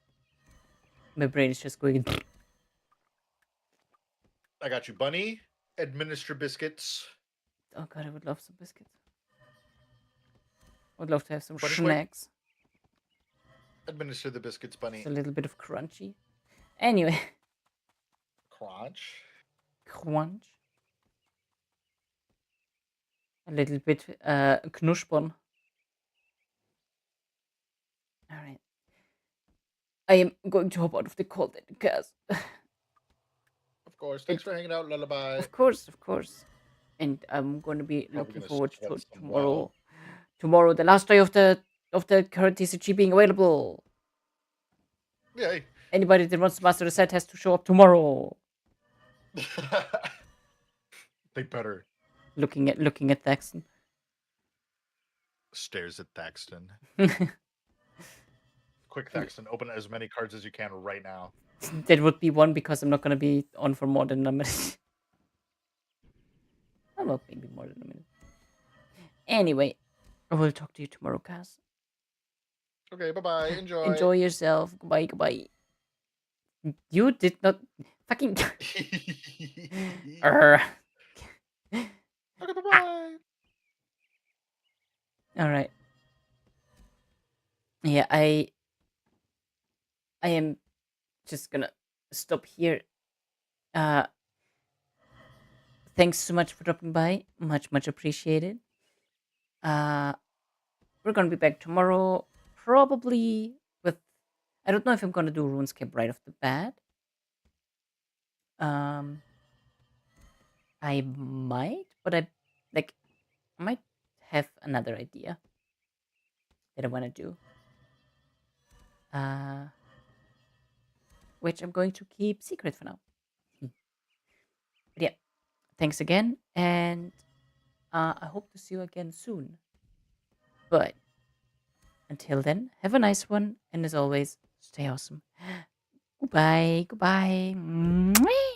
my brain is just going. I got you, Bunny. Administer biscuits. Oh god, I would love some biscuits. I would love to have some Bunny, quick. snacks. Administer the biscuits, Bunny. Just a little bit of crunchy. Anyway, Crunch. crunch. A little bit knuspern. All right. I am going to hop out of the call then, because Of course. Thanks for hanging out, Lullaby. of course. And I'm going to be Probably looking gonna forward sweat to some tomorrow. WoW. Tomorrow, the last day of the current TCG being available. Yay. Anybody that wants to master the set has to show up tomorrow. They better. Looking at Thaxton. Stares at Thaxton. Quick, Thaxton, open as many cards as you can right now. That would be one because I'm not going to be on for more than a minute. Oh, well, maybe more than a minute. Anyway, I will talk to you tomorrow, Kaz. Okay, bye-bye. Enjoy. Enjoy yourself. Goodbye. You did not fucking. Okay, bye-bye. All right. Yeah, I am just gonna stop here. Thanks so much for dropping by. Much appreciated. We're gonna be back tomorrow, probably with. I don't know if I'm gonna do RuneScape right off the bat. I might, but I might have another idea that I want to do. Which I'm going to keep secret for now. But yeah, thanks again, and I hope to see you again soon. But until then, have a nice one, and as always, stay awesome. Goodbye. Mwah.